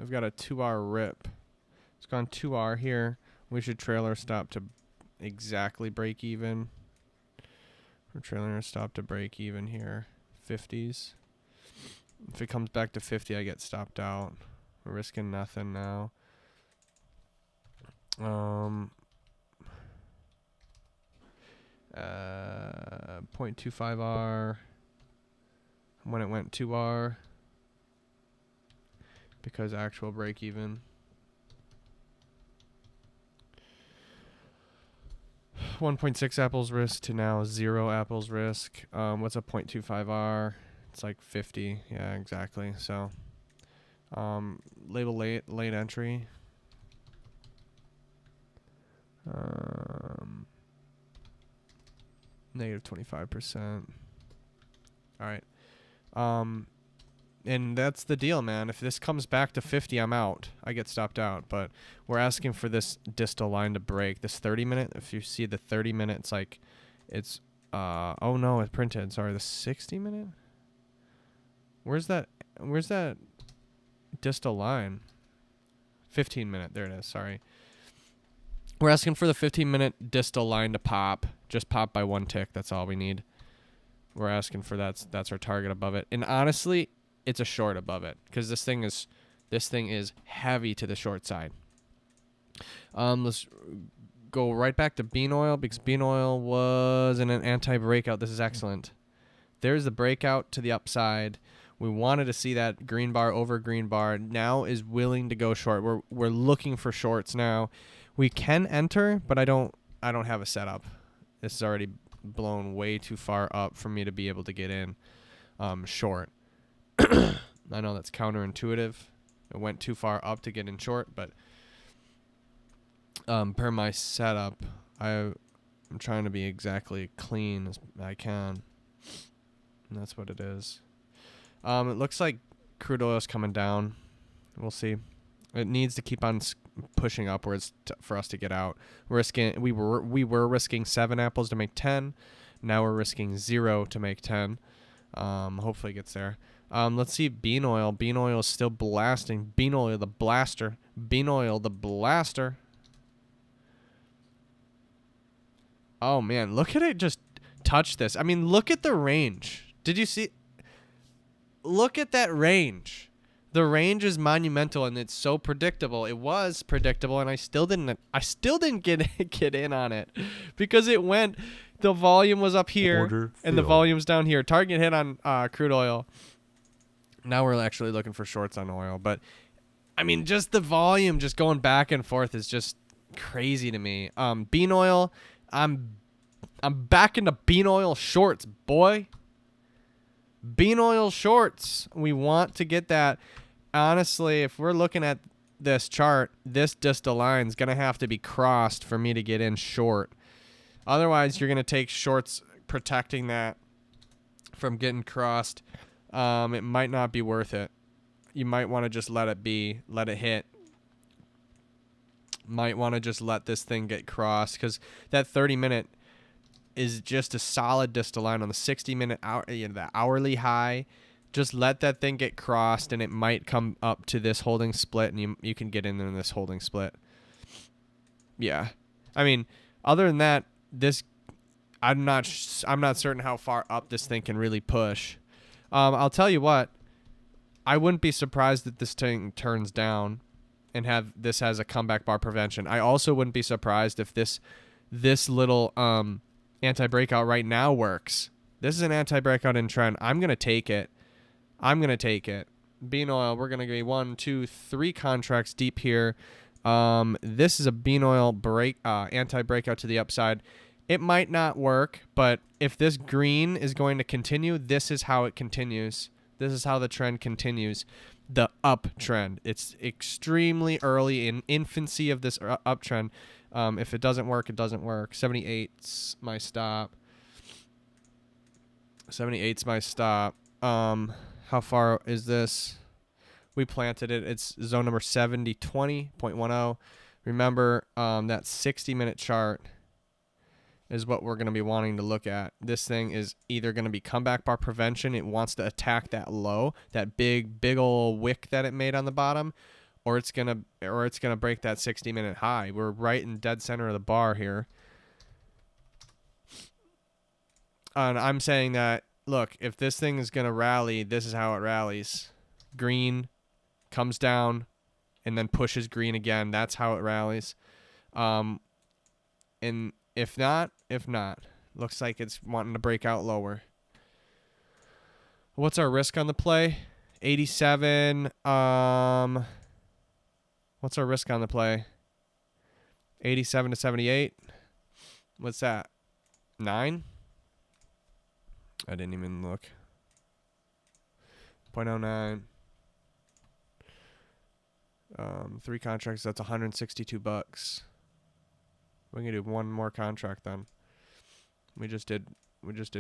I've got a 2R rip. It's gone 2R here. We should trailer stop to exactly break even. We're trailing our stop to break even here. 50s. If it comes back to 50, I get stopped out. We're risking nothing now. 0.25R. When it went 2R. Because actual break even. 1.6 apples risk to now 0 apples risk. What's a 0.25R? It's like 50. Yeah, exactly. So, label late entry. Negative 25%. All right. And that's the deal, man. If this comes back to 50, I'm out. I get stopped out. But we're asking for this distal line to break. This 30-minute, if you see the 30-minute, it's like, it's, oh no, it's printed. Sorry, the 60-minute? Where's that distal line? 15-minute, there it is, sorry. We're asking for the 15-minute distal line to pop. Just pop by 1 tick, that's all we need. We're asking for that's our target above it. And honestly, it's a short above it because this thing is heavy to the short side. Let's go right back to bean oil because bean oil was in an anti-breakout. This is excellent. There's the breakout to the upside. We wanted to see that green bar over green bar. Now is willing to go short. We're looking for shorts now. We can enter, but I don't have a setup. This is already blown way too far up for me to be able to get in short. I know that's counterintuitive. It went too far up to get in short, but per my setup, I'm trying to be exactly clean as I can. And that's what it is. It looks like crude oil is coming down. We'll see. It needs to keep on pushing upwards for us to get out. We were risking 7 apples to make 10. Now we're risking 0 to make 10. Hopefully it gets there. Let's see bean oil. Bean oil is still blasting. Bean oil, the blaster. Bean oil, the blaster. Oh, man. Look at it just touch this. I mean, look at the range. Did you see? Look at that range. The range is monumental, and it's so predictable. It was predictable, and I still didn't get in on it because it went. The volume was up here, and the volume's down here. Target hit on crude oil. Now we're actually looking for shorts on oil, but I mean, just the volume, just going back and forth, is just crazy to me. Bean oil, I'm back into bean oil shorts, boy. Bean oil shorts. We want to get that. Honestly, if we're looking at this chart, this distal line is going to have to be crossed for me to get in short. Otherwise, you're going to take shorts protecting that from getting crossed. It might not be worth it. You might want to just let it be, let it hit. Might want to just let this thing get crossed because that 30-minute is just a solid distal line on the 60-minute hour, the hourly high. Just let that thing get crossed, and it might come up to this holding split, and you can get in this holding split. Yeah, I mean, other than that, this I'm not certain how far up this thing can really push. I'll tell you what, I wouldn't be surprised if this thing turns down and this has a comeback bar prevention. I also wouldn't be surprised if this little anti-breakout right now works. This is an anti-breakout in trend. I'm going to take it. Bean oil, we're going to be 1, 2, 3 contracts deep here. This is a bean oil anti-breakout to the upside. It might not work, but if this green is going to continue, this is how it continues. This is how the trend continues. The uptrend. It's extremely early in infancy of this uptrend. If it doesn't work, it doesn't work. 78's my stop. 78's my stop. How far is this? We planted it. It's zone number 7020.10. Remember, that 60-minute chart is what we're going to be wanting to look at. This thing is either going to be comeback bar prevention. It wants to attack that low, that big old wick that it made on the bottom, or it's gonna break that 60-minute high. We're right in dead center of the bar here. And I'm saying that, look, if this thing is going to rally, this is how it rallies. Green comes down and then pushes green again. That's how it rallies. And if not, looks like it's wanting to break out lower. What's our risk on the play? 87. What's our risk on the play? 87 to 78. What's that? 9? I didn't even look. 0.09. 3 contracts, that's $162. We can do one more contract then. We just did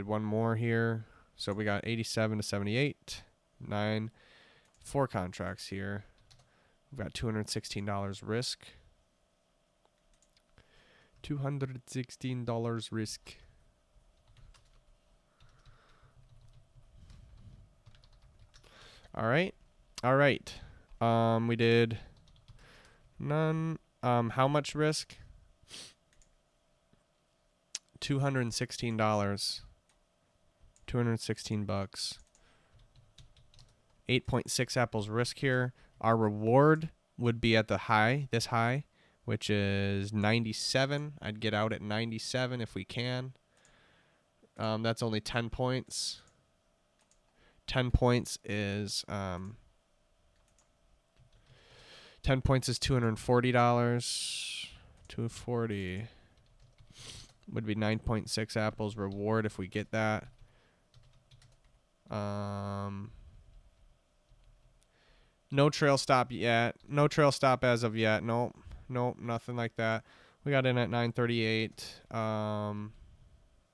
one more here. So we got 87 to 78. 4 contracts here. We've got $216 risk. $216 risk. All right. We did none. How much risk? $216. $216. 8.6 apples risk here. Our reward would be at the high, this high, which is 97. I'd get out at 97 if we can. That's only 10 points. 10 points is $10 is $240. 240 would be 9.6 apples reward if we get that. No trail stop yet. No trail stop as of yet. Nope, nothing like that. We got in at 938.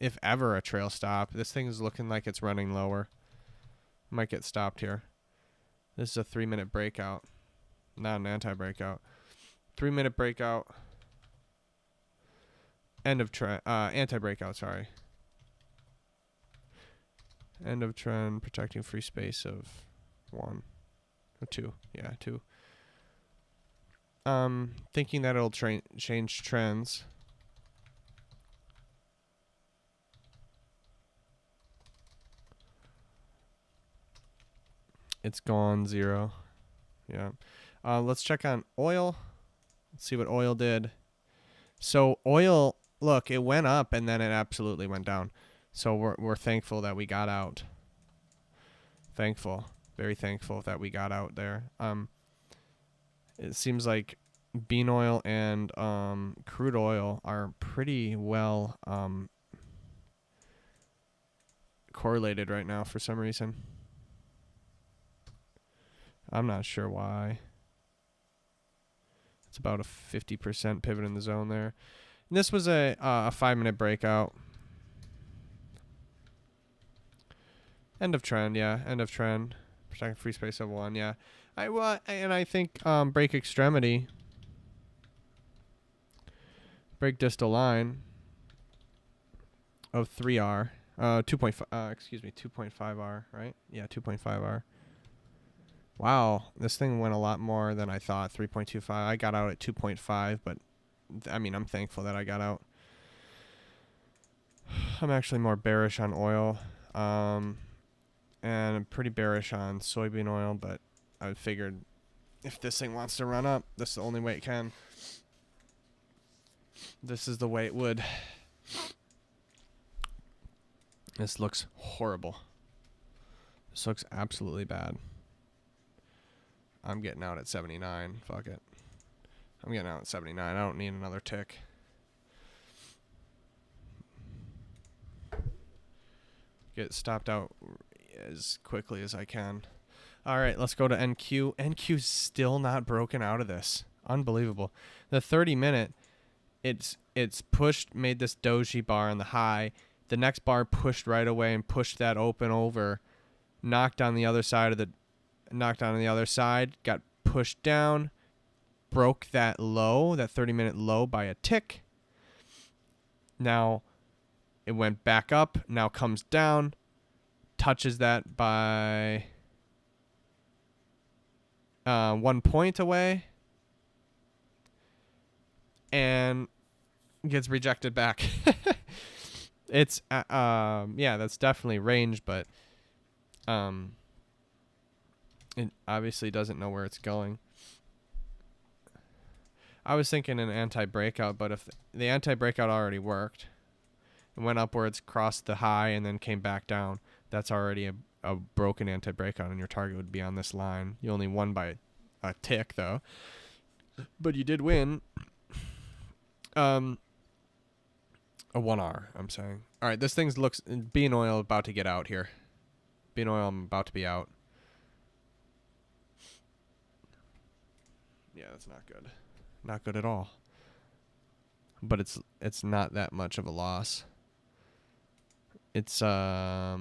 If ever a trail stop. This thing is looking like it's running lower. Might get stopped here. This is a 3-minute breakout. Not an anti-breakout. 3-minute breakout. End of trend. Anti-breakout, sorry. End of trend, protecting free space of 1 or 2. Yeah, 2. Thinking that it'll change trends. It's gone 0. Yeah. Let's check on oil. Let's see what oil did. So oil, look, it went up and then it absolutely went down. So we're thankful that we got out. Thankful. Very thankful that we got out there. It seems like bean oil and crude oil are pretty well correlated right now for some reason. I'm not sure why. It's about a 50% pivot in the zone there. And this was a 5-minute breakout. End of trend, yeah. End of trend. Protecting free space of 1, yeah. I think break extremity. Break distal line of 3R. 2.5R, right? Yeah, 2.5R. Wow, this thing went a lot more than I thought. 3.25. I got out at 2.5, but I mean, I'm thankful that I got out. I'm actually more bearish on oil, and I'm pretty bearish on soybean oil, but I figured if this thing wants to run up, this is the only way it can. This is the way it would. This looks horrible. This looks absolutely bad. I'm getting out at 79. Fuck it. I'm getting out at 79. I don't need another tick. Get stopped out as quickly as I can. All right, let's go to NQ. NQ's still not broken out of this. Unbelievable. The 30-minute, it's pushed, made this doji bar on the high. The next bar pushed right away and pushed that open over, knocked on the other side, got pushed down, broke that low, that 30-minute low by a tick. Now it went back up, now comes down, touches that by 1 point away, and gets rejected back. It's yeah, that's definitely range, but it obviously doesn't know where it's going. I was thinking an anti-breakout, but if the anti-breakout already worked and went upwards, crossed the high, and then came back down, that's already a broken anti-breakout, and your target would be on this line. You only won by a tick, though, but you did win. A 1R, I'm saying. All right, this thing looks... Bean oil about to get out here. Bean oil, I'm about to be out. Yeah, that's not good. Not good at all. But it's not that much of a loss. It's yeah,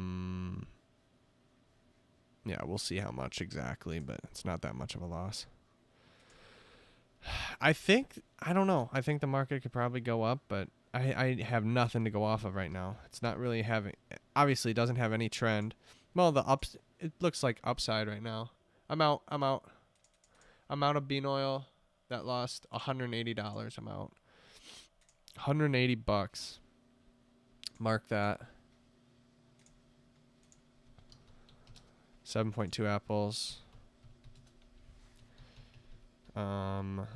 we'll see how much exactly, but it's not that much of a loss. I don't know. I think the market could probably go up, but I have nothing to go off of right now. It's not really having... Obviously, it doesn't have any trend. Well, it looks like upside right now. I'm out of bean oil. That lost $180. I'm out. $180. Mark that. 7.2 apples.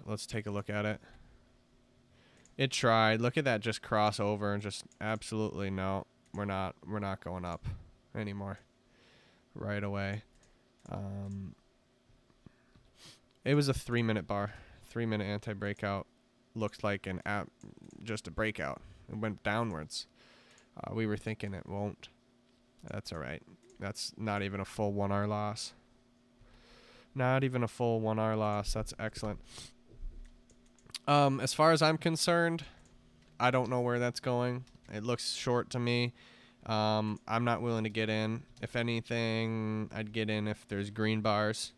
Let's take a look at it. It tried. Look at that, just cross over and just absolutely no. We're not going up anymore. Right away. It was a 3-minute bar. 3-minute anti-breakout. Looks like just a breakout. It went downwards. We were thinking it won't. That's all right. That's not even a full 1R loss. Not even a full 1R loss. That's excellent. As far as I'm concerned, I don't know where that's going. It looks short to me. I'm not willing to get in. If anything, I'd get in if there's green bars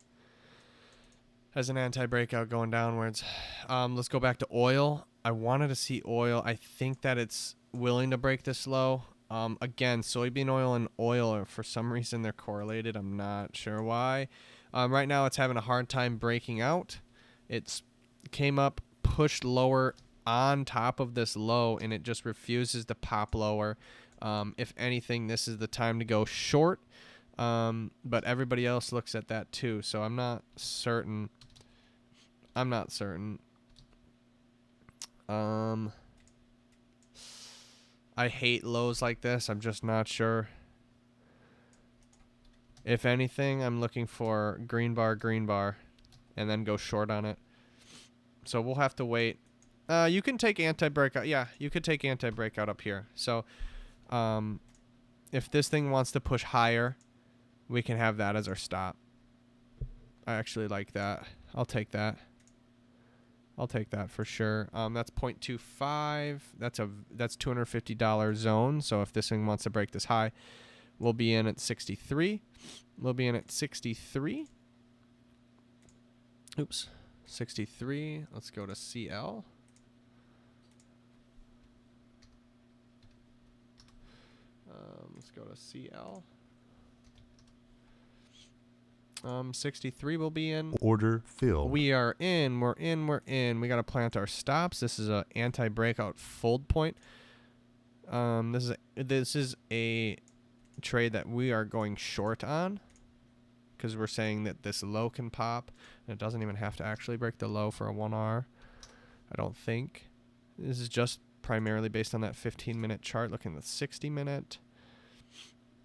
as an anti-breakout going downwards. Let's go back to oil. I wanted to see oil. I think that it's willing to break this low. Again, soybean oil and oil, for some reason, they're correlated. I'm not sure why. Right now, it's having a hard time breaking out. It's came up, pushed lower on top of this low, and it just refuses to pop lower. If anything, this is the time to go short. But everybody else looks at that too, so I'm not certain. I hate lows like this. I'm just not sure. If anything, I'm looking for green bar, and then go short on it. So we'll have to wait. You can take anti-breakout. Yeah, you could take anti-breakout up here. So if this thing wants to push higher, we can have that as our stop. I actually like that. I'll take that. I'll take that for sure. That's 0.25. That's $250 zone. So if this thing wants to break this high, we'll be in at 63. We'll be in at 63. Oops. 63. Let's go to CL. Let's go to CL. 63 will be in. Order filled. We are in. We're in. We got to plant our stops. This is a anti-breakout fold point. This is a trade that we are going short on, because we're saying that this low can pop, and it doesn't even have to actually break the low for a 1R. I don't think. This is just primarily based on that 15-minute chart. Looking at the 60-minute.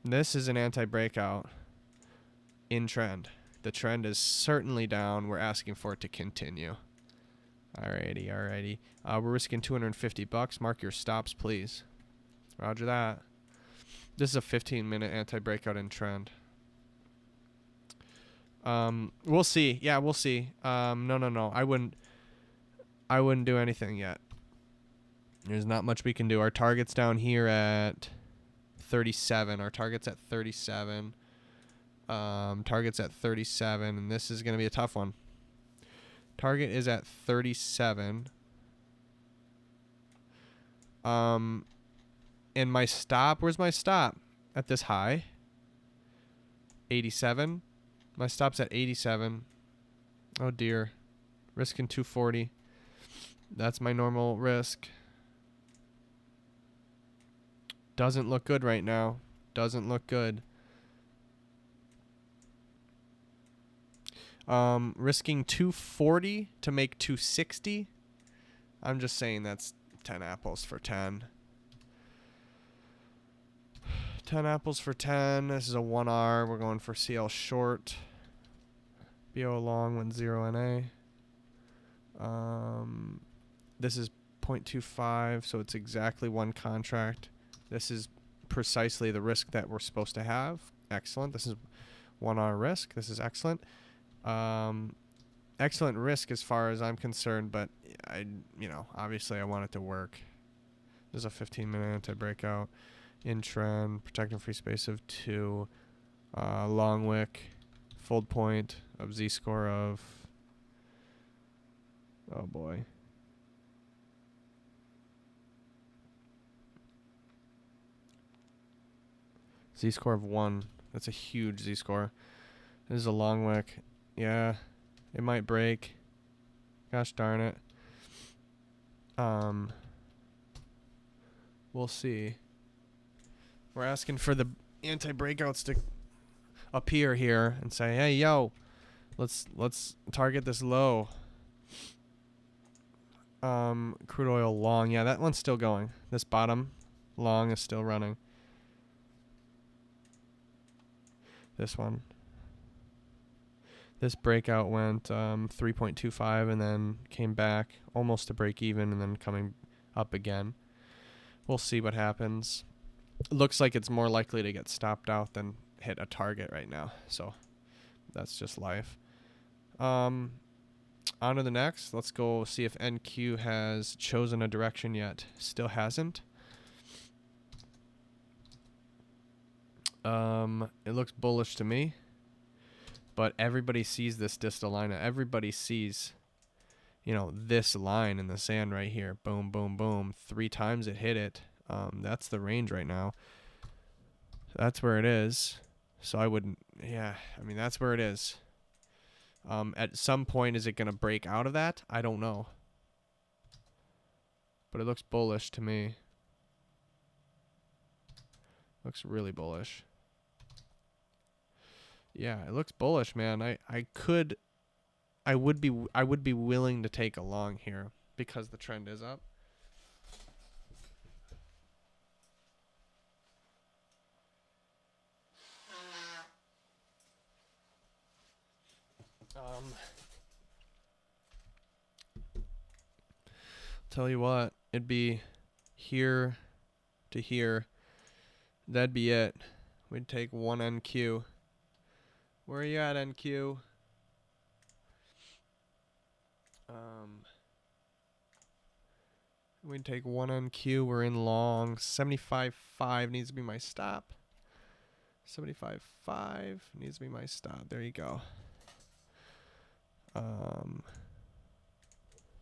This is an anti-breakout in trend. The trend is certainly down. We're asking for it to continue. Alrighty. We're risking $250. Mark your stops, please. Roger that. This is a 15-minute anti-breakout in trend. We'll see. Yeah, we'll see. No. I wouldn't do anything yet. There's not much we can do. Our target's down here at 37. Our target's at 37. Target's at 37, and this is going to be a tough one. Target is at 37. And my stop, where's my stop? At this high. 87. My stop's at 87. Oh dear. Risking 240. That's my normal risk. Doesn't look good right now. Doesn't look good. Risking 240 to make 260. I'm just saying that's 10 apples for 10. 10 apples for 10. This is a 1R. We're going for CL short. BO long 10 NA. This is 0.25, so it's exactly one contract. This is precisely the risk that we're supposed to have. Excellent. This is 1R risk. This is excellent. Excellent risk as far as I'm concerned, but obviously I want it to work. There's a 15-minute anti-breakout in trend, protecting free space of 2, long wick, fold point of Z-score of, oh boy, Z-score of 1. That's a huge Z-score. This is a long wick. Yeah, it might break. Gosh darn it. We'll see. We're asking for the anti-breakouts to appear here and say, "Hey, yo, let's target this low." Crude oil long. Yeah, that one's still going. This bottom long is still running. This one. This breakout went 3.25 and then came back almost to break even and then coming up again. We'll see what happens. Looks like it's more likely to get stopped out than hit a target right now. So that's just life. On to the next. Let's go see if NQ has chosen a direction yet. Still hasn't. It looks bullish to me. But everybody sees this distal line. Everybody sees, this line in the sand right here. Boom, boom, boom. 3 times it hit it. That's the range right now. That's where it is. So that's where it is. At some point, is it going to break out of that? I don't know. But it looks bullish to me. Looks really bullish. Yeah, it looks bullish, man. I would be willing to take a long here because the trend is up. Tell you what, it'd be here to here. That'd be it. We'd take one NQ. Where are you at, NQ? We'd take one NQ. We're in long. 75.5 needs to be my stop. 75.5 needs to be my stop. There you go.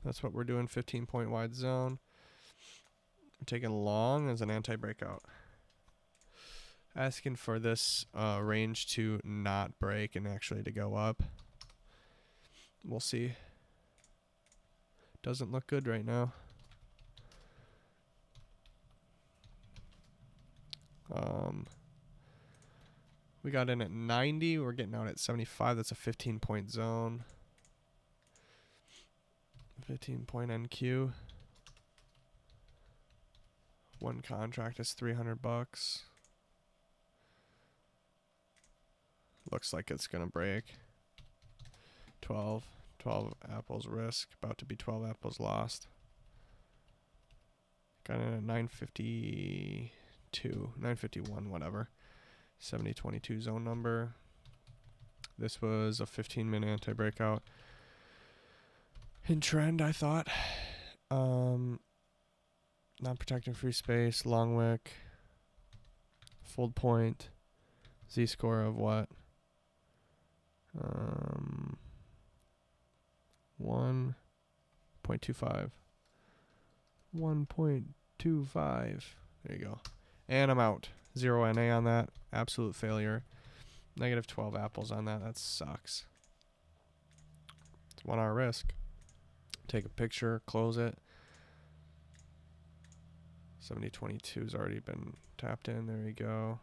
That's what we're doing. 15-point wide zone. I'm taking long as an anti-breakout. Asking for this range to not break and actually to go up. We'll see. Doesn't look good right now. We got in at 90. We're getting out at 75. That's a 15-point zone. 15-point NQ. One contract is $300. Looks like it's gonna break. 12 apples risk. About to be 12 apples lost. Got in at 952, 951, whatever. 7022 zone number. This was a 15-minute anti-breakout. In trend, I thought. Not protecting free space. Long wick. Fold point. Z-score of what? 1.25. 1.25. There you go. And I'm out. 0 NA on that. Absolute failure. Negative 12 apples on that. That sucks. 1R risk. Take a picture, close it. 7022's already been tapped in. There we go.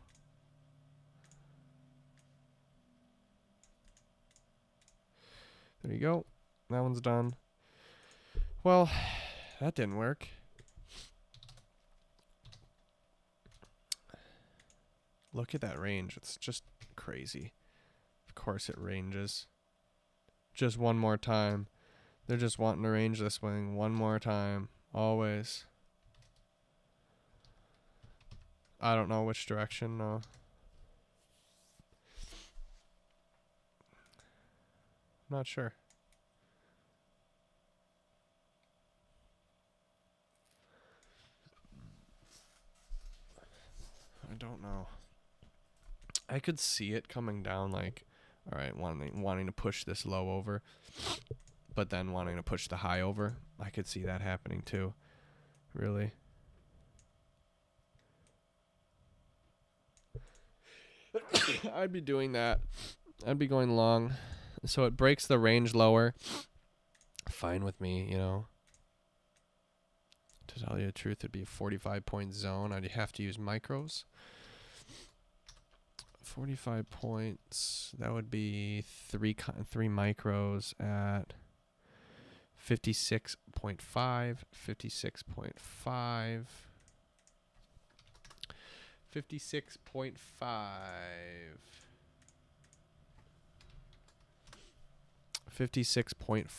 There you go. That one's done. Well, that didn't work. Look at that range. It's just crazy. Of course it ranges. Just one more time. They're just wanting to range this swing one more time. Always. I don't know which direction. No. Not sure. I don't know. I could see it coming down like, all right, wanting to push this low over, but then wanting to push the high over. I could see that happening too. Really. I'd be doing that. I'd be going long. So it breaks the range lower. Fine with me, you know. To tell you the truth, it'd be a 45-point zone. I'd have to use micros. 45 points. That would be three micros at 56.5, 56.5, 56.5. 56.5.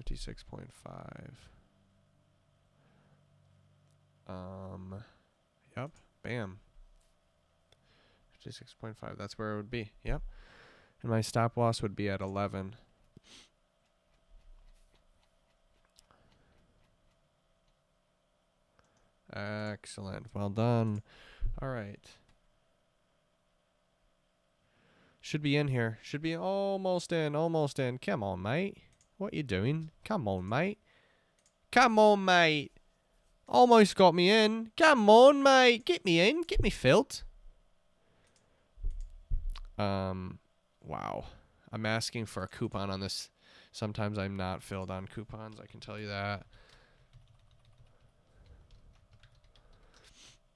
56.5. Yep. Bam. 56.5. That's where it would be. Yep. And my stop loss would be at 11. Excellent. Well done. All right. Should be in here. Should be almost in. Almost in. Come on, mate. What you doing? Come on, mate. Come on, mate. Almost got me in. Come on, mate. Get me in. Get me filled. Wow. I'm asking for a coupon on this. Sometimes I'm not filled on coupons. I can tell you that.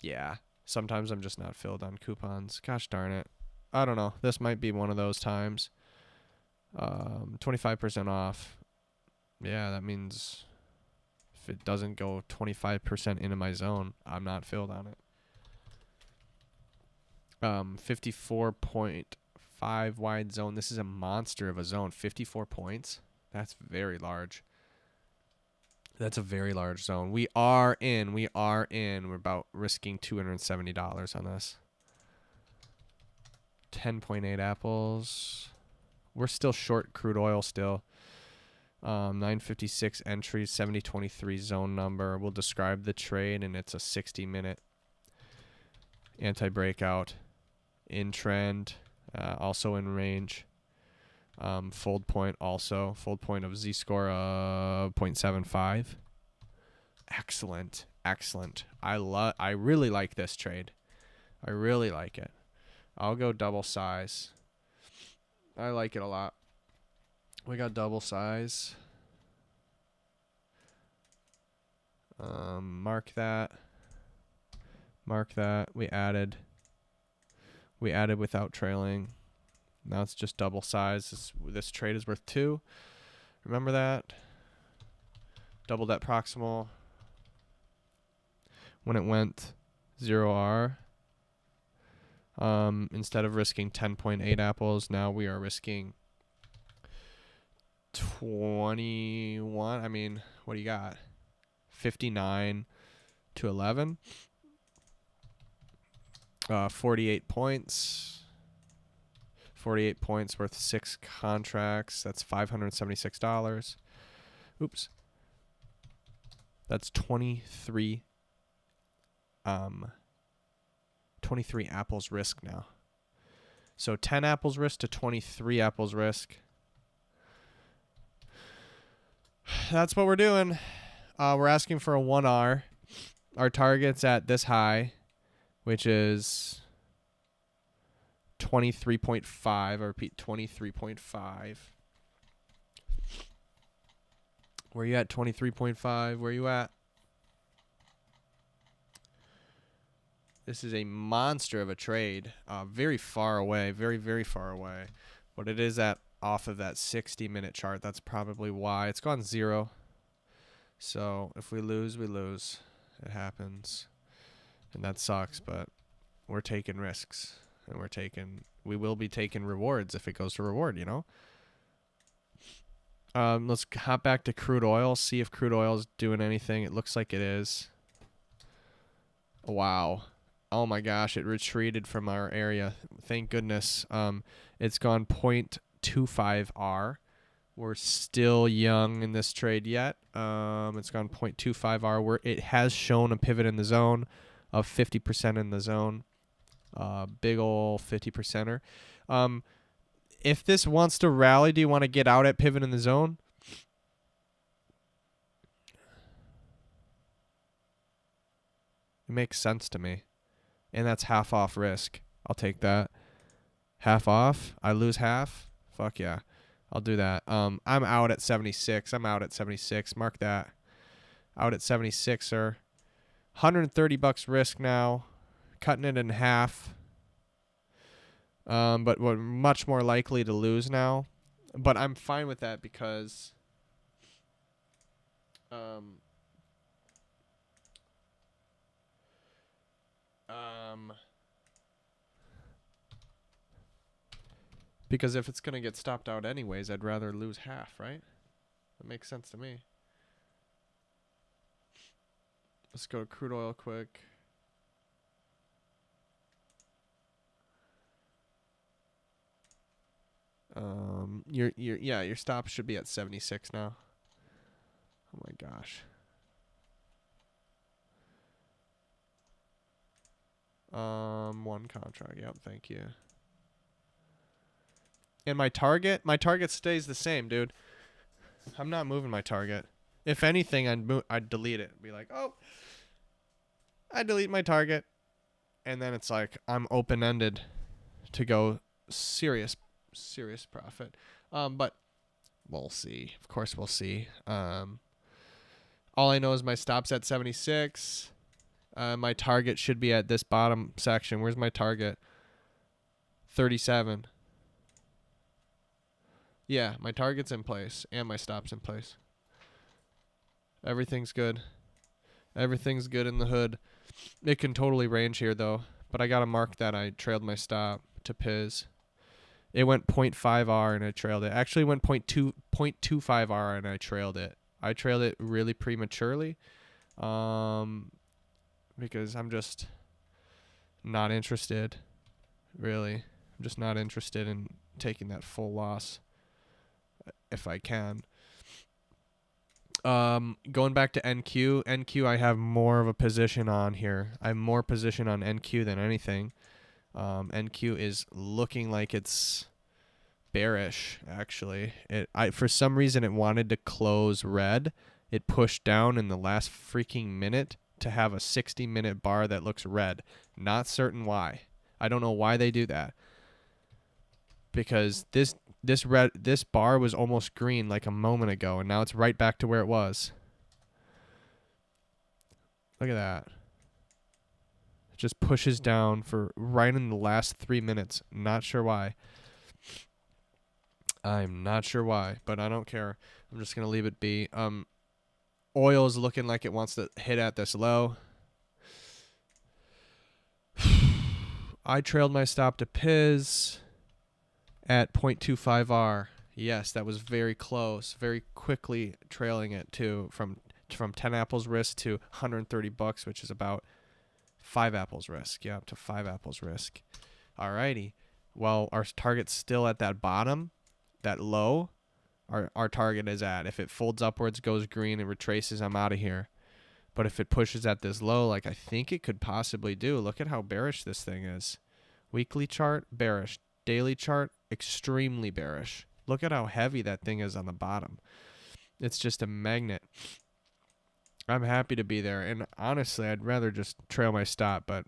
Yeah. Sometimes I'm just not filled on coupons. Gosh darn it. I don't know. This might be one of those times. 25% off. Yeah, that means if it doesn't go 25% into my zone, I'm not filled on it. 54.5 wide zone. This is a monster of a zone. 54 points. That's very large. That's a very large zone. We are in. We are in. We're about risking $270 on this. 10.8 apples. We're still short crude oil still. 956 entry, 7023 zone number. We'll describe the trade, and it's a 60-minute anti-breakout in trend, also in range. Fold point also. Fold point of Z-score 0.75. Excellent. Excellent. I really like this trade. I really like it. I'll go double size. I like it a lot. We got double size. Mark that. Mark that. We added without trailing. Now it's just double size. This trade is worth 2. Remember that. Double that proximal. When it went 0R. Instead of risking 10.8 apples, now we are risking 21. I mean, what do you got? 59 to 11. 48 points. 48 points worth 6 contracts. That's $576. Oops. That's 23 apples risk now. So 10 apples risk to 23 apples risk. That's what we're doing. We're asking for a 1R. Our target's at this high, which is 23.5. I repeat, 23.5. Where you at? 23.5. Where you at? This is a monster of a trade. Very far away. Very, very far away. But it is at off of that 60-minute chart. That's probably why. It's gone 0. So if we lose, we lose. It happens. And that sucks, but we're taking risks. And we will be taking rewards if it goes to reward, you know? Let's hop back to crude oil, see if crude oil is doing anything. It looks like it is. Wow. Oh my gosh, it retreated from our area. Thank goodness. It's gone 0.25 R. We're still young in this trade yet. It's gone 0.25 R. Where it has shown a pivot in the zone of 50% in the zone. Big ol' 50%er. If this wants to rally, do you want to get out at pivot in the zone? It makes sense to me. And that's half off risk. I'll take that. Half off. I lose half. Fuck yeah. I'll do that. I'm out at 76. Mark that. Out at 76, sir. $130 risk now. Cutting it in half. But we're much more likely to lose now. But I'm fine with that because because if it's going to get stopped out anyways, I'd rather lose half, right? That makes sense to me. Let's go to crude oil quick. Your stop should be at 76 now. Oh my gosh. One contract. Yep, thank you. And my target stays the same, dude. I'm not moving my target. If anything, I'd delete it. Be like, oh, I delete my target, and then it's like I'm open-ended to go serious profit. But we'll see. Of course, we'll see. All I know is my stop's at 76. My target should be at this bottom section. Where's my target? 37. Yeah, my target's in place and my stop's in place. Everything's good. Everything's good in the hood. It can totally range here though, but I gotta mark that I trailed my stop to Piz. It went 0.5 R and I trailed it. Actually went 0.25 R and I trailed it. I trailed it really prematurely. Because I'm just not interested. Really. I'm just not interested in taking that full loss if I can. Going back to NQ, I have more of a position on here. I have more position on NQ than anything. NQ is looking like it's bearish, actually. For some reason, it wanted to close red. It pushed down in the last freaking minute to have a 60-minute bar that looks red. Not certain why. I don't know why they do that. Because this bar was almost green like a moment ago, and now it's right back to where it was. Look at that. It just pushes down for right in the last 3 minutes. Not sure why. I'm not sure why, but I don't care. I'm just gonna leave it be. Oil is looking like it wants to hit at this low. I trailed my stop to Piz at 0.25 R. Yes, that was very close. Very quickly trailing it too, from 10 apples risk to $130, which is about 5 apples risk. Yeah, up to 5 apples risk. Alrighty. Well, our target's still at that bottom, that low. Our target is at. If it folds upwards, goes green, and retraces, I'm out of here. But if it pushes at this low, like I think it could possibly do, look at how bearish this thing is. Weekly chart, bearish. Daily chart, extremely bearish. Look at how heavy that thing is on the bottom. It's just a magnet. I'm happy to be there. And honestly, I'd rather just trail my stop, but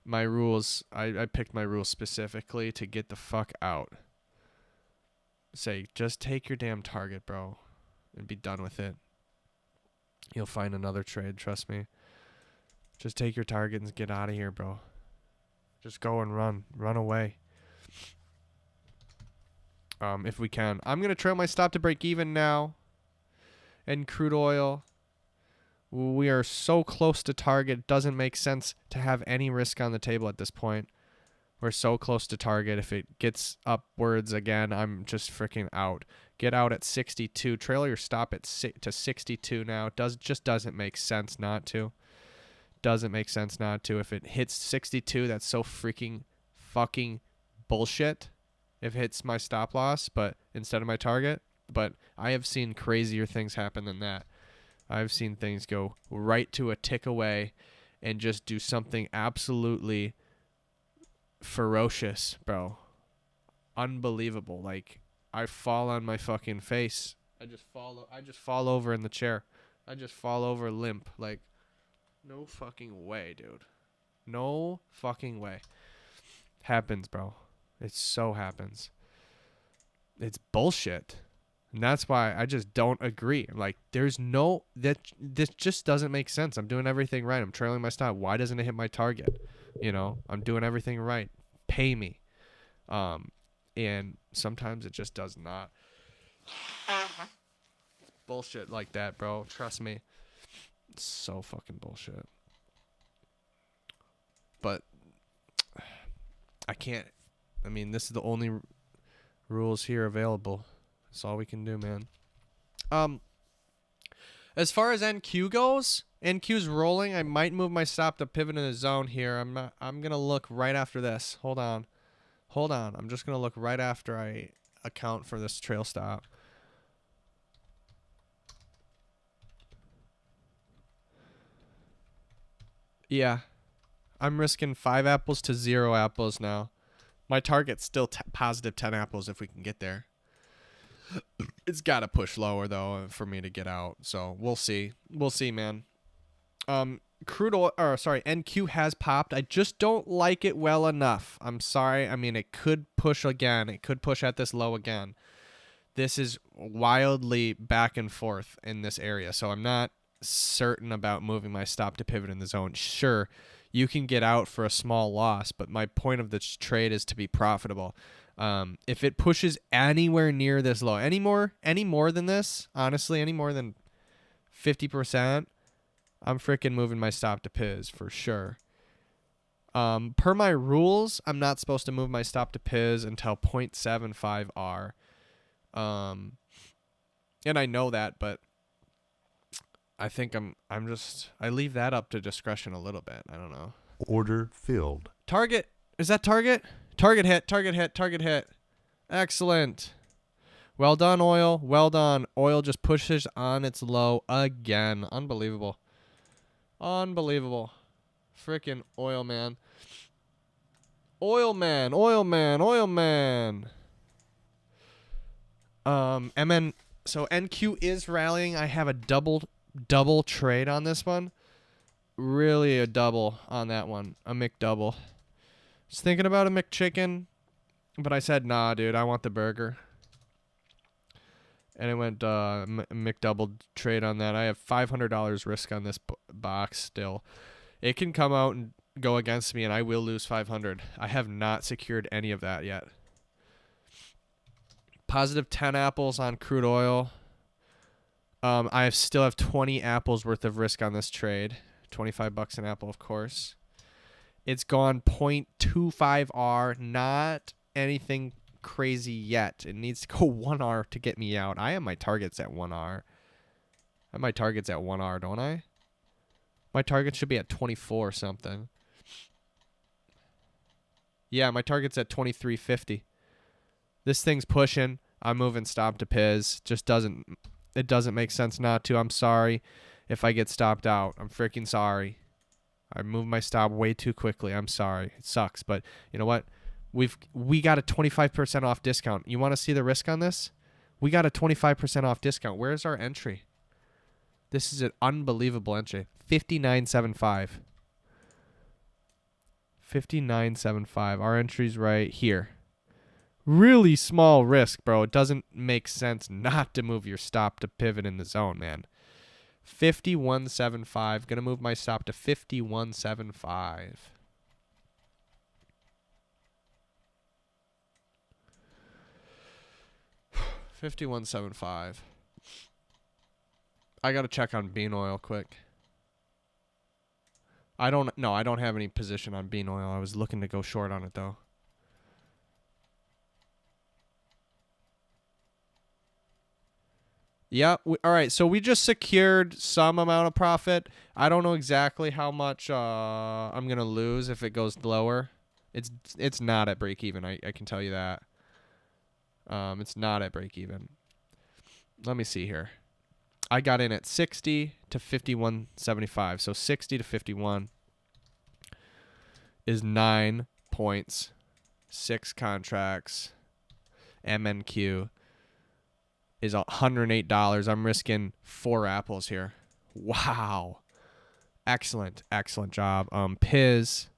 my rules, I picked my rules specifically to get the fuck out. Say, just take your damn target, bro, and be done with it. You'll find another trade, trust me. Just take your target and get out of here, bro. Just go and run. Run away. If we can. I'm going to trail my stop to break even now. And crude oil. We are so close to target. It doesn't make sense to have any risk on the table at this point. We're so close to target. If it gets upwards again, I'm just freaking out. Get out at 62. Trail your stop at to 62 now. Just doesn't make sense not to. Doesn't make sense not to. If it hits 62, that's so freaking fucking bullshit. If it hits my stop loss, but instead of my target. But I have seen crazier things happen than that. I've seen things go right to a tick away and just do something absolutely ferocious, bro. Unbelievable. Like, I fall on my fucking face. I just fall over in the chair. I just fall over limp. Like, no fucking way, dude. No fucking way. Happens, bro. It so happens. It's bullshit. And that's why I just don't agree. Like, there's no... This just doesn't make sense. I'm doing everything right. I'm trailing my stop. Why doesn't it hit my target? You know? I'm doing everything right. Pay me. And sometimes it just does not. Bullshit like that, bro. Trust me. It's so fucking bullshit. But... I can't... I mean, this is the only rules here available. That's all we can do, man. As far as NQ goes, NQ's rolling. I might move my stop to pivot in the zone here. I'm gonna look right after this. Hold on. I'm just gonna look right after I account for this trail stop. Yeah. I'm risking 5 apples to 0 apples now. My target's still positive 10 apples if we can get there. It's got to push lower, though, for me to get out. So, we'll see. We'll see, man. Crude oil, or sorry, NQ has popped. I just don't like it well enough. I'm sorry. I mean, it could push again. It could push at this low again. This is wildly back and forth in this area. So, I'm not certain about moving my stop to pivot in the zone. Sure, you can get out for a small loss, but my point of this trade is to be profitable. If it pushes anywhere near this low, any more than this, honestly, any more than 50%, I'm freaking moving my stop to Piz for sure. Per my rules, I'm not supposed to move my stop to Piz until 0.75 R. And I know that, but I think I leave that up to discretion a little bit. I don't know. Order filled. Target. Is that target? Target hit. Excellent. Well done, oil. Well done. Oil just pushes on its low again. Unbelievable. Freaking oil man. MN. So NQ is rallying. I have a double trade on this one. Really a double on that one. A McDouble. Was thinking about a McChicken, but I said, nah, dude, I want the burger. And I went McDouble trade on that. I have $500 risk on this box still. It can come out and go against me, and I will lose 500. I have not secured any of that yet. Positive 10 apples on crude oil. I still have 20 apples worth of risk on this trade. $25 an apple, of course. It's gone 0.25 R. Not anything crazy yet. It needs to go 1 R to get me out. I have my targets at 1 R. I have my targets at 1 R, don't I? My target should be at 24 something. Yeah, my target's at 23.50. This thing's pushing. I'm moving stop to Piz. It doesn't make sense not to. I'm sorry if I get stopped out. I'm freaking sorry. I moved my stop way too quickly. I'm sorry. It sucks, but you know what? We got a 25% off discount. You want to see the risk on this? We got a 25% off discount. Where's our entry? This is an unbelievable entry. 59.75. 59.75. Our entry's right here. Really small risk, bro. It doesn't make sense not to move your stop to pivot in the zone, man. 51.75. Gonna move my stop to 51.75. $51.75. I gotta check on bean oil quick. I don't have any position on bean oil. I was looking to go short on it though. Yeah, all right. So we just secured some amount of profit. I don't know exactly how much I'm gonna lose if it goes lower. It's not at break even. I can tell you that. It's not at break even. Let me see here. I got in at 60 to 51.75. So 60 to 51 is 9 points, 6 contracts. MNQ is $108. I'm risking 4 apples here. Wow. Excellent job. Piz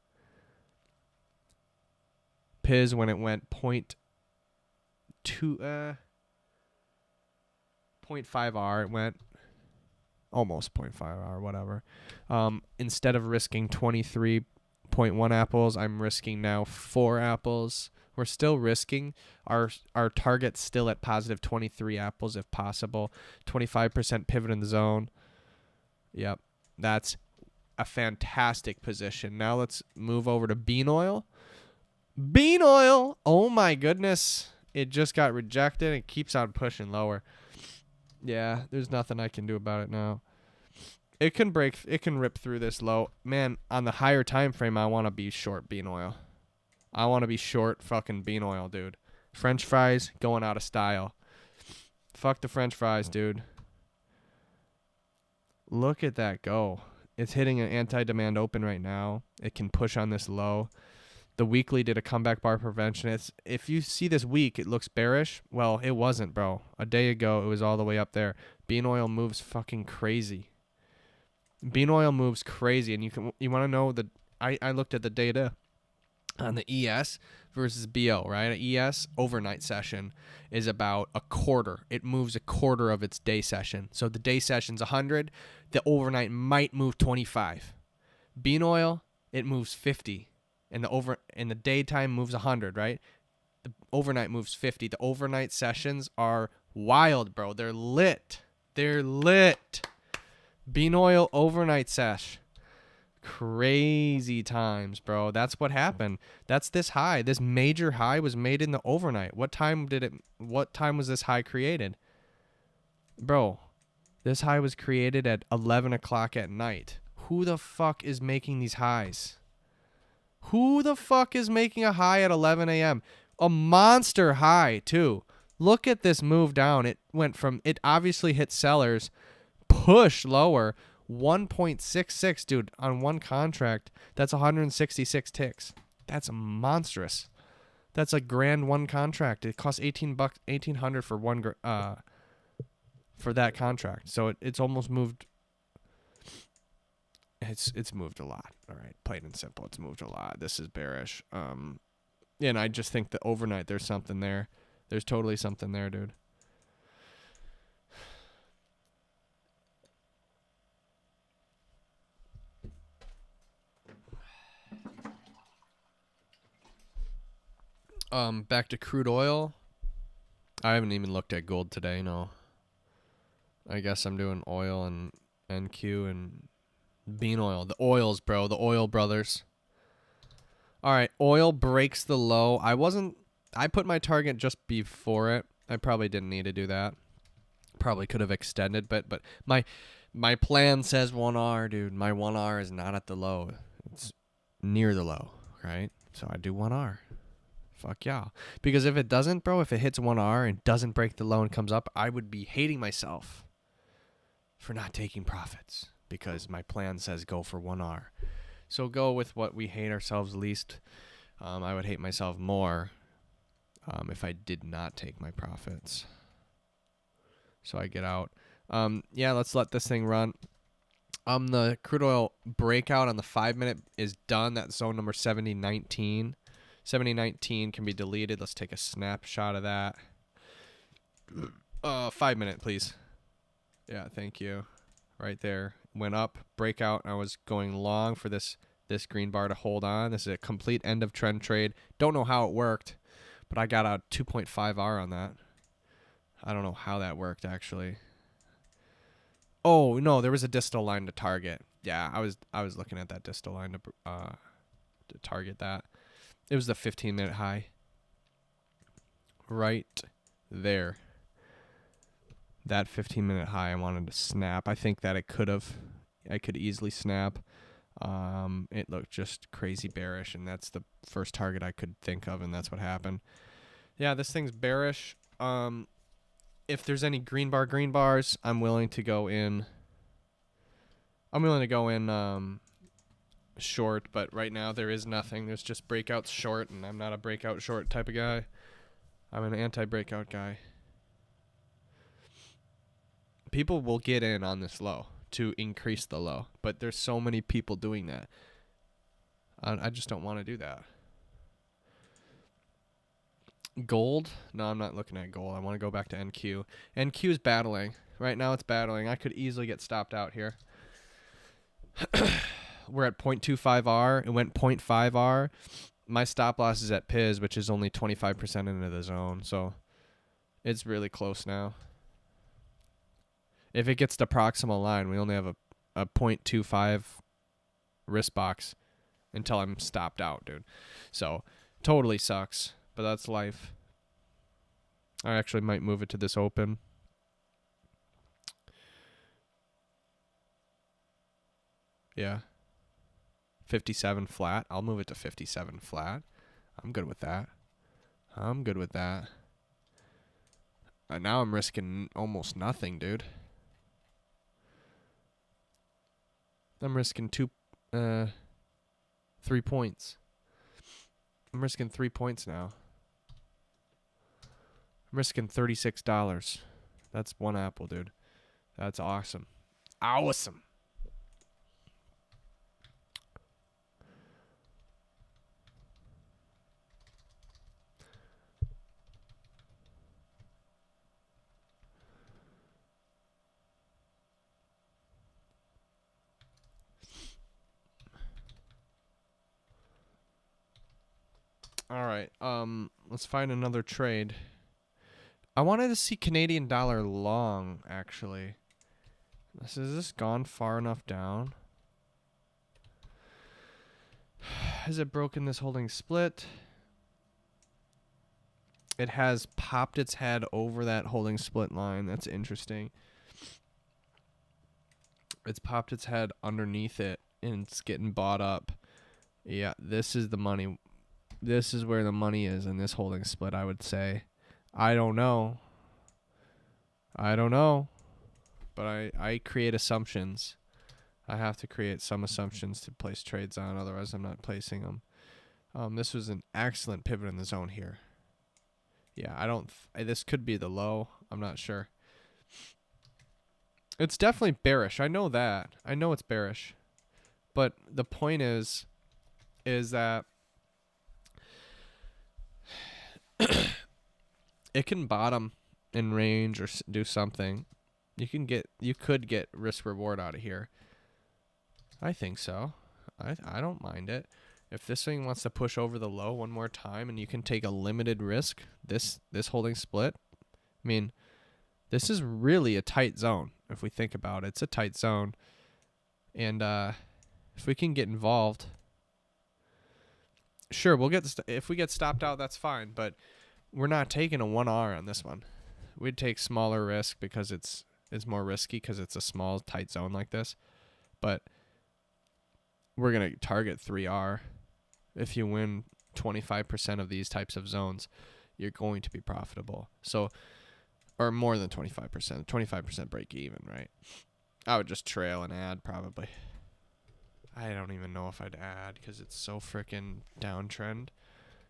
when it went 0.5 R, it went almost 0.5 R, whatever. Instead of risking 23.1 apples, I'm risking now 4 apples. We're still risking. Our target's still at positive 23 apples if possible. 25% pivot in the zone. Yep. That's a fantastic position. Now let's move over to bean oil. Bean oil. Oh my goodness. It just got rejected. It keeps on pushing lower. Yeah, there's nothing I can do about it now. It can rip through this low. Man, on the higher time frame, I want to be short bean oil. I want to be short fucking bean oil, dude. French fries going out of style. Fuck the French fries, dude. Look at that go. It's hitting an anti-demand open right now. It can push on this low. The weekly did a comeback bar prevention. If you see this week, it looks bearish. Well, it wasn't, bro. A day ago, it was all the way up there. Bean oil moves fucking crazy. Bean oil moves crazy, and you want to know that I looked at the data on the ES versus BO, right? An ES overnight session is about a quarter. It moves a quarter of its day session. So the day session's 100. The overnight might move 25. Bean oil, it moves 50. And the daytime moves 100, right? The overnight moves 50. The overnight sessions are wild, bro. They're lit. Bean oil overnight sesh. Crazy times, bro. That's what happened. That's this high. This major high was made in the overnight. What time was this high created? Bro, this high was created at 11 o'clock at night. Who the fuck is making these highs? Who the fuck is making a high at 11 a.m.? A monster high, too. Look at this move down. It obviously hit sellers, push lower, 1.66, dude, on one contract. That's 166 ticks. That's monstrous. That's a grand one contract. It costs $1,800 for for that contract. So it's almost moved. It's moved a lot. All right, plain and simple, it's moved a lot. This is bearish. And I just think that overnight there's something there. There's totally something there, dude. Back to crude oil. I haven't even looked at gold today, no. I guess I'm doing oil and NQ and bean oil. The oils, bro. The oil brothers. All right, oil breaks the low. I put my target just before it. I probably didn't need to do that. Probably could have extended, but my plan says 1R, dude. My 1R is not at the low. It's near the low, right? So I do 1R. Fuck yeah. Because if it doesn't, bro, if it hits 1R and doesn't break the low and comes up, I would be hating myself for not taking profits because my plan says go for 1R. So go with what we hate ourselves least. I would hate myself more if I did not take my profits. So I get out. Yeah, let's let this thing run. The crude oil breakout on the 5-minute is done. That's zone number 7019. 7019 can be deleted. Let's take a snapshot of that. 5-minute, please. Yeah, thank you. Right there. Went up, breakout. I was going long for this green bar to hold on. This is a complete end of trend trade. Don't know how it worked, but I got a 2.5R on that. I don't know how that worked, actually. Oh, no, there was a distal line to target. Yeah, I was looking at that distal line to target that. It was the 15-minute high. Right there. That 15-minute high I wanted to snap. I think that I could easily snap. It looked just crazy bearish, and that's the first target I could think of, and that's what happened. Yeah, this thing's bearish. If there's any green bars, I'm willing to go in. Short, but right now there is nothing. There's just breakouts short, and I'm not a breakout short type of guy. I'm an anti-breakout guy. People will get in on this low to increase the low, but there's so many people doing that. I just don't want to do that. Gold? No, I'm not looking at gold. I want to go back to NQ. NQ is battling. Right now it's battling. I could easily get stopped out here. We're at 0.25R. It went 0.5R. My stop loss is at PIZ, which is only 25% into the zone. So it's really close now. If it gets to proximal line, we only have a 0.25 risk box until I'm stopped out, dude. So totally sucks, but that's life. I actually might move it to this open. Yeah. 57 flat. I'll move it to 57 flat. I'm good with that. Now I'm risking almost nothing, dude. I'm risking 3 points. I'm risking 3 points now. I'm risking $36. That's one apple, dude. That's awesome. Awesome. All right. Let's find another trade. I wanted to see Canadian dollar long, actually. Has this gone far enough down? Has it broken this holding split? It has popped its head over that holding split line. That's interesting. It's popped its head underneath it, and it's getting bought up. Yeah, this is the money. This is where the money is in this holding split, I would say. I don't know. But I create assumptions. I have to create some assumptions to place trades on, otherwise I'm not placing them. This was an excellent pivot in the zone here. Yeah, this could be the low. I'm not sure. It's definitely bearish. I know that. I know it's bearish. But the point is that it can bottom in range or do something. You could get risk reward out of here. I think so. I don't mind it. If this thing wants to push over the low one more time and you can take a limited risk, this holding split, I mean, this is really a tight zone. If we think about it, it's a tight zone. And if we can get involved, sure, if we get stopped out, that's fine. But we're not taking a 1R on this one. We'd take smaller risk because it's more risky because it's a small, tight zone like this. But we're going to target 3R. If you win 25% of these types of zones, you're going to be profitable. So, or more than 25%. 25% break even, right? I would just trail and add probably. I don't even know if I'd add because it's so freaking downtrend.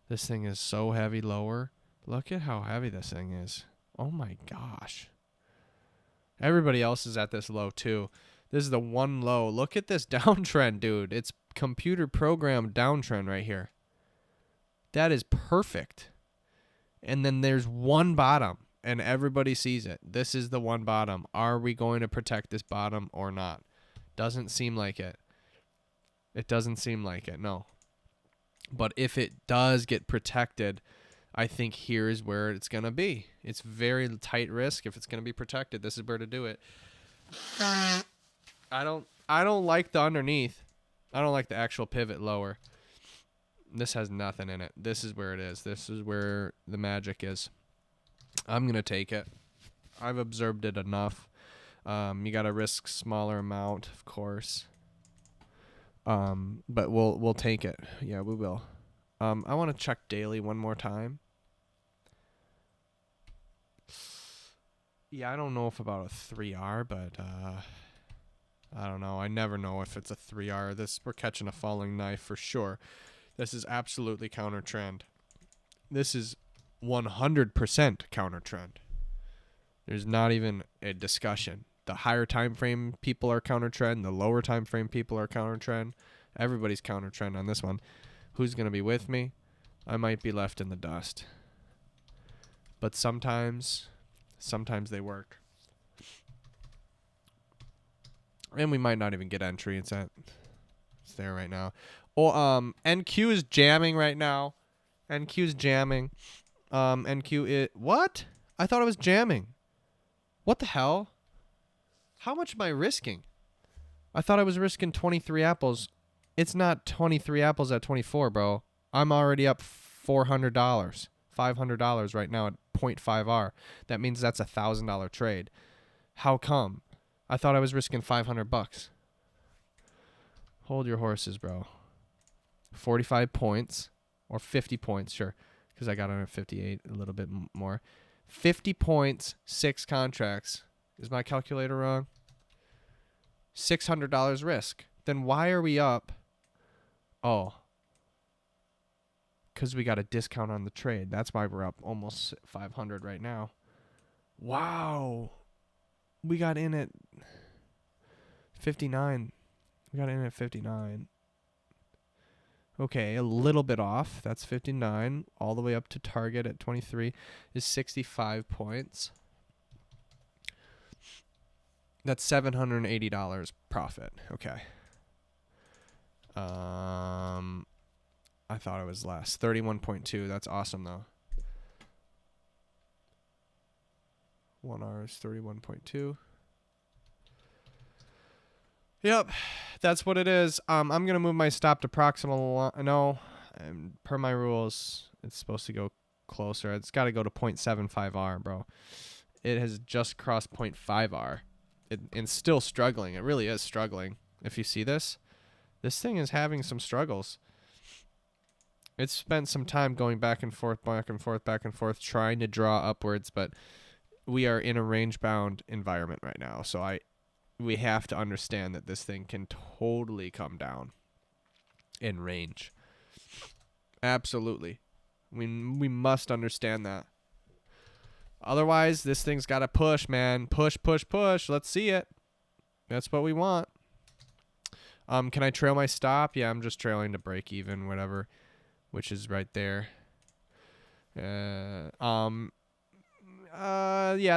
This thing is so heavy lower. Look at how heavy this thing is. Oh my gosh. Everybody else is at this low too. This is the one low. Look at this downtrend, dude. It's computer programmed downtrend right here. That is perfect. And then there's one bottom, and everybody sees it. This is the one bottom. Are we going to protect this bottom or not? Doesn't seem like it. It doesn't seem like it, no. But if it does get protected, I think here is where it's going to be. It's very tight risk. If it's going to be protected, this is where to do it. I don't like the underneath. I don't like the actual pivot lower. This has nothing in it. This is where it is. This is where the magic is. I'm going to take it. I've observed it enough. You got to risk smaller amount, of course. But we'll take it. Yeah, we will. I want to check daily one more time. Yeah, I don't know if about a 3R, but I don't know. I never know if it's a 3R. We're catching a falling knife for sure. This is absolutely counter trend. This is 100% counter trend. There's not even a discussion. The higher time frame people are counter trend. The lower time frame people are counter trend. Everybody's counter trend on this one. Who's going to be with me? I might be left in the dust. But sometimes they work. And we might not even get entry. It's there right now. Oh, NQ is jamming right now. NQ is jamming. What? I thought it was jamming. What the hell? How much am I risking? I thought I was risking 23 apples. It's not 23 apples at 24, bro. I'm already up $400, $500 right now at 0.5R. That means that's $1,000 trade. How come? I thought I was risking $500. Hold your horses, bro. 45 points or 50 points, sure, because I got on at 58, a little bit more. 50 points, 6 contracts. Is my calculator wrong? $600 risk. Then why are we up? Oh, because we got a discount on the trade. That's why we're up almost 500 right now. Wow. We got in at 59. We got in at 59. Okay, a little bit off. That's 59. All the way up to target at 23 is 65 points. That's $780 profit. Okay. I thought it was less. 31.2. That's awesome though. 1R is 31.2. Yep, that's what it is. I'm gonna move my stop to proximal. No, per my rules, it's supposed to go closer. It's got to go to 0.75R, bro. It has just crossed 0.5R. It's still struggling. It really is struggling. If you see this thing is having some struggles. It's spent some time going back and forth, trying to draw upwards, but we are in a range-bound environment right now. So we have to understand that this thing can totally come down in range. Absolutely. We must understand that. Otherwise, this thing's got to push, man. Push. Let's see it. That's what we want. Can I trail my stop? Yeah, I'm just trailing to break even, whatever, which is right there. Yeah,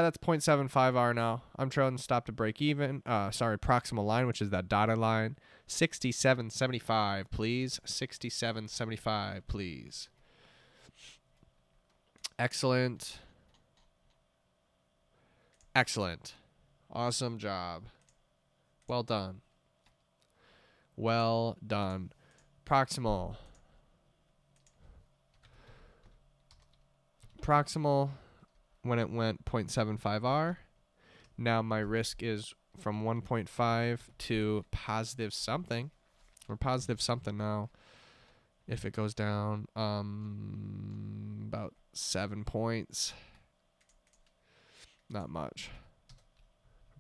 that's 0.75R now. I'm trailing stop to break even. Proximal line, which is that dotted line. 67.75, please. 67.75, please. Excellent. Awesome job. Well done. Proximal. When it went 0.75R, now my risk is from 1.5 to positive something, or positive something now. If it goes down about 7 points, not much.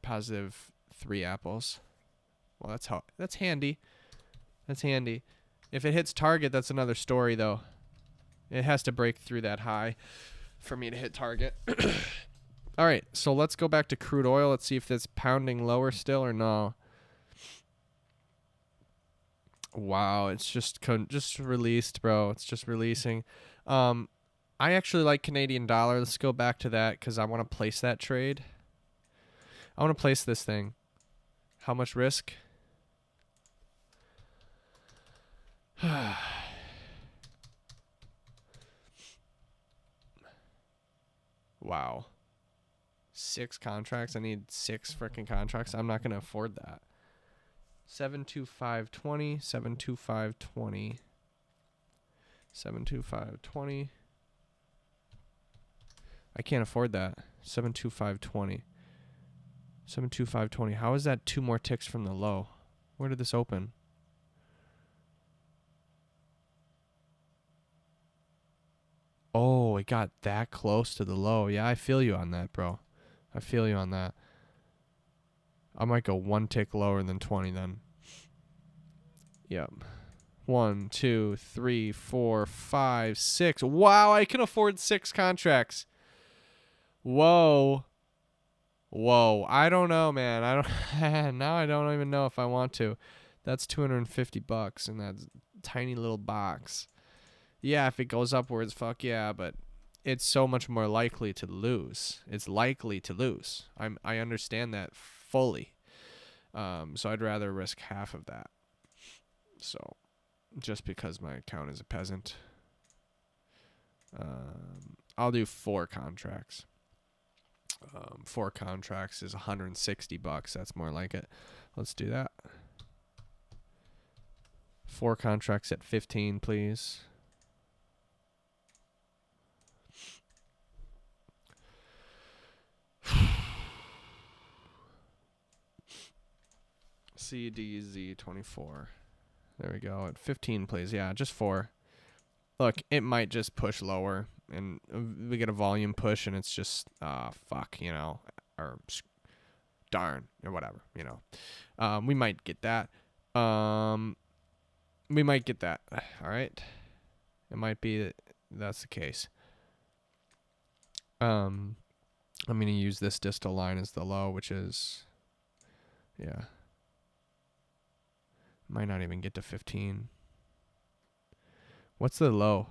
Positive 3 apples. Well, that's handy. That's handy. If it hits target, that's another story though. It has to break through that high for me to hit target. All right, so let's go back to crude oil. Let's see if it's pounding lower still or no. Wow, it's just released, bro. It's just releasing. I actually like Canadian dollar. Let's go back to that because I want to place that trade. I want to place this thing. How much risk? Wow. 6 contracts. I need 6 freaking contracts. I'm not going to afford that. 72520, 72520, 72520. I can't afford that. 72520. 72520. How is that 2 more ticks from the low? Where did this open? Oh, it got that close to the low. Yeah, I feel you on that, bro. I feel you on that. I might go 1 tick lower than 20 then. Yep. 1, 2, 3, 4, 5, 6. Wow, I can afford 6 contracts. Whoa. Whoa. I don't know, man. I don't now I don't even know if I want to. That's $250 in that tiny little box. Yeah, if it goes upwards, fuck yeah, but it's so much more likely to lose. It's likely to lose. I understand that fully. So I'd rather risk half of that. So just because my account is a peasant. I'll do 4 contracts. 4 contracts is $160. That's more like it. Let's do that. 4 contracts at 15, please. CDZ24. There we go. At 15, please. Yeah, just 4. Look, it might just push lower, and we get a volume push, and it's just, fuck, you know, or darn, or whatever, you know. We might get that. We might get that. All right. It might be that that's the case. I'm going to use this distal line as the low, which is, yeah. Might not even get to 15. What's the low?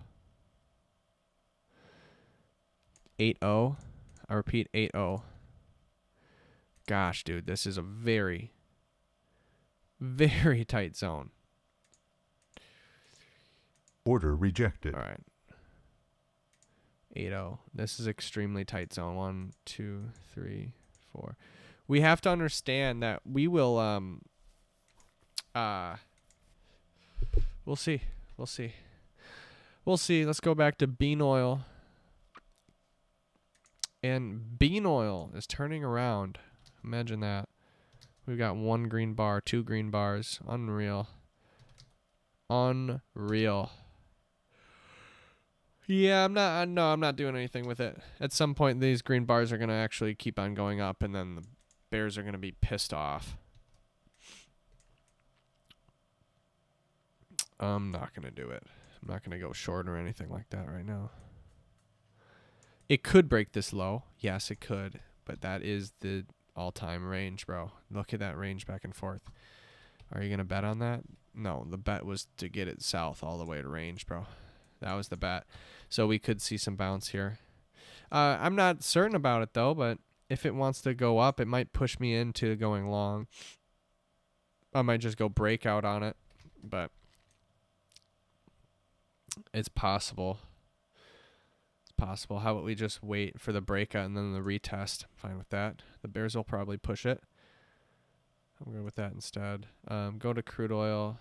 8.0. I repeat, 8.0. Gosh, dude, this is a very, very tight zone. Order rejected. All right. 8.0. This is extremely tight zone. 1, 2, 3, 4. We have to understand that we will we'll see. We'll see. We'll see. Let's go back to bean oil. And bean oil is turning around. Imagine that. We've got 1 green bar, 2 green bars. Unreal. Unreal. Yeah, I'm not doing anything with it. At some point, these green bars are going to actually keep on going up, and then the bears are going to be pissed off. I'm not going to do it. I'm not going to go short or anything like that right now. It could break this low. Yes, it could. But that is the all-time range, bro. Look at that range back and forth. Are you going to bet on that? No, the bet was to get it south all the way to range, bro. That was the bet. So we could see some bounce here. I'm not certain about it, though, but if it wants to go up, it might push me into going long. I might just go breakout on it, but it's possible. It's possible. How about we just wait for the breakout and then the retest? Fine with that. The bears will probably push it. I'm going with that instead. Go to crude oil.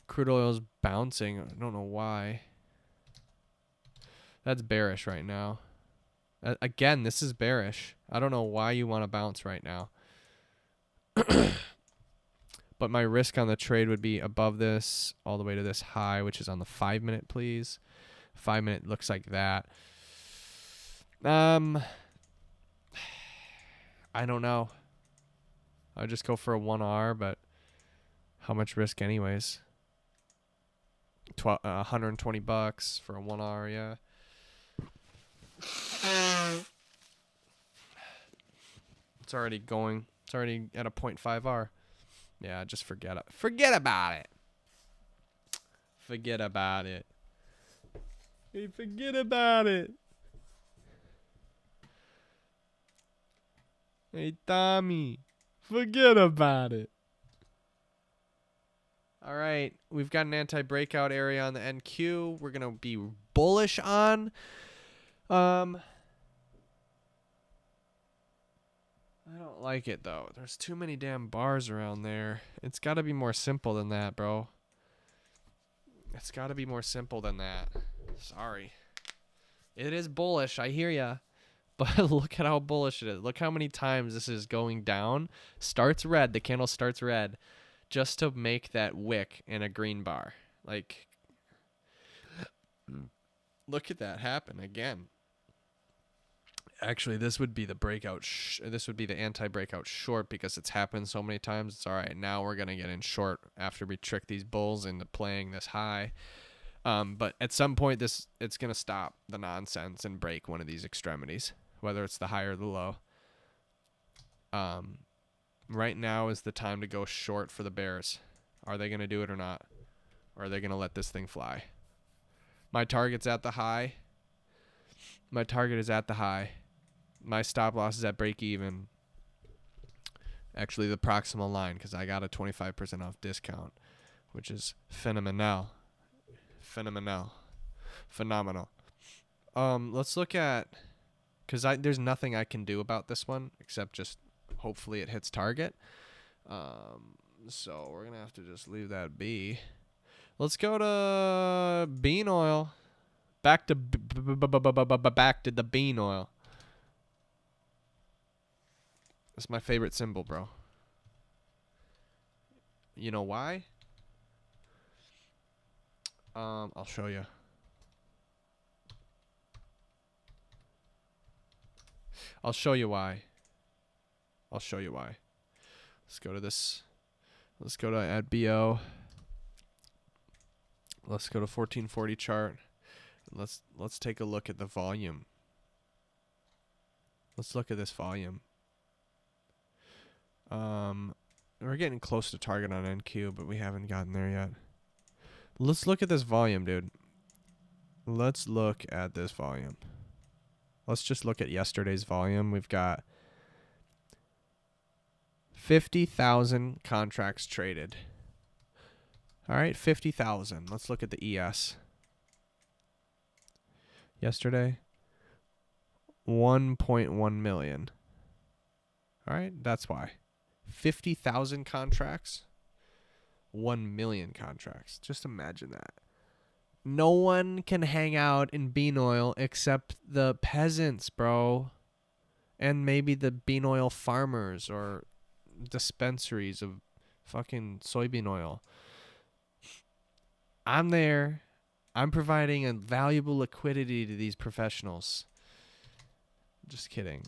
Crude oil is bouncing. I don't know why. That's bearish right now. Again, this is bearish. I don't know why you want to bounce right now. But my risk on the trade would be above this all the way to this high, which is on the 5-minute, please. 5-minute looks like that. I don't know. I'll just go for a 1R, but how much risk anyways? $120 for a 1R, yeah. It's already going. It's already at a 0.5R. Yeah, just forget it. Forget about it. Forget about it. Hey, forget about it. Hey, Tommy. Forget about it. All right. We've got an anti-breakout area on the NQ. We're going to be bullish on. I don't like it, though. There's too many damn bars around there. It's got to be more simple than that, bro. It's got to be more simple than that. Sorry. It is bullish. I hear ya. But look at how bullish it is. Look how many times this is going down. Starts red. The candle starts red. Just to make that wick in a green bar. Like, look at that happen again. Actually, this would be the breakout. This would be the anti-breakout short because it's happened so many times. It's all right. Now we're gonna get in short after we trick these bulls into playing this high. But at some point, it's gonna stop the nonsense and break one of these extremities, whether it's the high or the low. Right now is the time to go short for the bears. Are they gonna do it or not? Or are they gonna let this thing fly? My target's at the high. My target is at the high. My stop loss is at break even. Actually, the proximal line, because I got a 25% off discount, which is phenomenal. Phenomenal. Let's look at, because there's nothing I can do about this one except just hopefully it hits target. So we're gonna have to just leave that be. Let's go to bean oil. Back to the bean oil. That's my favorite symbol, bro. You know why? I'll show you. I'll show you why. I'll show you why. Let's go to this. Let's go to add BO. Let's go to 1440 chart. Let's take a look at the volume. Let's look at this volume. We're getting close to target on NQ, but we haven't gotten there yet. Let's look at this volume, dude. Let's look at this volume. Let's just look at yesterday's volume. We've got 50,000 contracts traded. All right, 50,000. Let's look at the ES. Yesterday, 1.1 million. All right, that's why. 50,000 contracts, 1 million contracts. Just imagine that. No one can hang out in bean oil except the peasants, bro. And maybe the bean oil farmers or dispensaries of fucking soybean oil. I'm there. I'm providing a valuable liquidity to these professionals. Just kidding.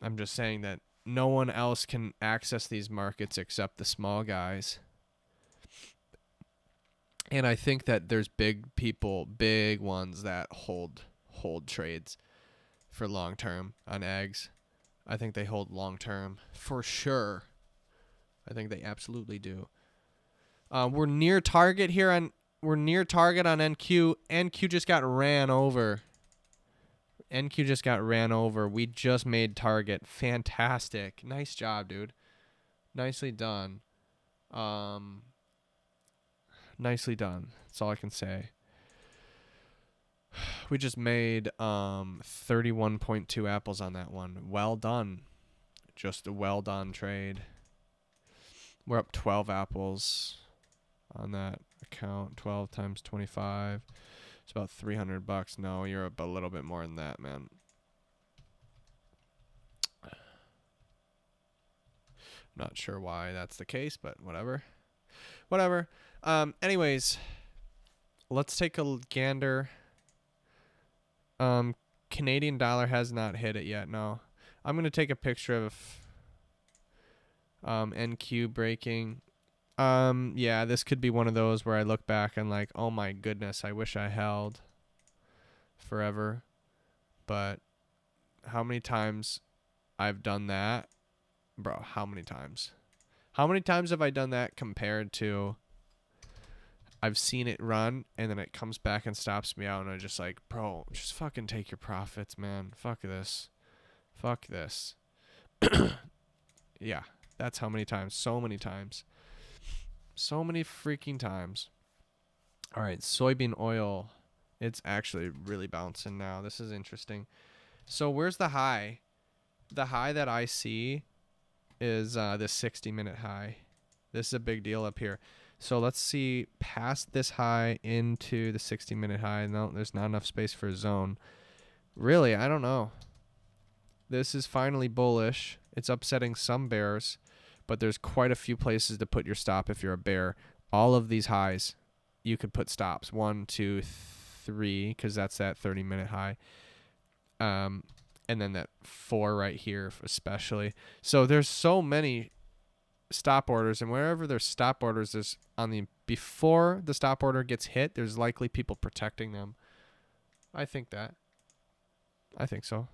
I'm just saying that no one else can access these markets except the small guys. And I think that there's big people, big ones that hold trades for long term on eggs. I think they hold long term for sure. I think they absolutely do. We're near target here on NQ. NQ just got ran over. NQ just got ran over. We just made target. Fantastic. Nice job, dude. Nicely done. Nicely done. That's all I can say. We just made 31.2 apples on that one. Well done. Just a well done trade. We're up 12 apples on that account. 12 times 25. It's about $300. No, you're up a little bit more than that, man. Not sure why that's the case, but whatever. Whatever. Anyways, let's take a gander. Canadian dollar has not hit it yet. No. I'm going to take a picture of NQ breaking. Yeah, this could be one of those where I look back and like, oh my goodness, I wish I held forever. But how many times I've done that? Bro, how many times? How many times have I done that compared to I've seen it run and then it comes back and stops me out and I'm just like, bro, just fucking take your profits, man. Fuck this. Fuck this. Yeah, that's how many times. So many times. So many freaking times. All right, soybean oil. It's actually really bouncing now. This is interesting. So where's the high? The high that I see is this 60-minute high. This is a big deal up here. So let's see past this high into the 60-minute high. No, there's not enough space for a zone. Really, I don't know. This is finally bullish. It's upsetting some bears, but there's quite a few places to put your stop if you're a bear. All of these highs, you could put stops. 1, 2, 3, because that's that 30-minute high. And then that 4 right here especially. So there's so many stop orders, and wherever there's stop orders, there's before the stop order gets hit, there's likely people protecting them. I think so.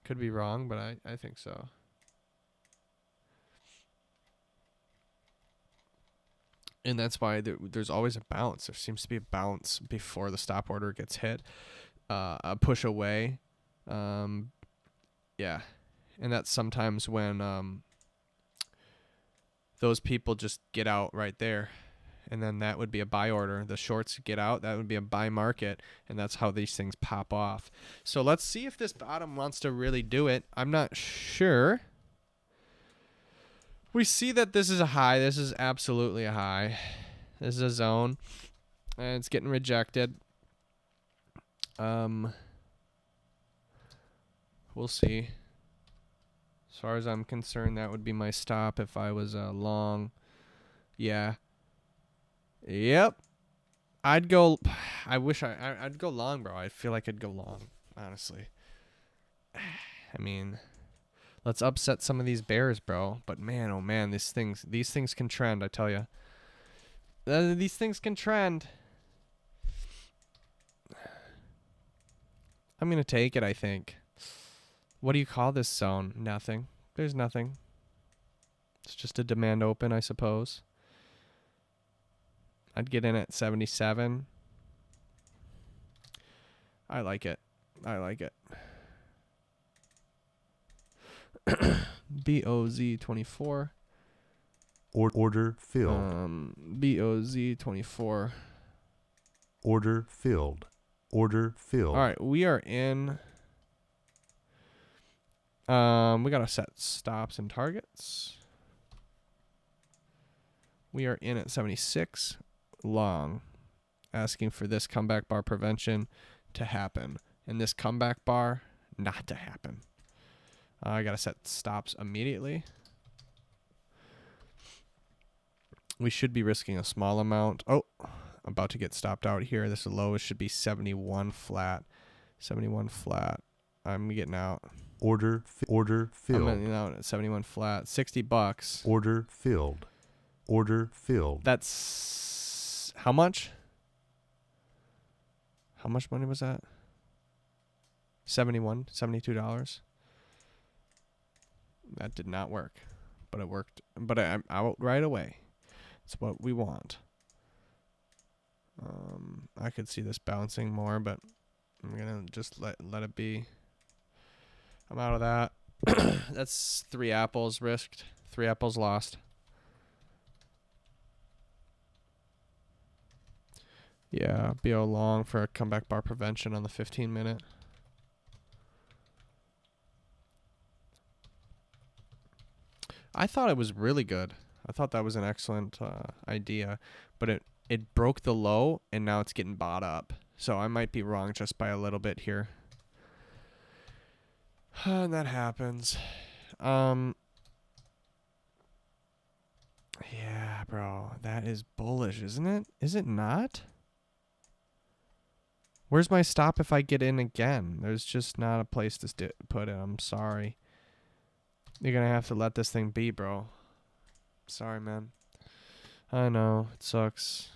Could be wrong, but I think so. And that's why there's always a bounce. There seems to be a bounce before the stop order gets hit. A push away. Yeah. And that's sometimes when those people just get out right there. And then that would be a buy order. The shorts get out. That would be a buy market. And that's how these things pop off. So let's see if this bottom wants to really do it. I'm not sure. We see that this is a high. This is absolutely a high. This is a zone. And it's getting rejected. We'll see. As far as I'm concerned, that would be my stop if I was long. Yeah. Yep. I'd go. I wish I'd go long, bro. I feel like I'd go long, honestly. I mean, let's upset some of these bears, bro. But man, oh man, these things can trend. I tell you, these things can trend. I'm gonna take it. I think. What do you call this zone? Nothing. There's nothing. It's just a demand open, I suppose. I'd get in at 77. I like it. BOZ 24. Order filled. BOZ 24. Order filled. Order filled. All right, we are in. We gotta set stops and targets. We are in at 76 long, asking for this comeback bar prevention to happen, and this comeback bar not to happen. I gotta set stops immediately. We should be risking a small amount. Oh, about to get stopped out here. This lowest should be 71 flat. 71 flat. I'm getting out. Order filled. I'm getting out at 71 flat. $60. Order filled. Order filled. That's how much? How much money was that? $72. That did not work, but it worked. But I'm out right away. It's what we want. I could see this bouncing more, but I'm gonna just let it be. I'm out of that. That's 3 apples risked. 3 apples lost. Yeah, BO long for a comeback bar prevention on the 15-minute. I thought it was really good. I thought that was an excellent idea, but it broke the low and now it's getting bought up. So I might be wrong just by a little bit here. And that happens. Yeah, bro, that is bullish, isn't it? Is it not? Where's my stop if I get in again? There's just not a place to put it. I'm sorry. You're going to have to let this thing be, bro. Sorry, man. I know. It sucks.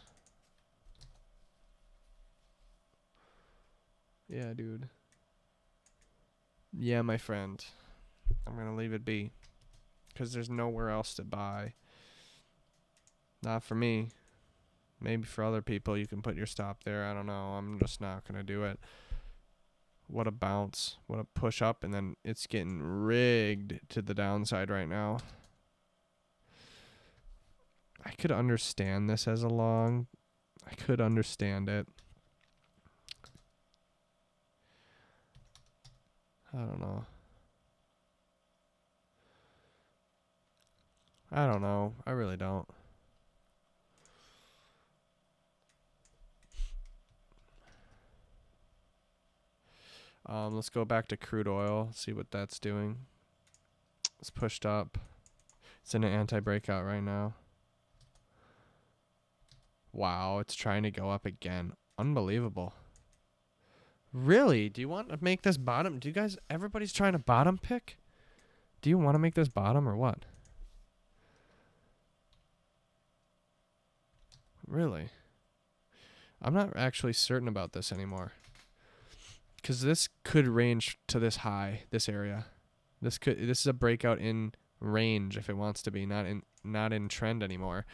Yeah, dude. Yeah, my friend. I'm going to leave it be. because there's nowhere else to buy. Not for me. Maybe for other people you can put your stop there. I don't know. I'm just not going to do it. What a bounce. What a push up. And then it's getting rigged to the downside right now. I could understand this as a long. I could understand it. I don't know. I don't know. I really don't. Let's go back to crude oil, see what that's doing. It's pushed up. It's in an anti-breakout right now. Wow, it's trying to go up again. Unbelievable. Really? Do you want to make this bottom? Do you guys, everybody's trying to bottom pick? Do you want to make this bottom or what? Really? I'm not actually certain about this anymore. Because this could range to this high, this area. This is a breakout in range if it wants to be, not in trend anymore.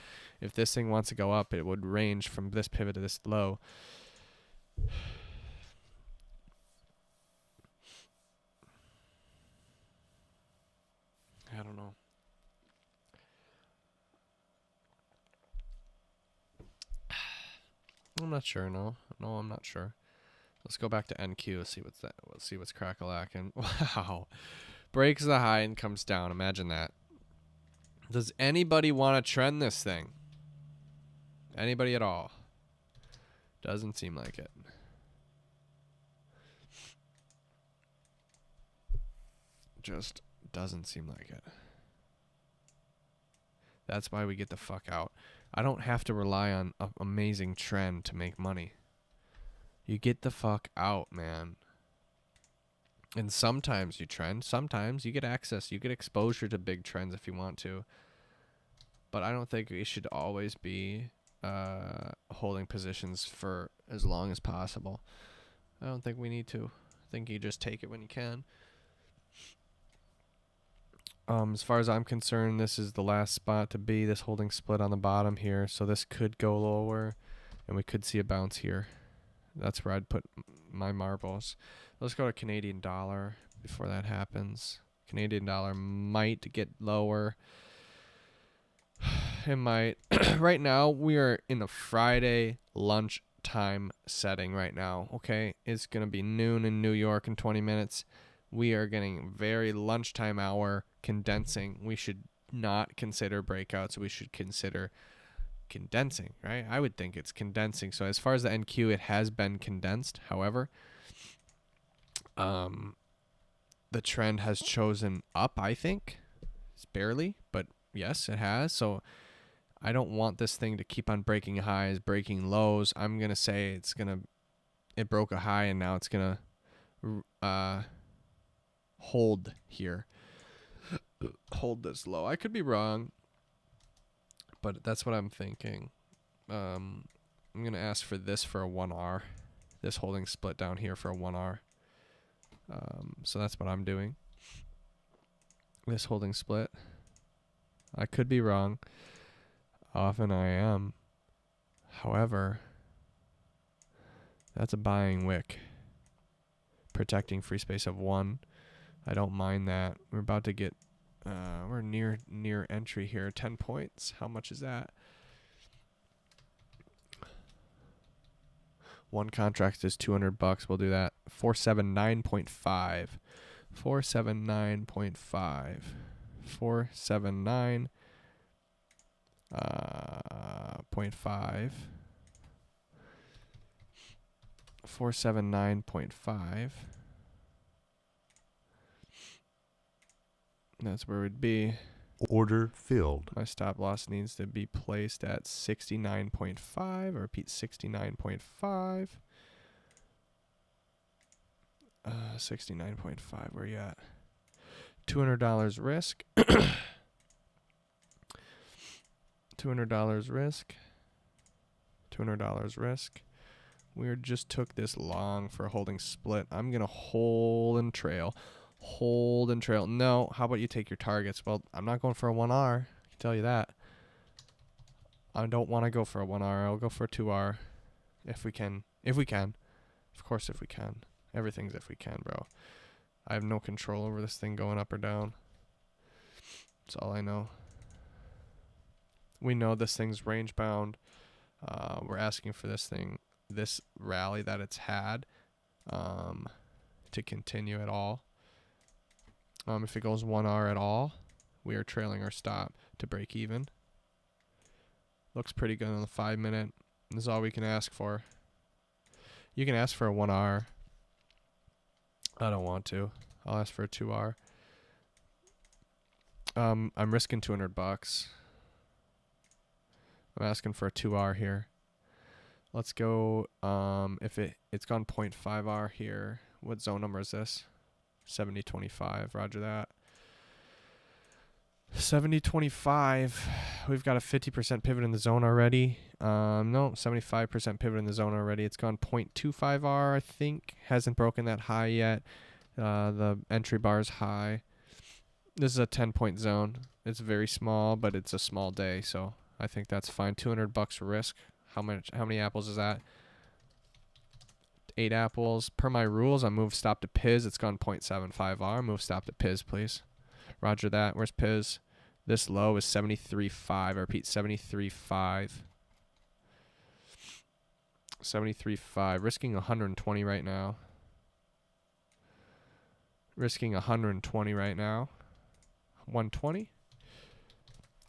If this thing wants to go up, it would range from this pivot to this low. I don't know. I'm not sure. No, I'm not sure. Let's go back to NQ. Let's see what's crack-a-lacking. Wow. Breaks the high and comes down. Imagine that. Does anybody want to trend this thing? Anybody at all? Doesn't seem like it. Just doesn't seem like it. That's why we get the fuck out. I don't have to rely on an amazing trend to make money. You get the fuck out, man. And sometimes you trend. Sometimes you get access. You get exposure to big trends if you want to. But I don't think we should always be holding positions for as long as possible. I don't think we need to. I think you just take it when you can. As far as I'm concerned, this is the last spot to be. This holding split on the bottom here. So this could go lower, and we could see a bounce here. That's where I'd put my marbles. Let's go to Canadian dollar before that happens. Canadian dollar might get lower. It might. Right now, we are in a Friday lunchtime setting right now, okay? It's going to be noon in New York in 20 minutes. We are getting very lunchtime hour condensing. We should not consider breakouts. We should consider condensing, right? I would think it's condensing. So as far as the NQ, it has been condensed. However, the trend has chosen up, I think. It's barely, but yes, it has. So I don't want this thing to keep on breaking highs, breaking lows. I'm going to say it broke a high and now it's going to hold here. Hold this low. I could be wrong, but that's what I'm thinking. I'm going to ask for this for a 1R. This holding split down here for a 1R. So that's what I'm doing. This holding split. I could be wrong. Often I am. However, that's a buying wick. Protecting free space of 1. I don't mind that. We're about to get we're near entry here. 10 points. How much is that? One contract is $200. We'll do that. 479.5. 479.5. 479. 0.5. 479.5. That's where we'd be. Order filled. My stop loss needs to be placed at 69.5. I repeat, 69.5. 69.5. Where you at? $200 risk. $200 risk. $200 risk. We just took this long for a holding split. I'm going to hold and trail. Hold and trail. No. How about you take your targets? Well, I'm not going for a 1R. I can tell you that. I don't want to go for a 1R. I'll go for a 2R if we can. If we can. Of course, if we can. Everything's if we can, bro. I have no control over this thing going up or down. That's all I know. We know this thing's range bound. We're asking for this rally that it's had, to continue at all. If it goes 1R at all, we are trailing our stop to break even. Looks pretty good on the 5 minute. This is all we can ask for. You can ask for a 1R. I don't want to. I'll ask for a 2R. I'm risking $200. I'm asking for a 2R here. Let's go. If it's gone 0.5R here. What zone number is this? 7025. Roger that. 7025. We've got a 50% pivot in the zone already. No, 75% pivot in the zone already. It's gone 0.25R, I think. Hasn't broken that high yet. The entry bar is high. This is a 10-point zone. It's very small, but it's a small day, so I think that's fine. $200 risk. How many apples is that? 8 apples. Per my rules, I move stop to Piz. It's gone 0.75R. Move stop to Piz, please. Roger that. Where's Piz? This low is 73.5. I repeat, 73.5. 73.5. Risking 120 right now. Risking 120 right now. 120.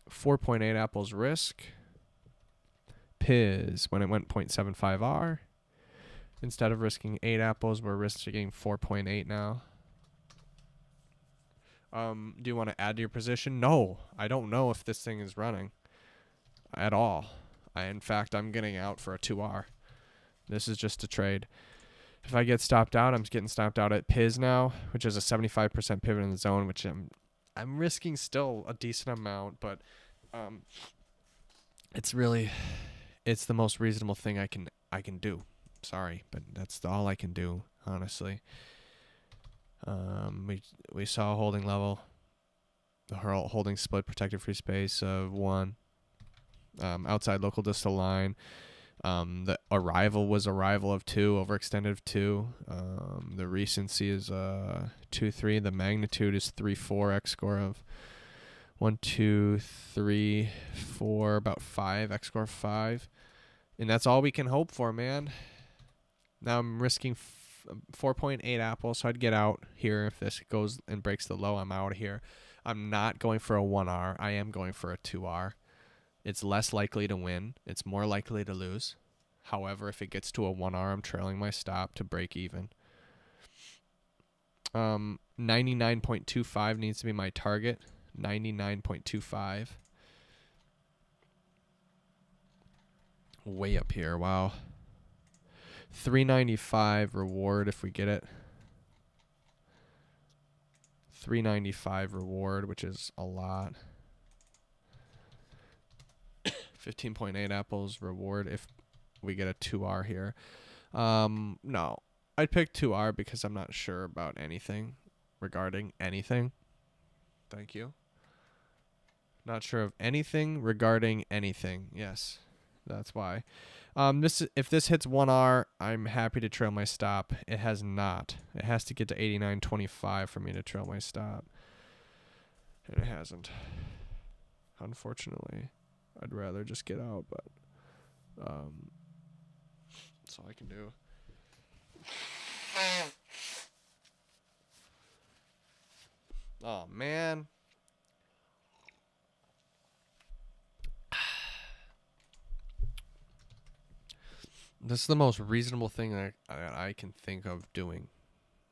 4.8 apples risk. Piz when it went 0.75R. Instead of risking 8 apples, we're risking 4.8 now. Do you want to add to your position? No, I don't know if this thing is running at all. In fact, I'm getting out for a 2R. This is just a trade. If I get stopped out, I'm getting stopped out at Piz now, which is a 75% pivot in the zone, which I'm risking still a decent amount, but it's the most reasonable thing I can do. Sorry, but that's all I can do, honestly. We saw a holding level, the holding split protected free space of 1. Outside local distal line. The arrival was arrival of 2, overextended of 2. The recency is 2-3. The magnitude is 3-4. X score of 1, 2, 3, 4, about 5. X score of 5, and that's all we can hope for, man. Now I'm risking 4.8 apples, so I'd get out here. If this goes and breaks the low, I'm out of here. I'm not going for a 1R. I am going for a 2R. It's less likely to win. It's more likely to lose. However, if it gets to a 1R, I'm trailing my stop to break even. 99.25 needs to be my target. 99.25. Way up here. Wow. 395 reward if we get it. 395 reward, which is a lot. 15.8 apples reward if we get a 2R here. No. I'd pick 2R because I'm not sure about anything regarding anything. Thank you. Not sure of anything regarding anything. Yes. That's why. If this hits 1R, I'm happy to trail my stop. It has not. It has to get to 89.25 for me to trail my stop. And it hasn't. Unfortunately. I'd rather just get out, but that's all I can do. Oh, man. This is the most reasonable thing that I can think of doing.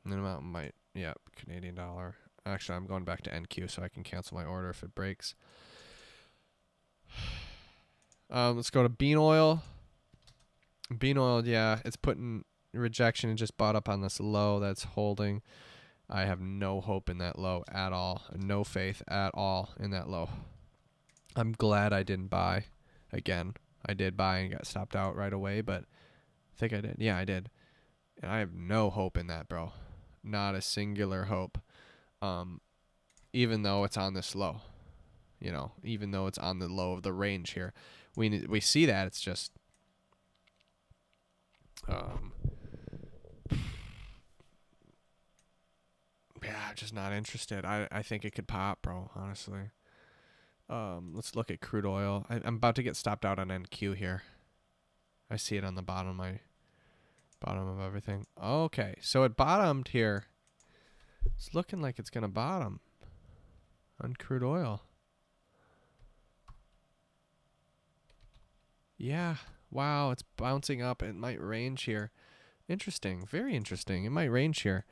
And the amount might, yeah, Canadian dollar. Actually, I'm going back to NQ so I can cancel my order if it breaks. Let's go to bean oil. Bean oil, yeah, it's putting rejection and just bought up on this low that's holding. I have no hope in that low at all. No faith at all in that low. I'm glad I didn't buy again. I did buy and got stopped out right away, but I think I did. Yeah, I did. And I have no hope in that, bro. Not a singular hope. Even though it's on this low, even though it's on the low of the range here, we see that it's just yeah, just not interested. I think it could pop, bro, honestly. Let's look at crude oil. I'm about to get stopped out on NQ here. I see it on the bottom of everything. Okay, so it bottomed here. It's looking like it's gonna bottom on crude oil. Yeah, wow, it's bouncing up. It might range here. Interesting, very interesting. It might range here.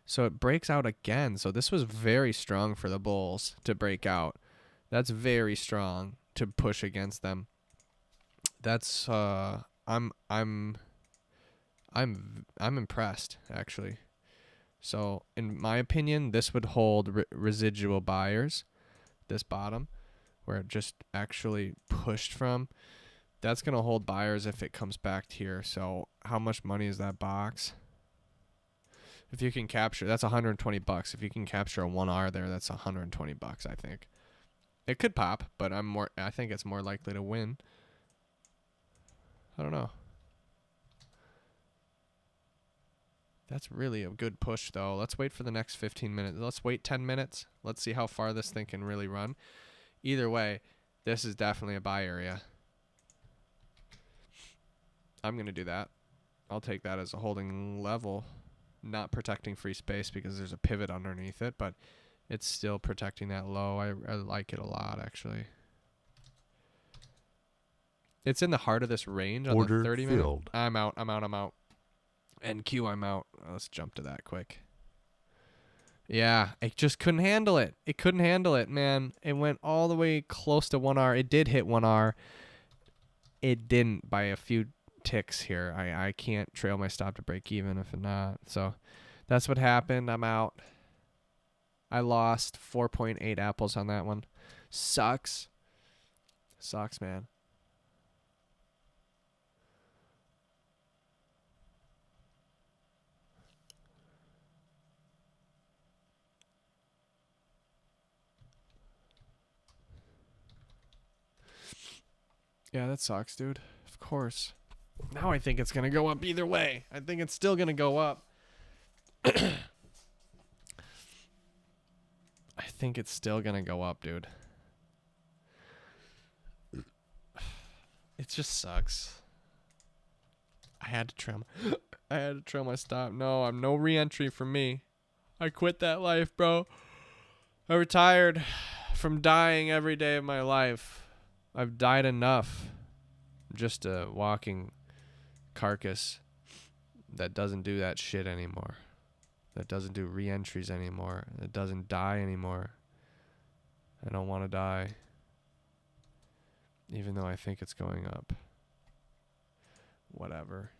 So it breaks out again. So this was very strong for the bulls to break out. That's very strong to push against them. That's I'm impressed, actually. So in my opinion, this would hold residual buyers, this bottom where it just actually pushed from. That's going to hold buyers if it comes back here. So how much money is that box? If you can capture, that's $120. If you can capture a 1R there, that's $120, I think. It could pop, but I think it's more likely to win. I don't know. That's really a good push, though. Let's wait for the next 15 minutes. Let's wait 10 minutes. Let's see how far this thing can really run. Either way, this is definitely a buy area. I'm going to do that. I'll take that as a holding level. Not protecting free space because there's a pivot underneath it, but it's still protecting that low. I like it a lot, actually. It's in the heart of this range on Order the 30 filled. minute. I'm out. NQ, I'm out. Let's jump to that quick. Yeah, it just couldn't handle it. It couldn't handle it, man. It went all the way close to 1R. It did hit 1R. It didn't by a few ticks here. I can't trail my stop to break even if not. So that's what happened. I'm out. I lost 4.8 apples on that one. Sucks. Sucks, man. Yeah, that sucks, dude. Of course. Now I think it's going to go up either way. I think it's still going to go up. I think it's still going to go up, dude. It just sucks. I had to trail my stop. No, I'm no re-entry for me. I quit that life, bro. I retired from dying every day of my life. I've died enough. I'm just a walking carcass that doesn't do that shit anymore. That doesn't do re-entries anymore. That doesn't die anymore. I don't want to die. Even though I think it's going up. Whatever.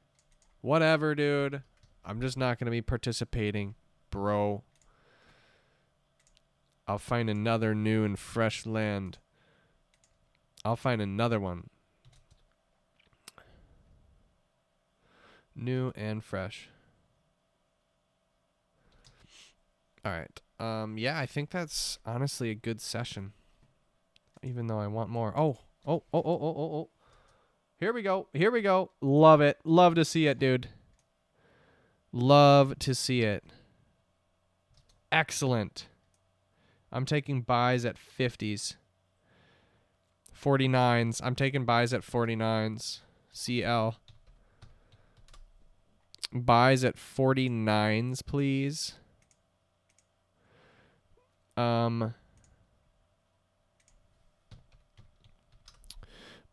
Whatever, dude. I'm just not going to be participating, bro. I'll find another new and fresh land. I'll find another one. New and fresh. All right. Yeah, I think that's honestly a good session. Even though I want more. Oh. Here we go. Here we go. Love it. Love to see it, dude. Love to see it. Excellent. I'm taking buys at 50s. 49s. I'm taking buys at 49s. CL. Buys at 49s, please.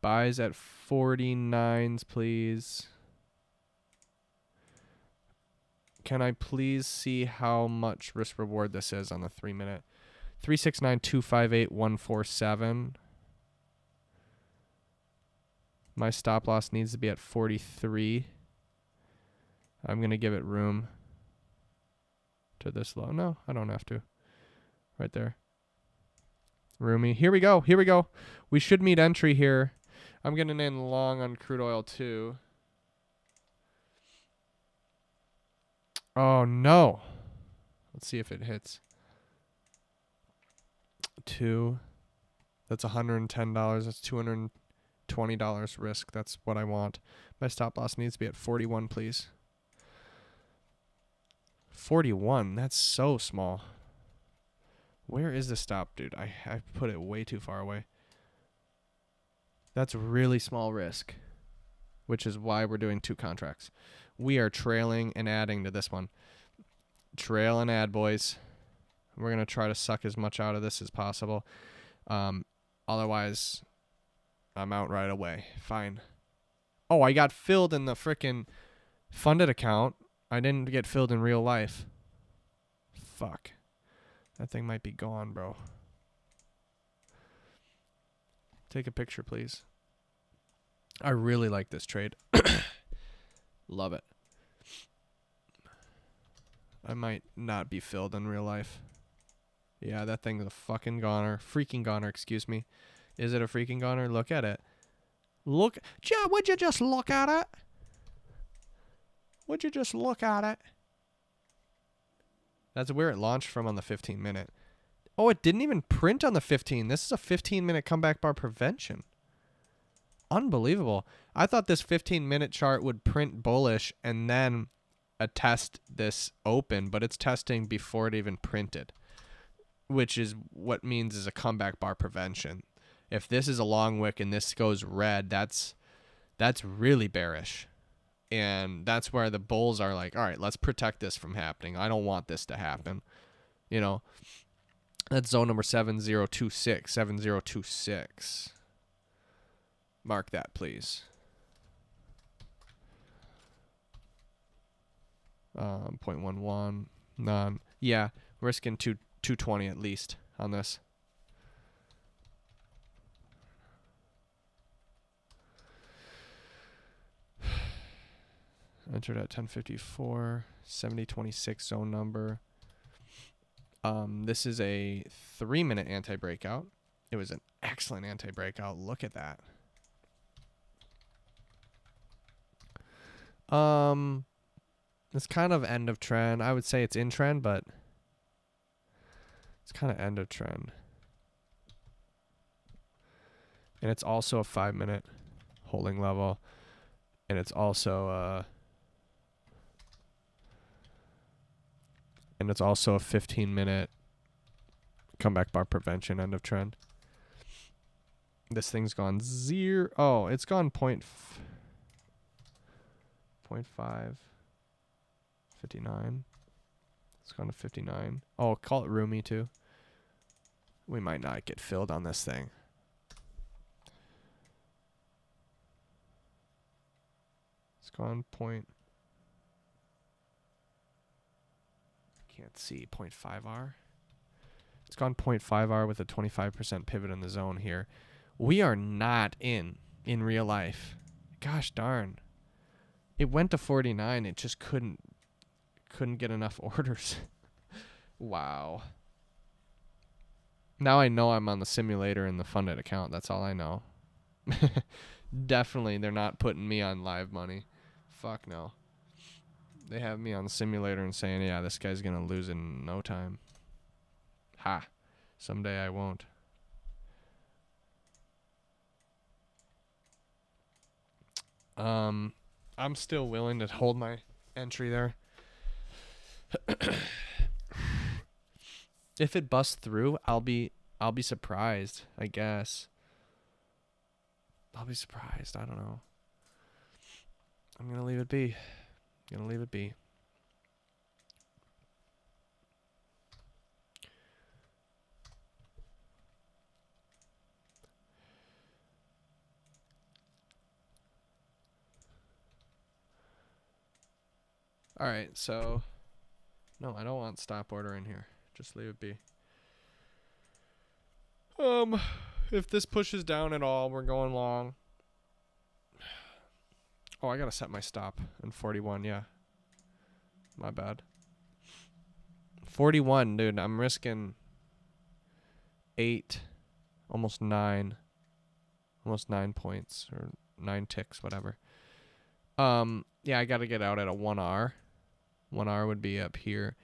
Buys at 49s, please. Can I please see how much risk reward this is on the 3 minute? 369258147. My stop loss needs to be at 43. I'm going to give it room to this low. No, I don't have to. Right there. Roomy. Here we go. Here we go. We should meet entry here. I'm getting in long on crude oil too. Oh, no. Let's see if it hits. 2. That's $110. That's $220 risk. That's what I want. My stop loss needs to be at 41, please. 41. That's so small. Where is the stop, dude? I put it way too far away. That's really small risk, which is why we're doing 2 contracts. We are trailing and adding to this one. Trail and add, boys. We're going to try to suck as much out of this as possible. Otherwise, I'm out right away. Fine. Oh, I got filled in the frickin' funded account. I didn't get filled in real life. Fuck. That thing might be gone, bro. Take a picture, please. I really like this trade. Love it. I might not be filled in real life. Yeah, that thing's a fucking goner. Freaking goner, excuse me. Is it a freaking goner? Look at it. Look. Would you just look at it? Would you just look at it? That's where it launched from on the 15-minute. Oh, it didn't even print on the 15. This is a 15-minute comeback bar prevention. Unbelievable. I thought this 15-minute chart would print bullish and then attest this open, but it's testing before it even printed, which is what means is a comeback bar prevention. If this is a long wick and this goes red, that's really bearish. And that's where the bulls are like, all right, let's protect this from happening. I don't want this to happen. You know, that's zone number 7026, 7026. Mark that, please. 0.11, none. Yeah, risking 220 at least on this. Entered at 1054, 7026 zone number. This is a 3-minute anti-breakout. It was an excellent anti-breakout. Look at that. It's kind of end of trend. I would say it's in trend, but it's kind of end of trend. And it's also a 5-minute holding level. And it's also a 15-minute comeback bar prevention, end of trend. This thing's gone 0. Oh, it's gone 0.5. 59. It's gone to 59. Oh, call it roomy too. We might not get filled on this thing. It's gone can't see 0.5R. It's gone 0.5R with a 25% pivot in the zone here. We are not in real life. Gosh darn. It went to 49. It just couldn't get enough orders. Wow. Now I know I'm on the simulator in the funded account. That's all I know. Definitely they're not putting me on live money. Fuck no. They have me on the simulator and saying, yeah, this guy's going to lose in no time. Ha. Someday I won't. I'm still willing to hold my entry there. If it busts through, I'll be surprised, I guess. I'll be surprised. I don't know. I'm going to leave it be. Gonna leave it be. All right, so no, I don't want stop order in here. Just leave it be. If this pushes down at all, we're going long. Oh, I gotta set my stop in 41, yeah. My bad. 41, dude, I'm risking 8, almost 9 points, or 9 ticks, whatever. Yeah, I gotta get out at a 1R. 1R would be up here.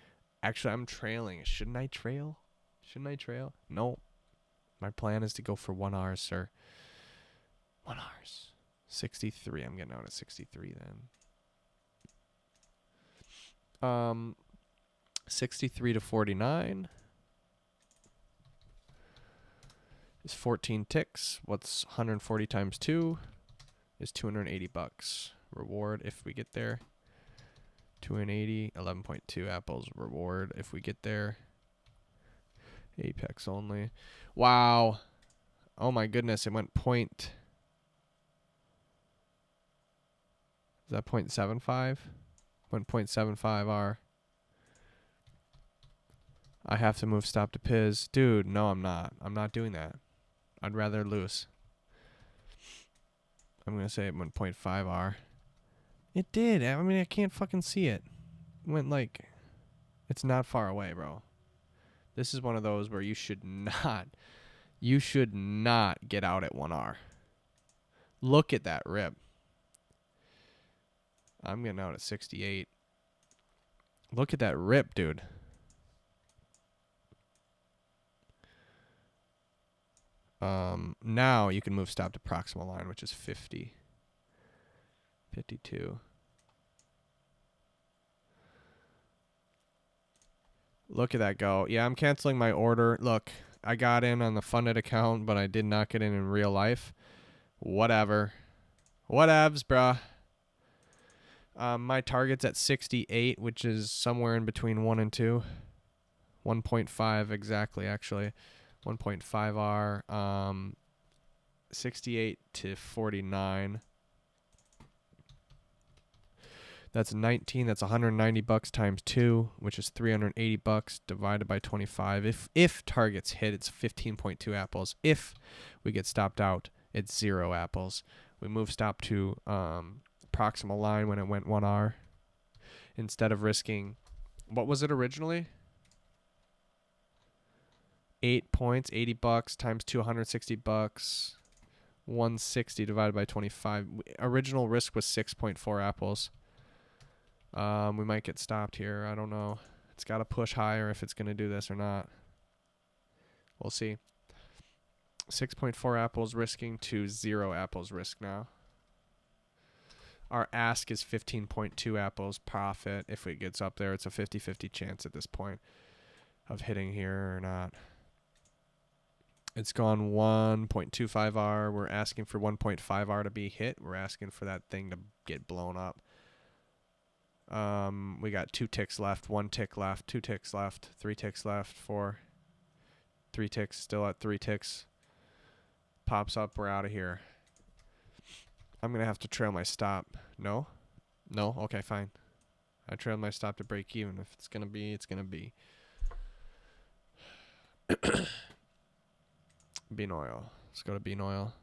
Actually, I'm trailing. Shouldn't I trail? No. My plan is to go for 1 hour, sir. 1 hours. 63. I'm getting out at 63 then. 63 to 49 is 14 ticks. What's 140 times 2 is 280 bucks. Reward if we get there. 280, 11.2 apples. Reward if we get there. Apex only. Wow. Oh my goodness, it went point. Is that 0.75? Went 0.75 R. I have to move stop to Piz. Dude, no, I'm not. I'm not doing that. I'd rather lose. I'm going to say it went 0.5 R. It did. I mean, I can't fucking see it. It went like... It's not far away, bro. This is one of those where you should not get out at 1R. Look at that rip. I'm getting out at 68. Look at that rip, dude. Now you can move stop to proximal line, which is 50. 52. Look at that go. Yeah, I'm canceling my order. Look, I got in on the funded account, but I did not get in real life. Whatever. Whatevs, bruh. My target's at 68, which is somewhere in between 1 and 2. 1.5 exactly, actually. 1.5 R. 68 to 49. That's 19. That's 190 bucks times 2, which is 380 bucks divided by 25. If targets hit, it's 15.2 apples. If we get stopped out, it's 0 apples. We move stop to proximal line when it went 1R. Instead of risking, what was it originally? 8 points, 80 bucks times 2, 160 bucks. 160 divided by 25. Original risk was 6.4 apples. We might get stopped here. I don't know. It's got to push higher if it's going to do this or not. We'll see. 6.4 apples risking to 0 apples risk now. Our ask is 15.2 apples profit. If it gets up there, it's a 50-50 chance at this point of hitting here or not. It's gone 1.25 R. We're asking for 1.5 R to be hit. We're asking for that thing to get blown up. We got 2 ticks left, 1 tick left, 2 ticks left, 3 ticks left, 4, 3 ticks, still at 3 ticks. Pops up, we're out of here. I'm going to have to trail my stop. No? No? Okay, fine. I trailed my stop to break even. If it's going to be, it's going to be. Bean oil. Let's go to bean oil.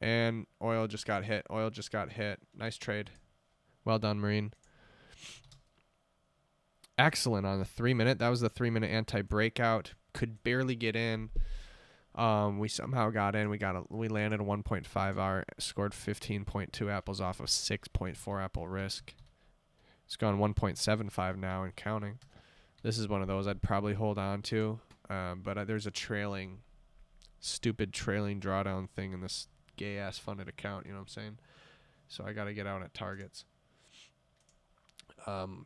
And oil just got hit. Oil just got hit. Nice trade. Well done, Marine. Excellent on the 3-minute. That was the 3-minute anti-breakout. Could barely get in. We somehow got in. We landed a 1.5 R. Scored 15.2 apples off of 6.4 apple risk. It's gone 1.75 now and counting. This is one of those I'd probably hold on to. But there's a stupid trailing drawdown thing in this gay-ass funded account. You know what I'm saying? So I got to get out at targets.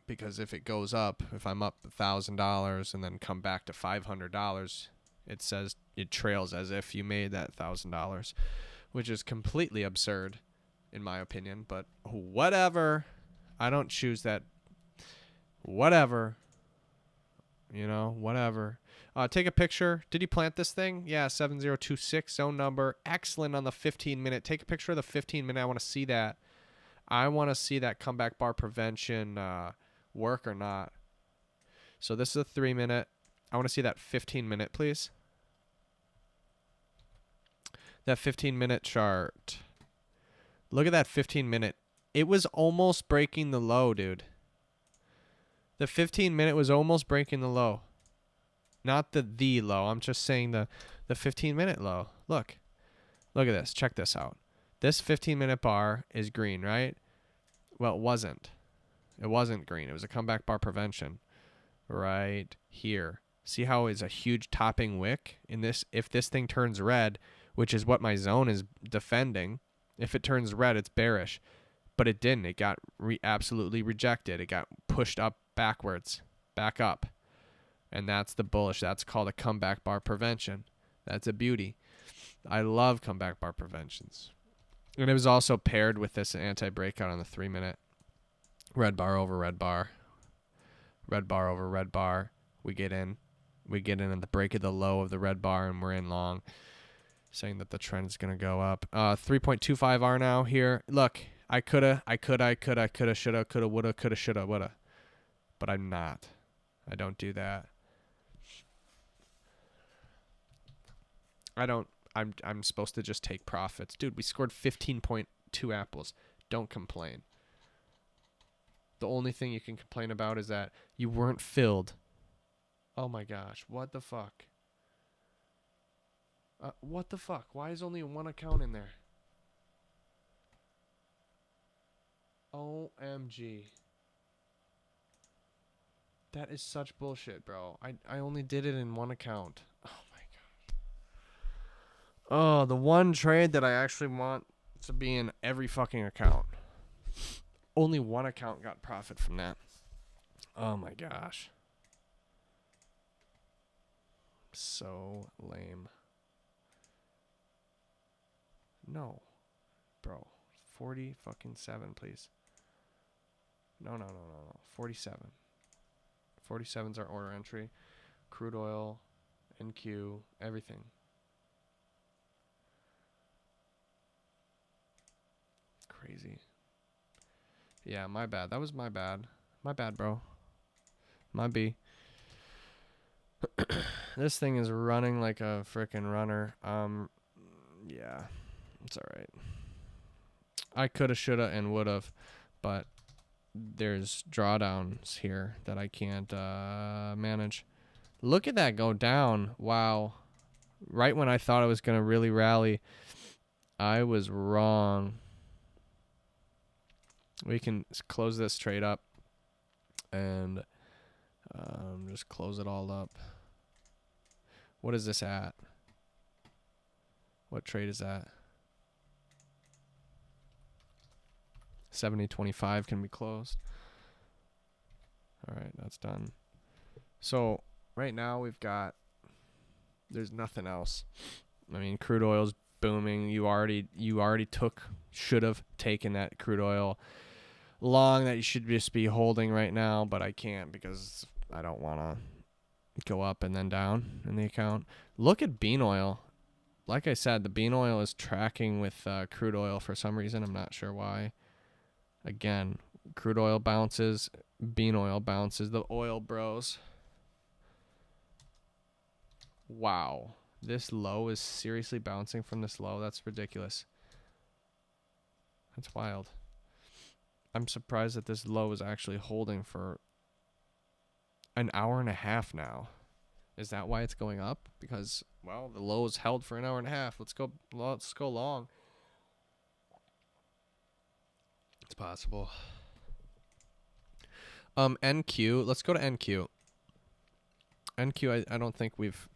Because if it goes up, if I'm up $1,000 and then come back to $500, it says it trails as if you made that $1,000, which is completely absurd in my opinion, but whatever. I don't choose that. Whatever. You know, whatever. Take a picture. Did you plant this thing? Yeah, 7026 zone number. Excellent on the 15-minute. Take a picture of the 15-minute. I want to see that. I want to see that comeback bar prevention work or not. So this is a 3-minute. I want to see that 15-minute, please. That 15-minute chart. Look at that 15-minute. It was almost breaking the low, dude. The 15-minute was almost breaking the low. Not the low. I'm just saying the 15-minute low. Look. Look at this. Check this out. This 15-minute bar is green, right? Well, it wasn't. It wasn't green. It was a comeback bar prevention right here. See how it's a huge topping wick in this? If this thing turns red, which is what my zone is defending, if it turns red, it's bearish. But it didn't. It got absolutely rejected. It got pushed up backwards, back up. And that's the bullish. That's called a comeback bar prevention. That's a beauty. I love comeback bar preventions. And it was also paired with this anti-breakout on the 3-minute. Red bar over red bar. Red bar over red bar. We get in at the break of the low of the red bar, and we're in long, saying that the trend is going to go up. 3.25R now here. Look, I coulda, shoulda, woulda, coulda, shoulda, woulda. But I'm not. I don't do that. I'm supposed to just take profits. Dude, we scored 15.2 apples. Don't complain. The only thing you can complain about is that you weren't filled. Oh my gosh, what the fuck? What the fuck? Why is only one account in there? OMG. That is such bullshit, bro. I only did it in one account. Oh my gosh. Oh, the one trade that I actually want to be in every fucking account. Only one account got profit from that. Oh my gosh. So lame. No. Bro. 40 fucking 7, please. No. 47. 47's our order entry. Crude oil, NQ, everything. Crazy. Yeah, my bad. That was my bad. My bad, bro. My B. This thing is running like a freaking runner. Yeah. It's alright. I coulda, shoulda, and would've, but there's drawdowns here that I can't manage. Look at that go down. Wow. Right when I thought it was going to really rally, I was wrong. We can close this trade up and just close it all up. What is this at? What trade is that? 70.25 can be closed. All right, that's done. So right now there's nothing else. I mean, crude oil's booming. You already should have taken that crude oil long that you should just be holding right now, but I can't because I don't want to go up and then down in the account. Look at bean oil. Like I said, the bean oil is tracking with crude oil for some reason. I'm not sure why. Again, crude oil bounces, bean oil bounces, the oil bros. Wow. This low is seriously bouncing from this low. That's ridiculous. That's wild. I'm surprised that this low is actually holding for an hour and a half now. Is that why it's going up? Because, well, the low is held for an hour and a half. Let's go long. It's possible. NQ. Let's go to NQ. NQ, I don't think we've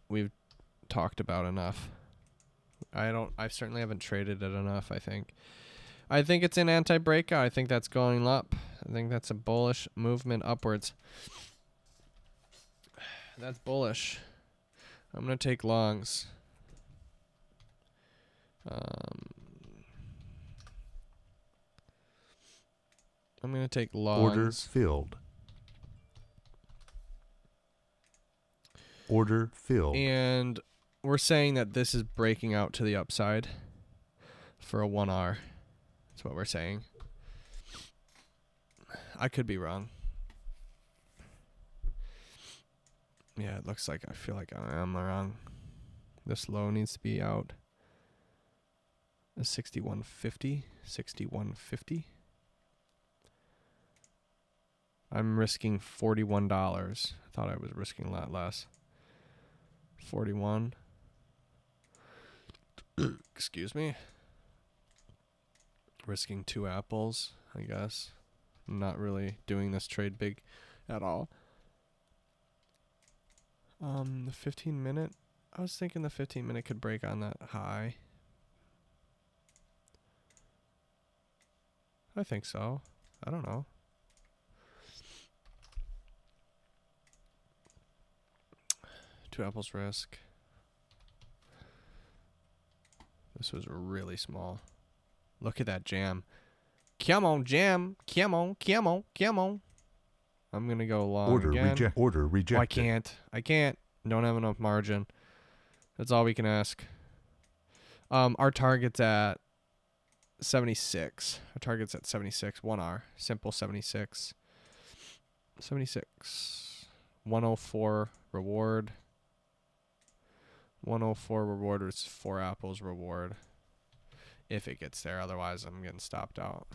talked about enough. I certainly haven't traded it enough, I think. I think it's an anti-breakout. I think that's going up. I think that's a bullish movement upwards. That's bullish. I'm going to take longs. I'm going to take longs. Order filled. Order filled. And we're saying that this is breaking out to the upside for a 1R. That's what we're saying. I could be wrong. Yeah, it looks like I feel like I am wrong. This low needs to be out. A 61.50. 61.50. I'm risking $41. I thought I was risking a lot less. 41. Excuse me. Risking 2 apples, I guess. I'm not really doing this trade big at all. The 15-minute. I was thinking the 15-minute could break on that high. I think so. I don't know. Two apples risk. This was really small. Look at that jam. Come on, jam. Come on, come on, come on. I'm going to go long Order again. Order rejected. Oh, I can't. I can't. Don't have enough margin. That's all we can ask. Our target's at 76. Our target's at 76. 1R. Simple 76. 76. 104 reward. 104 reward is 4 apples reward. If it gets there. Otherwise, I'm getting stopped out.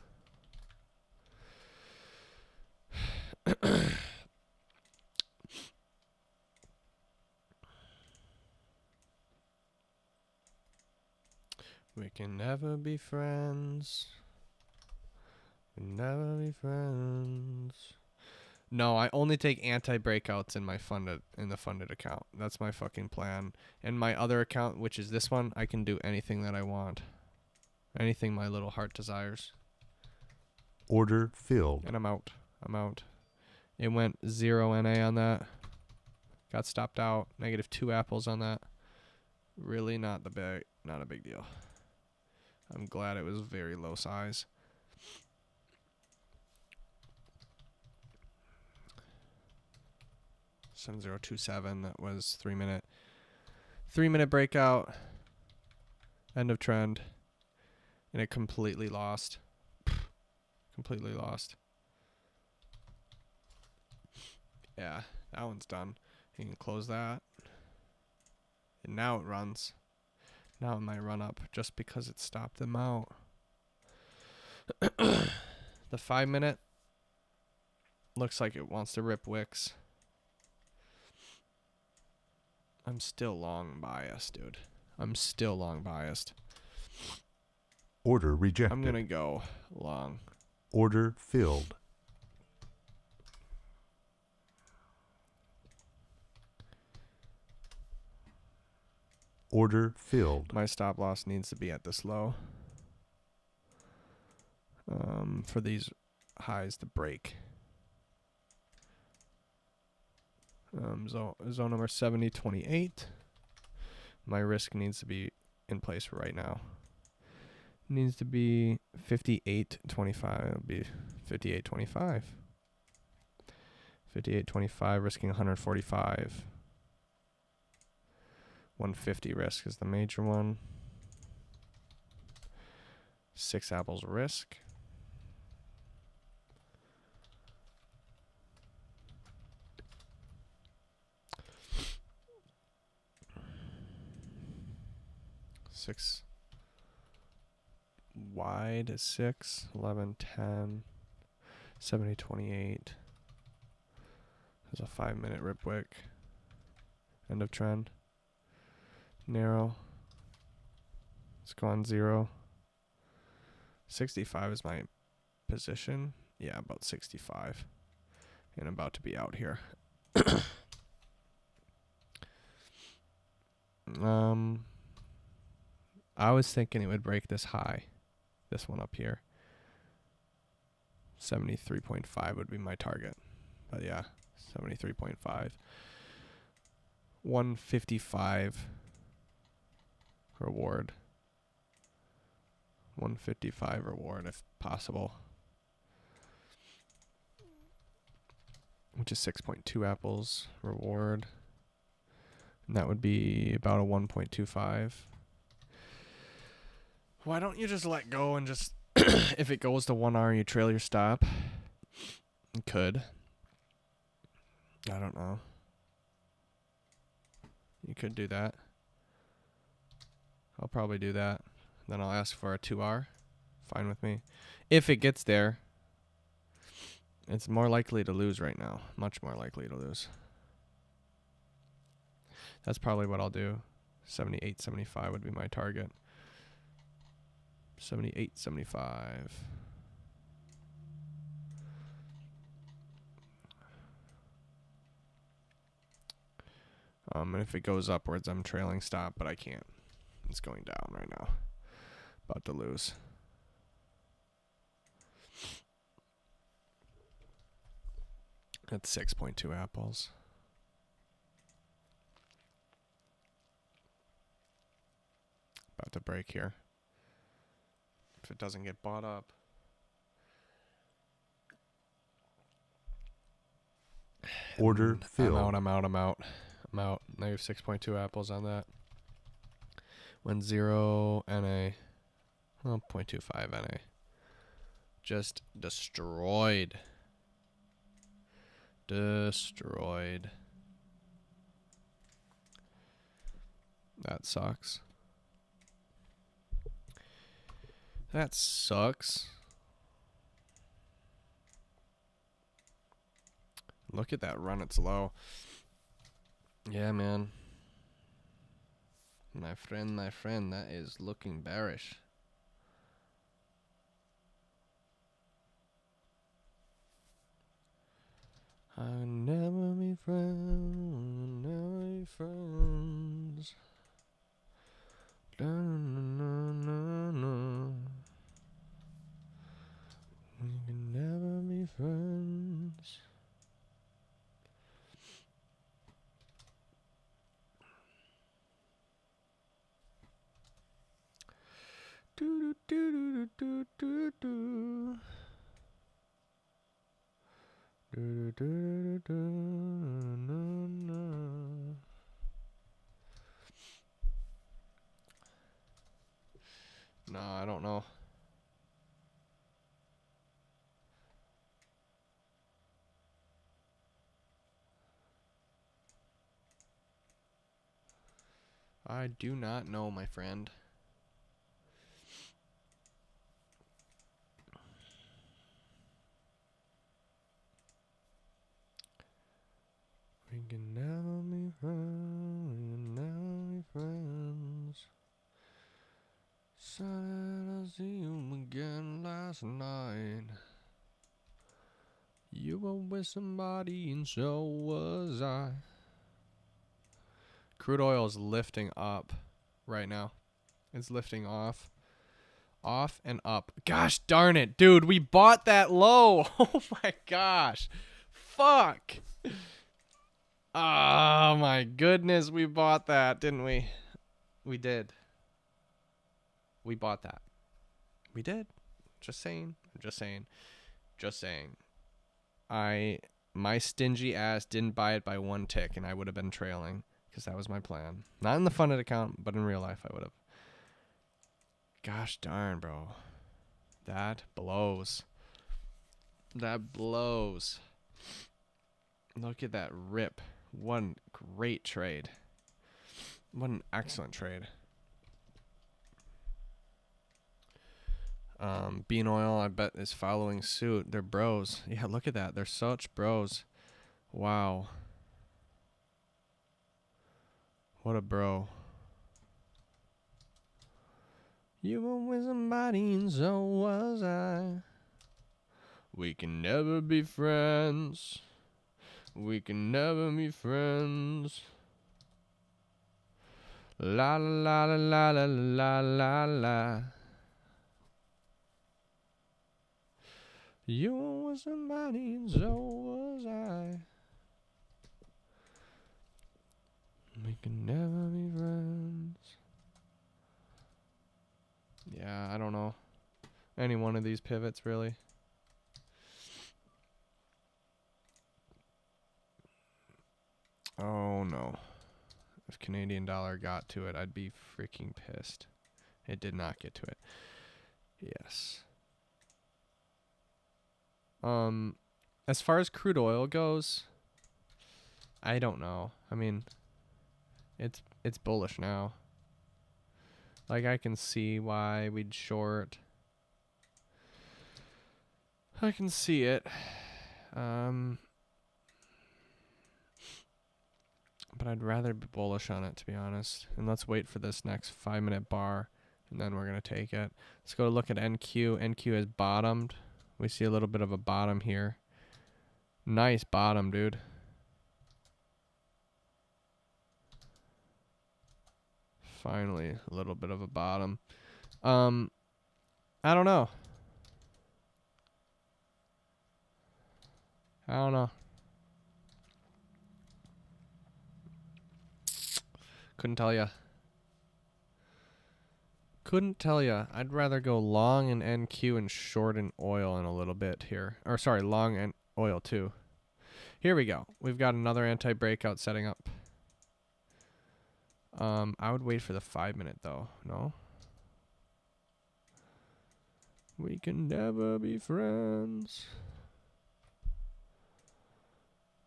We can never be friends. We never be friends. No, I only take anti-breakouts in my funded account. That's my fucking plan. And my other account, which is this one, I can do anything that I want. Anything my little heart desires. Order filled. And I'm out. I'm out. It went 0 NA on that. Got stopped out. -2 apples on that. Really not a big deal. I'm glad it was very low size. $7027. That was 3-minute. 3-minute breakout. End of trend. And it completely lost. Completely lost. Yeah, that one's done. You can close that. And now it runs. Now it might run up just because it stopped them out. The 5-minute looks like it wants to rip wicks. I'm still long biased, dude. I'm still long biased. Order rejected. I'm going to go long. Order filled. Order filled. My stop loss needs to be at this low. For these highs to break. Zone number 7028. My risk needs to be in place right now. Needs to be 58.25. It'll be 58.25. 58.25, risking 145. 150 risk is the major one. 6 apples risk. Six wide is 6, 11, 10, 70, 28. There's a 5-minute rip wick. End of trend. Narrow. Let's go on 0. 65 is my position. Yeah, about 65. And I'm about to be out here. I was thinking it would break this high. This one up here. 73.5 would be my target. But yeah, 73.5. 155 reward. 155 reward if possible. Which is 6.2 apples reward. And that would be about a 1.25. Why don't you just let go and just, if it goes to 1R, you trail your stop? You could. I don't know. You could do that. I'll probably do that. Then I'll ask for a 2R. Fine with me. If it gets there, it's more likely to lose right now. Much more likely to lose. That's probably what I'll do. 78, 75 would be my target. 78, 75. And if it goes upwards, I'm trailing stop, but I can't. It's going down right now. About to lose. That's 6.2 apples. About to break here. If it doesn't get bought up. Order filled. I'm out. Now you have 6.2 apples on that. 1-0 NA. Well, 0.25 NA. Just destroyed. Destroyed. That sucks. That sucks. Look at that run. It's low. Yeah, man. My friend, that is looking bearish. I'll never be friends, never be friends. Da, na, na, na, na. We can never be friends. Do do do do do do do. Do do do do na na. No, I don't know. I do not know, my friend. We can never be friends. We can never be friends. Said I see you again last night. You were with somebody and so was I. Crude oil is lifting up right now. It's lifting off. Off and up. Gosh darn it, dude. We bought that low. Oh my gosh. Fuck. Oh my goodness. We bought that, didn't we? We did. We bought that. We did. Just saying. Just saying. Just saying. My stingy ass didn't buy it by one tick and I would have been trailing because that was my plan. Not in the funded account, but in real life I would have. Gosh darn, bro. That blows. That blows. Look at that rip. What a great trade. What an excellent trade. Bean Oil, I bet, is following suit. They're bros. Yeah, look at that. They're such bros. Wow. What a bro. You were with somebody and so was I. We can never be friends. We can never be friends. La la la la la la la la. You were with somebody and so was I. We can never be friends. Yeah, I don't know. Any one of these pivots, really. Oh, no. If Canadian dollar got to it, I'd be freaking pissed. It did not get to it. Yes. As far as crude oil goes, I don't know. I mean, it's bullish now. Like, I can see why we'd short. I can see it. But I'd rather be bullish on it, to be honest. And let's wait for this next 5-minute bar, and then we're going to take it. Let's go look at NQ. NQ has bottomed. We see a little bit of a bottom here. Nice bottom, dude. Finally, a little bit of a bottom. I don't know. Couldn't tell ya. I'd rather go long in NQ and short in oil in a little bit here. Or sorry, long and oil too. Here we go. We've got another anti-breakout setting up. I would wait for the 5 minute though. No? We can never be friends.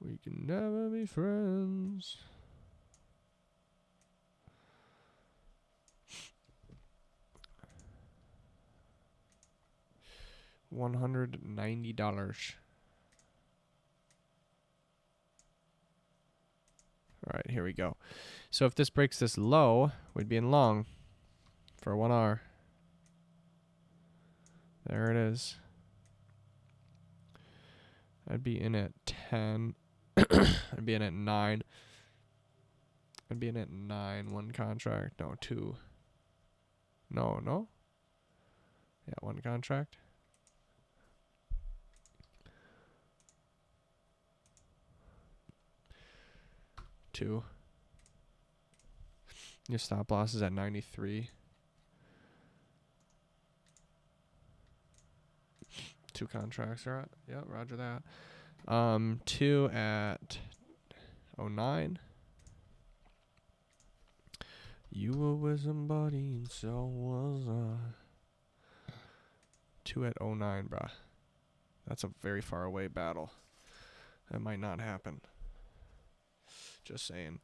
We can never be friends. $190. All right, here we go. So if this breaks this low, we'd be in long for 1 hour. There it is. I'd be in at 10. I'd be in at 9. I'd be in at 9. 1 contract. No, 2. No. Yeah, 1 contract. Two. Your stop loss is at 93. 2 contracts are at. Yep, roger that. 2 at 09. You were with somebody and so was I. 2 at 09, bruh. That's a very far away battle. That might not happen. Just saying.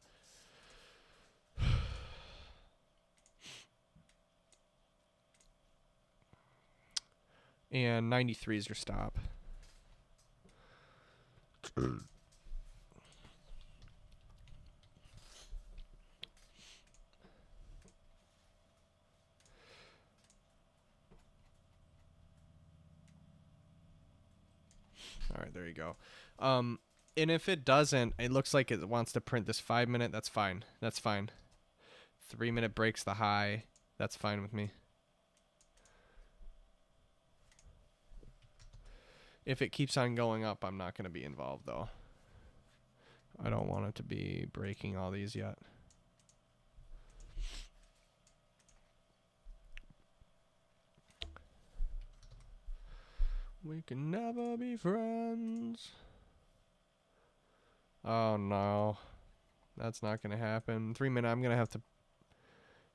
And 93 is your stop. All right, there you go. And if it doesn't, it looks like it wants to print this 5 minute. That's fine. 3 minute breaks the high. That's fine with me. If it keeps on going up, I'm not going to be involved, though. I don't want it to be breaking all these yet. We can never be friends. Oh, no. That's not going to happen. 3 minute, I'm going to have to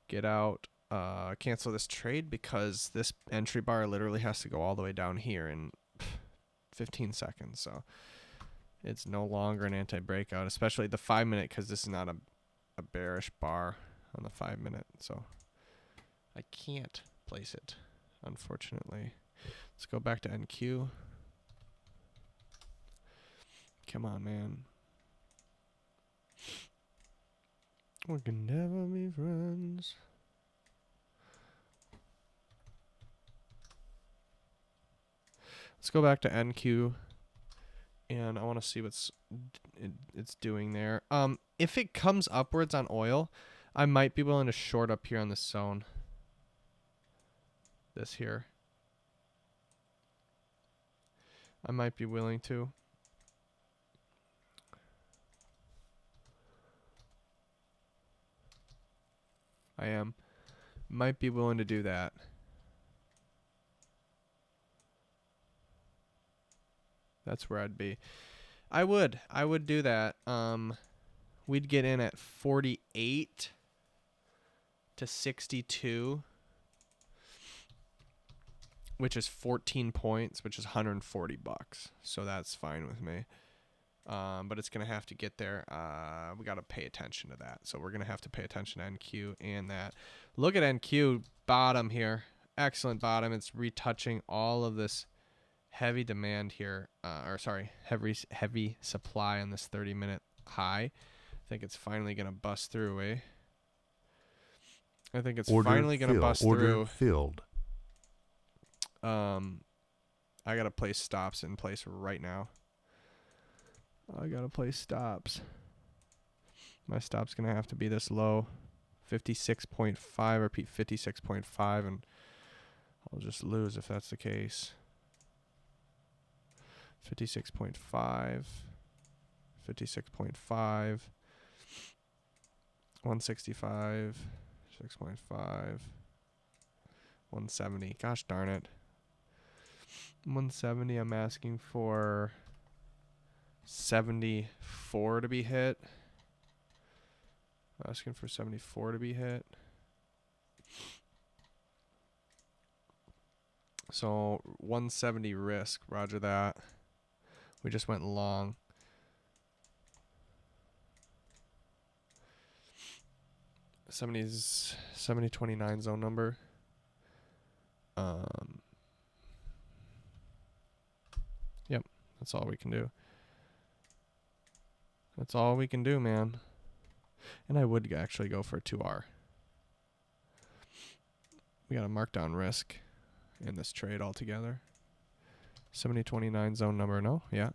get out, cancel this trade because this entry bar literally has to go all the way down here in 15 seconds. So it's no longer an anti-breakout, especially the 5 minute, because this is not a bearish bar on the 5 minute. So I can't place it, unfortunately. Let's go back to NQ. Come on, man. We can never be friends. Let's go back to NQ, and I want to see what's it's doing there. If it comes upwards on oil, I might be willing to short up here on this zone. This here. I might be willing to. I am. Might be willing to do that. That's where I'd be. I would do that. We'd get in at 48 to 62, which is 14 points, which is $140. So that's fine with me. But it's going to have to get there. We got to pay attention to that. So we're going to have to pay attention to NQ and that. Look at NQ bottom here. Excellent bottom. It's retouching all of this heavy demand here. Heavy supply on this 30-minute high. I think it's finally going to bust through, eh? I think it's finally going to bust through. Order filled. I got to place stops in place right now. I gotta place stops. My stop's gonna have to be this low. 56.5, repeat 56.5, and I'll just lose if that's the case. 56.5, 56.5, 165, 6.5, 170. Gosh darn it. 170, I'm asking for 74 to be hit. Asking for 74 to be hit. So 170 risk, roger that. We just went long. '70's 7029 zone number. Yep, that's all we can do. That's all we can do, man. And I would actually go for a 2R. We got a markdown risk in this trade altogether. 7029 zone number, no? Yeah.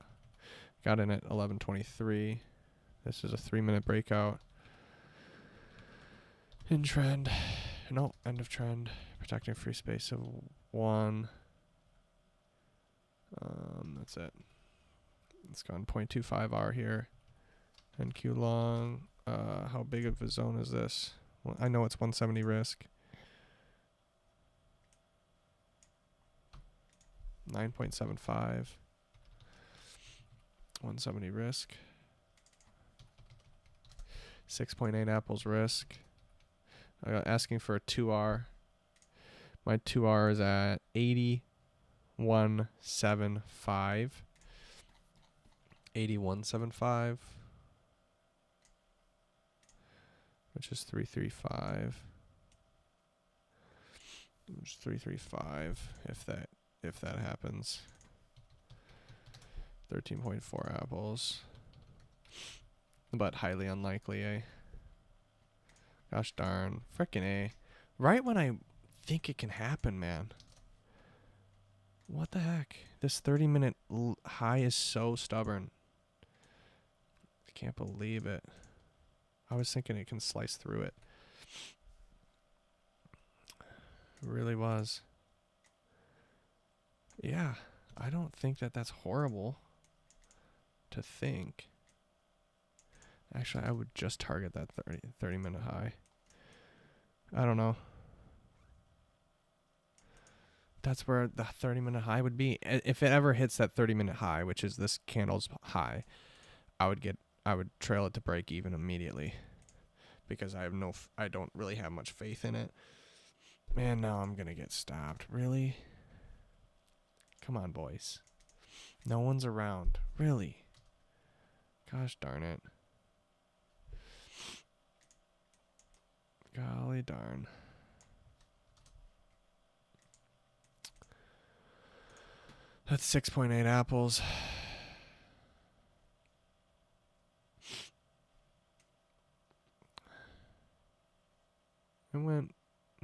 Got in at 1123. This is a 3-minute breakout. In trend. No, end of trend. Protecting free space of 1. That's it. It's gone 0.25R here. NQ long. How big of a zone is this? Well, I know it's 170 risk. 9.75. 170 risk. 6.8 apples risk. Asking for a 2R. My 2R is at 81.75. 81.75. Which is 335. Which is 335 if that happens. 13.4 apples. But highly unlikely, eh? Gosh darn. Frickin' A. Right when I think it can happen, man. What the heck? This 30-minute high is so stubborn. I can't believe it. I was thinking it can slice through it. It really was. Yeah, I don't think that that's horrible to think. Actually, I would just target that 30-minute high. I don't know. That's where the 30-minute high would be. If it ever hits that 30-minute high, which is this candle's high, I would trail it to break even immediately, because I don't really have much faith in it. Man, now I'm gonna get stopped. Really? Come on, boys. No one's around. Really? Gosh darn it. Golly darn. That's 6.8 apples. It went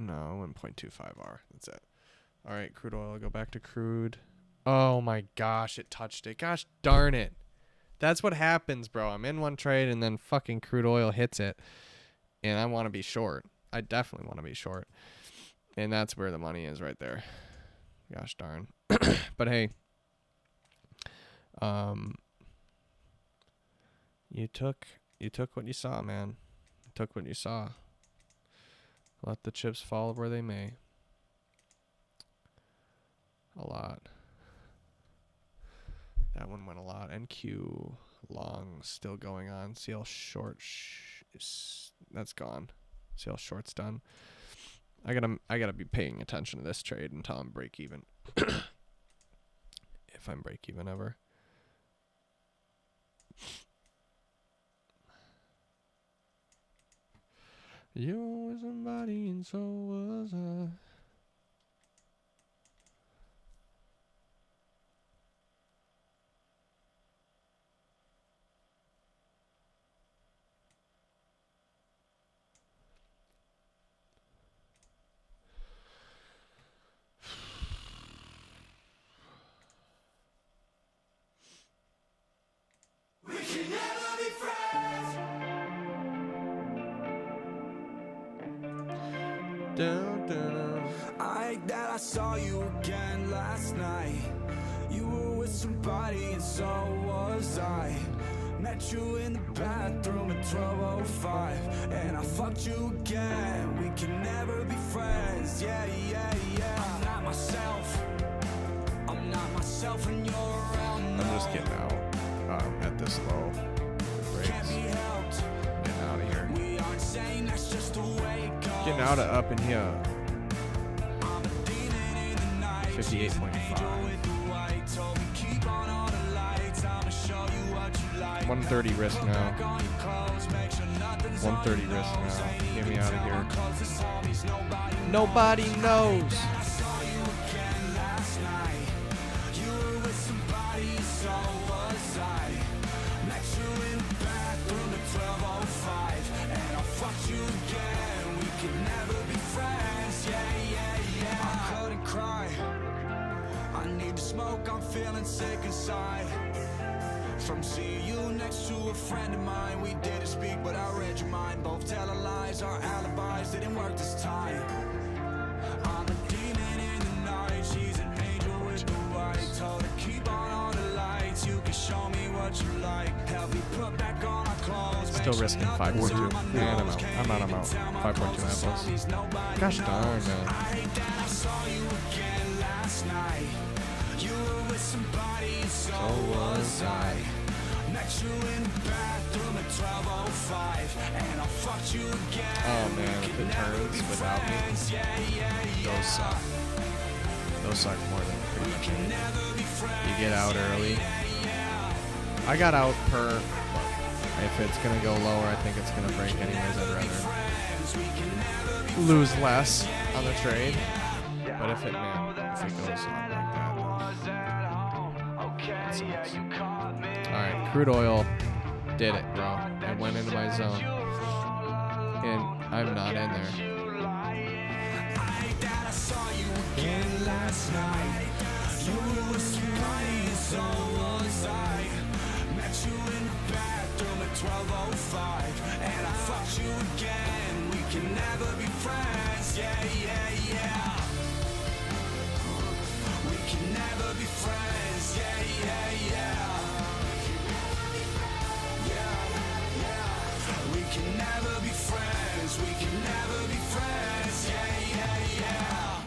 0.25R. That's it. All right, crude oil. Go back to crude. Oh my gosh, it touched it. Gosh darn it. That's what happens, bro. I'm in one trade and then fucking crude oil hits it. And I want to be short. I definitely want to be short. And that's where the money is right there. Gosh darn. But hey, you took what you saw, man. You took what you saw. Let the chips fall where they may. A lot. That one went a lot. NQ long still going on. CL short that's gone. CL short's done. I gotta be paying attention to this trade until I'm break even. If I'm break even ever. You were somebody and so was I. Dun, dun. I hate that I saw you again last night. You were with somebody and so was I. Met you in the bathroom at 12:05, and I fucked you again. We can never be friends. Yeah, yeah, yeah. I'm not myself. I'm not myself when you're around. I'm just getting out at this low. Breaks. Can't be helped. Getting out of here. We aren't saying that's just the way it goes. Getting out of up in here. I'm a demon in the night. 58.5. With the white, told me keep on all the lights. I'ma show you what you like. 130 risk Put now. back on your clothes, make sure nothing's on 130 your risk nose. now. Ain't Get me even out of tell here. my closest homies, Nobody knows. I saw you again last night. You were with somebody, so was I. Met you in the bathroom at 12:05, and I fucked you again. We could never be friends. Yeah, yeah, yeah. I couldn't cry. I need to smoke. I'm feeling sick inside. From seeing you next to a friend of mine, we didn't speak, but I read your mind. Both telling lies, our alibis didn't work this time. I'm a demon in the night, she's an angel with the white. Told her keep on all the lights, you can show me what you like. Help me put back on our clothes. Still risking 5.2. Man, I'm out. I'm out. 5.2 apples. Gosh darn, man. I hate that I saw you again last night. You were with somebody, so was I. Met you in the bathroom at 12:05, and I fucked you again. Oh man, if it turns without me, those suck. Those suck more than pretty much anything. You get out early. I got out per. If it's gonna go lower, I think it's gonna break anyways. I'd rather lose less on the trade. But if it goes on like that, it sucks. All right, crude oil did it, bro. I went into my zone, and I'm not in there. Last night, you were somebody, so was I. Met you in the bathroom at 12:05, and I fucked you again. We can never be friends. Yeah, yeah, yeah. We can never be friends. Yeah, yeah, yeah. Yeah, yeah. We can never be friends. We can never be friends. Yeah, yeah, yeah.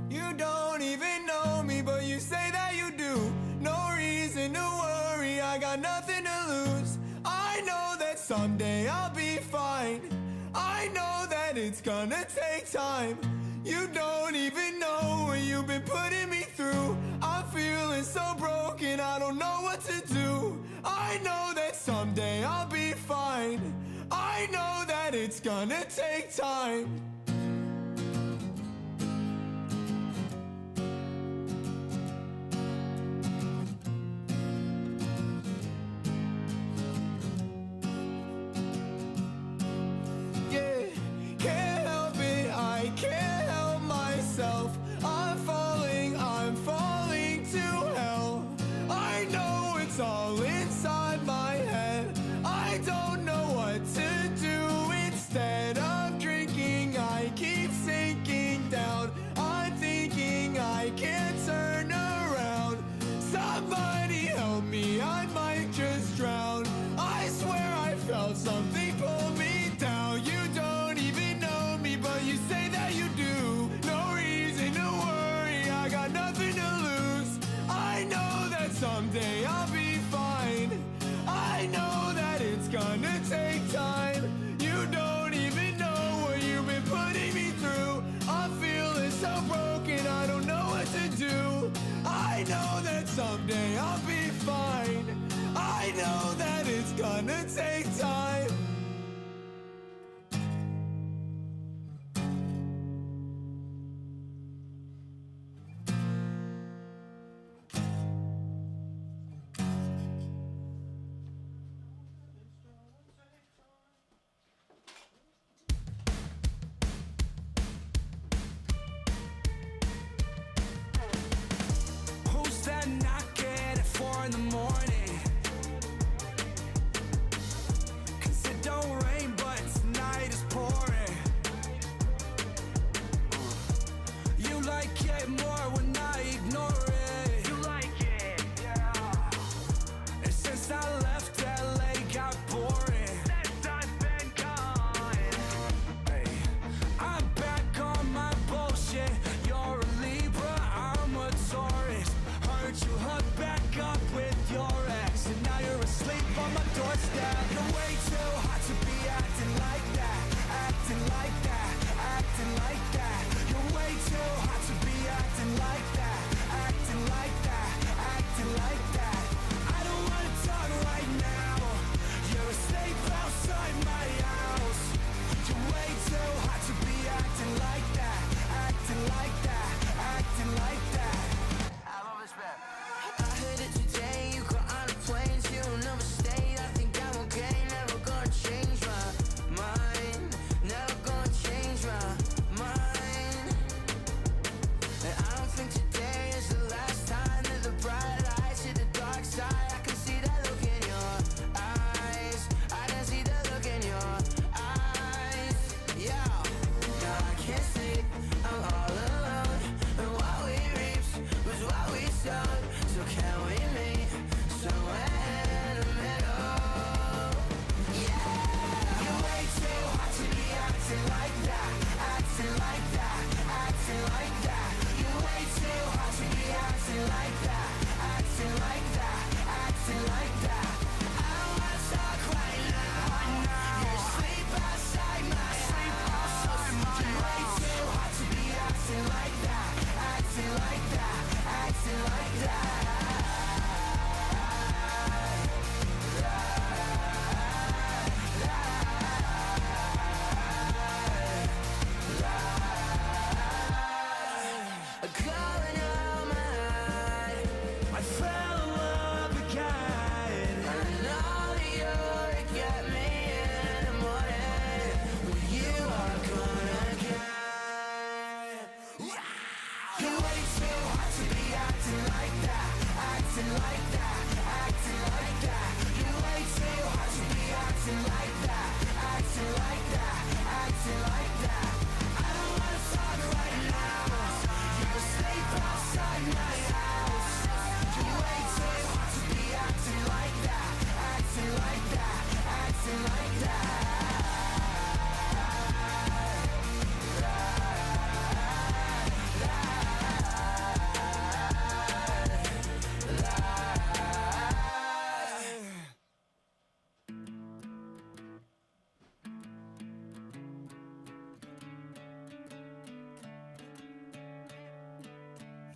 You don't even know me, but you say that you do. No reason to worry, I got nothing to lose. I know that someday I'll be fine. I know that it's gonna take time. You don't even know what you've been putting me through. I'm feeling so broken, I don't know what to do. I know that someday I'll be fine. I know that it's gonna take time. Can't help it, I can't help myself. I'm falling to hell. I know it's all inside my head. I don't know what to do. Instead of drinking, I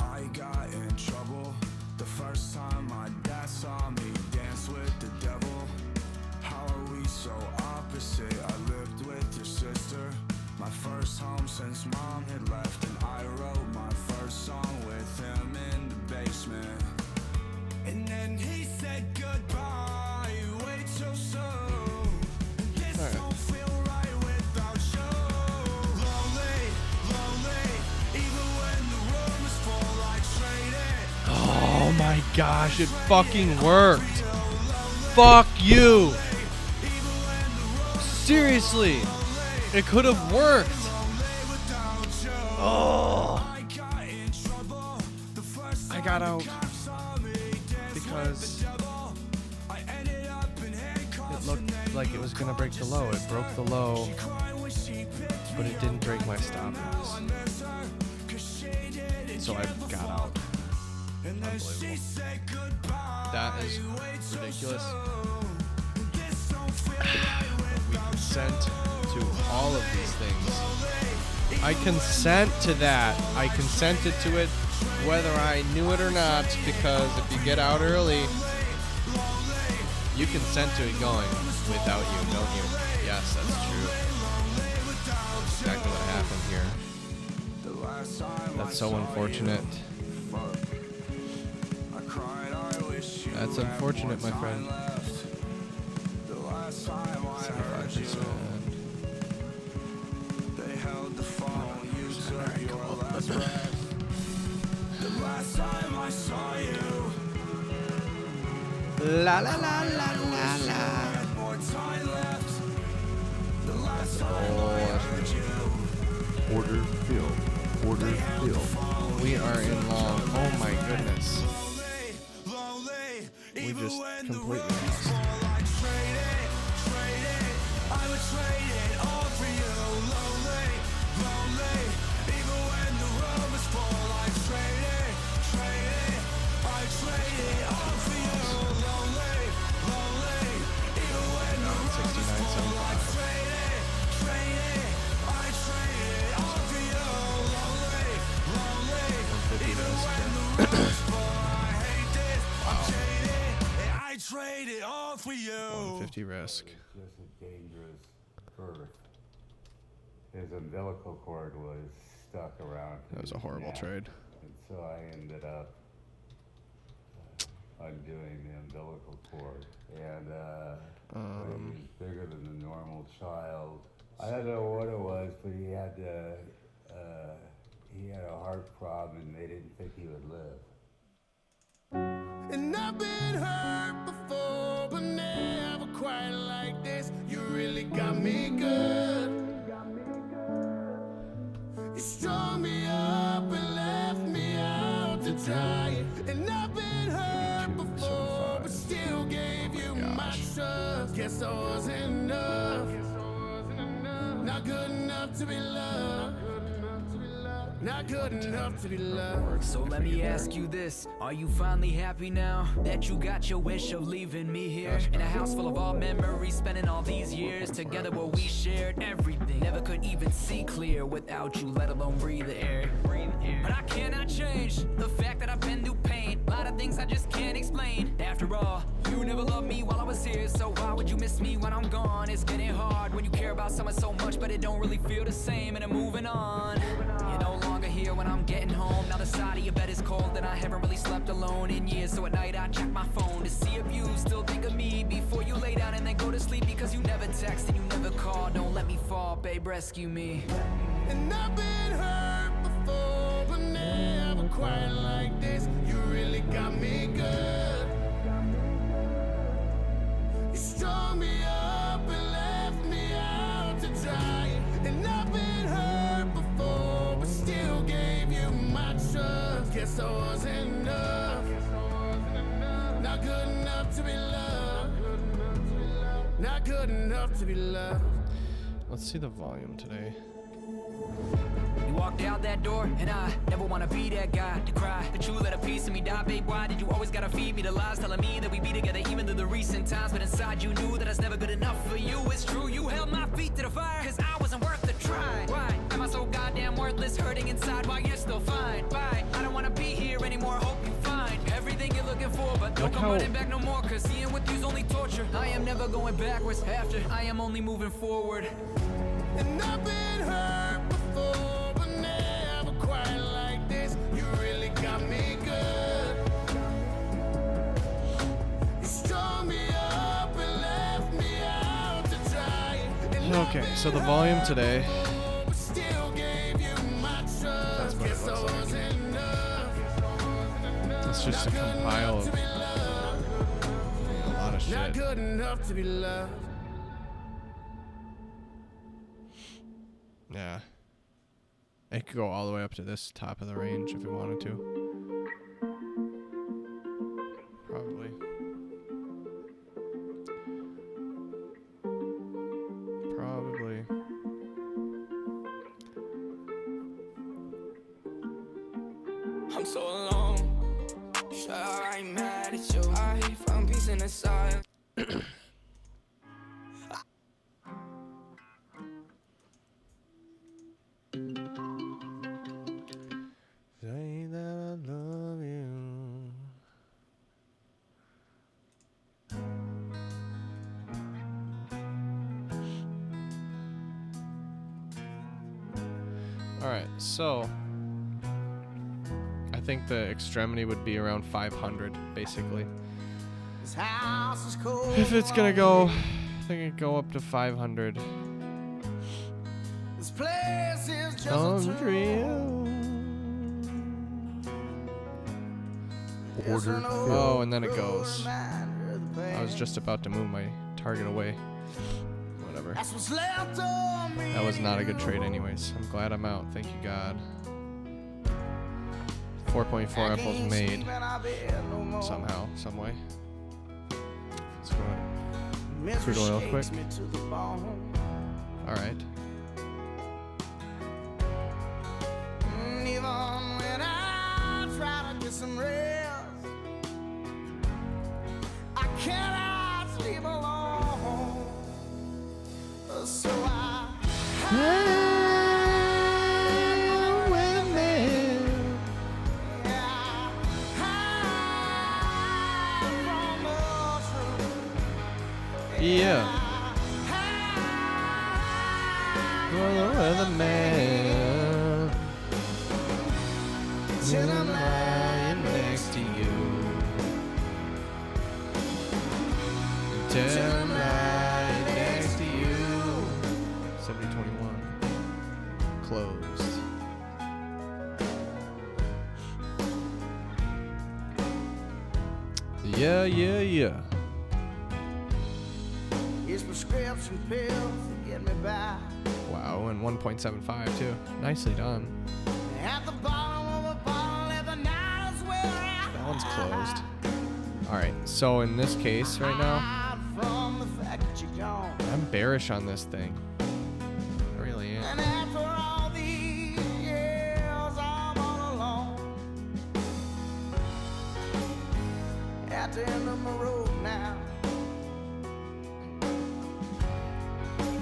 I got in trouble the first time my dad saw me dance with the devil. How are we so opposite? I lived with your sister, my first home since mom had left, and I wrote my first song with him in the basement. And then he said goodbye way too soon. This don't feel right without you. Lonely, lonely, even when the room is full, I trade it. Oh my gosh, it fucking worked. Fuck you. Seriously, it could have worked. Oh. I got out because it looked like it was gonna break the low. It broke the low, but it didn't break my stop loss. So I got out. Unbelievable. That is ridiculous. We consent to all of these things. I consent to that. I consented to it whether I knew it or not, because if you get out early, you consent to it going without you, don't you? Yes, that's true. That's exactly what happened here. That's so unfortunate. That's unfortunate, my friend. 75%. They held the phone, you took your last breath. The last time I saw you, La la la la la la. had more time left. The last time I heard you, Order filled. Order filled. We are in long. Oh my goodness. lonely, We even just when the completely room is lost. full, I trade it. I would trade it all for you. Lonely, lonely, even when the room is full, I trade it. I trade it all for you. Lonely, lonely, even when the room is full, I 69.75. trade it. I trade it all for you. Lonely, lonely, 150 even risk. when the room is full, I hate this. I trade it all for you. 150 risk. Just a dangerous birth. His umbilical cord was stuck around. That was a his horrible neck, trade. And so I ended up undoing the umbilical cord. And he was bigger than the normal child. I don't know what it was, but he had a heart problem, and they didn't think he would live. And I've been hurt before, but never quite like this. You really got me good. You strung me up and left me out to dry. And I've been hurt before, but still gave you my trust. Guess I wasn't enough. Not good enough to be loved. Not good enough to be loved. So let me ask you this, are you finally happy now that you got your wish of leaving me here in a house full of all memories, spending all these years together where we shared everything, never could even see clear without you, let alone breathe the air. But I cannot change the fact that I've been through pain, a lot of things I just can't explain. After all, you never loved me while I was here, so why would you miss me when I'm gone? It's getting hard when you care about someone so much, but it don't really feel the same, and I'm moving on. You're no longer here when I'm getting home. Now the side of your bed is cold, and I haven't really slept alone in years. So at night I check my phone to see if you still think of me before you lay down and then go to sleep, because you never text and you never call. Don't let me fall, babe, rescue me. And I've been hurt before, but never quite like this. You really got me good. You strung me up and left me out to dry. And guess I wasn't enough. Not good enough to be loved. Not good enough to be loved. Let's see the volume today. You walked out that door, and I never wanna be that guy to cry. But you let a piece of me die, babe. Why did you always gotta feed me the lies, telling me that we be together even through the recent times? But inside you knew that I was never good enough for you. It's true, you held my feet to the fire, cause I wasn't worth the try. Why am I so goddamn worthless, hurting inside while you're still fine? Bye, I don't wanna be here anymore, hope you find everything you're looking for, but don't Look come how- running back no more, cause seeing with you's only torture. I am never going backwards after, I am only moving forward. And I've been hurt before, but never quite like this. You really got me good. You strung me up and left me out to dry. And Okay, so the volume today. I still gave you my trust. That's what it Guess I looks like. wasn't enough. It's just a compile of To be loved. a lot of Not shit. good enough to be loved. Yeah. It could go all the way up to this top of the range if it wanted to. Probably. Probably. I'm so alone. Sure, I ain't mad at you. I found peace in the silence. Say that I love you. Alright, so I think the extremity would be around 500, basically. This house is cold. If it's gonna go, I think it'd go up to 500. This place is just a tomb. Order filled. Oh, and then it goes. Reminder of the I was past. just about to move my target away. Whatever. That's what's left of me. That was not a good trade anyways. I'm glad I'm out. Thank you, God. 4.4 I apples can't made sleep in our bed no more. somehow, some way. Let's go. Misery Crude oil shakes quick. me to the bone. Alright. Even when I try to get some rest, I cannot sleep alone. So I Yeah. Weatherman. Till I'm lying next to you. Till I'm lying next to you. 7021. Closed. Yeah, yeah, yeah. His prescription pills to get me by. Wow, and 1.75 too. Nicely done. At the bottom of a bottle, if the night is wearing. That one's closed. Alright, so in this case right now, From the fact that you're gone. I'm bearish on this thing. I really am. And after all these years, I'm all alone. At the end of my road now.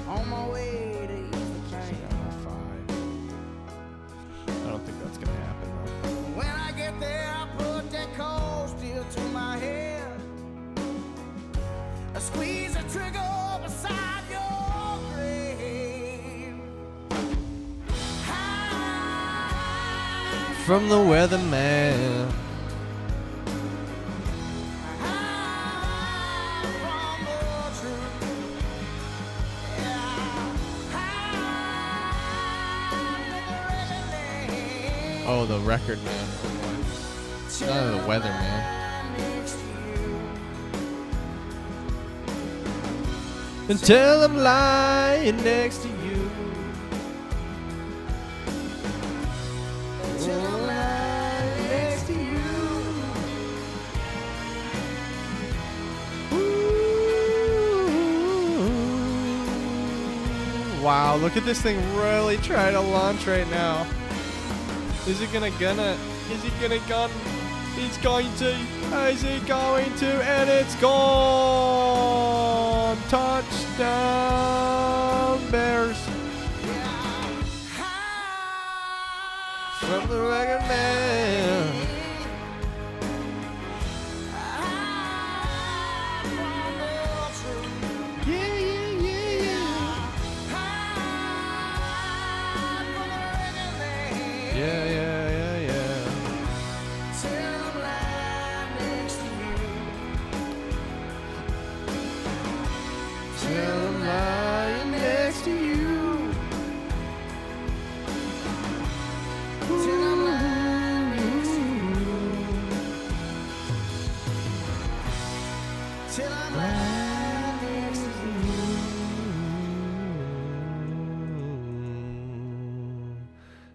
On my way to ease the I pain. got no 5. I don't think that's gonna happen though. When I get there, I put that cold steel to my head. I squeeze the trigger beside your grave. Hide From the weatherman. from the truth. Yeah. Hide with the Oh, the record man. Oh boy. None of the weather man. next to you. Until I'm lying next to you. Till I'm lying next Wow, look at this thing really try to launch right now. Is he gonna? Is he gonna gun? He's going to. Is he going to? And it's gone. Touchdown, Bears. From the Record Man.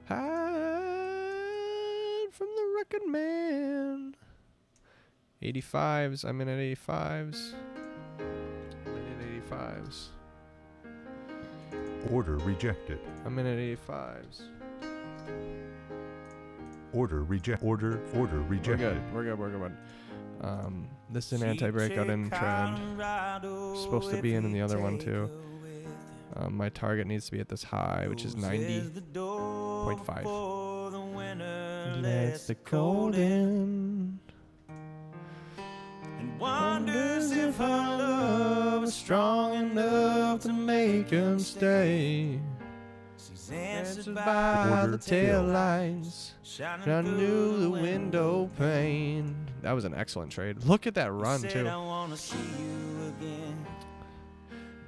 Hide from the Record Man. 85s. I'm in at 85s. I'm in at 85s. Order rejected. I'm in at 85s. Order rejected. Order rejected. We're good. This is an anti-breakout in trend. Supposed to be in the other one too. My target needs to be at this high, which is 90.5. Let's the cold in. And wonders if her love is strong enough to make him stay. She's answered by the tail lights, shining through the window pane. That was an excellent trade. Look at that run too.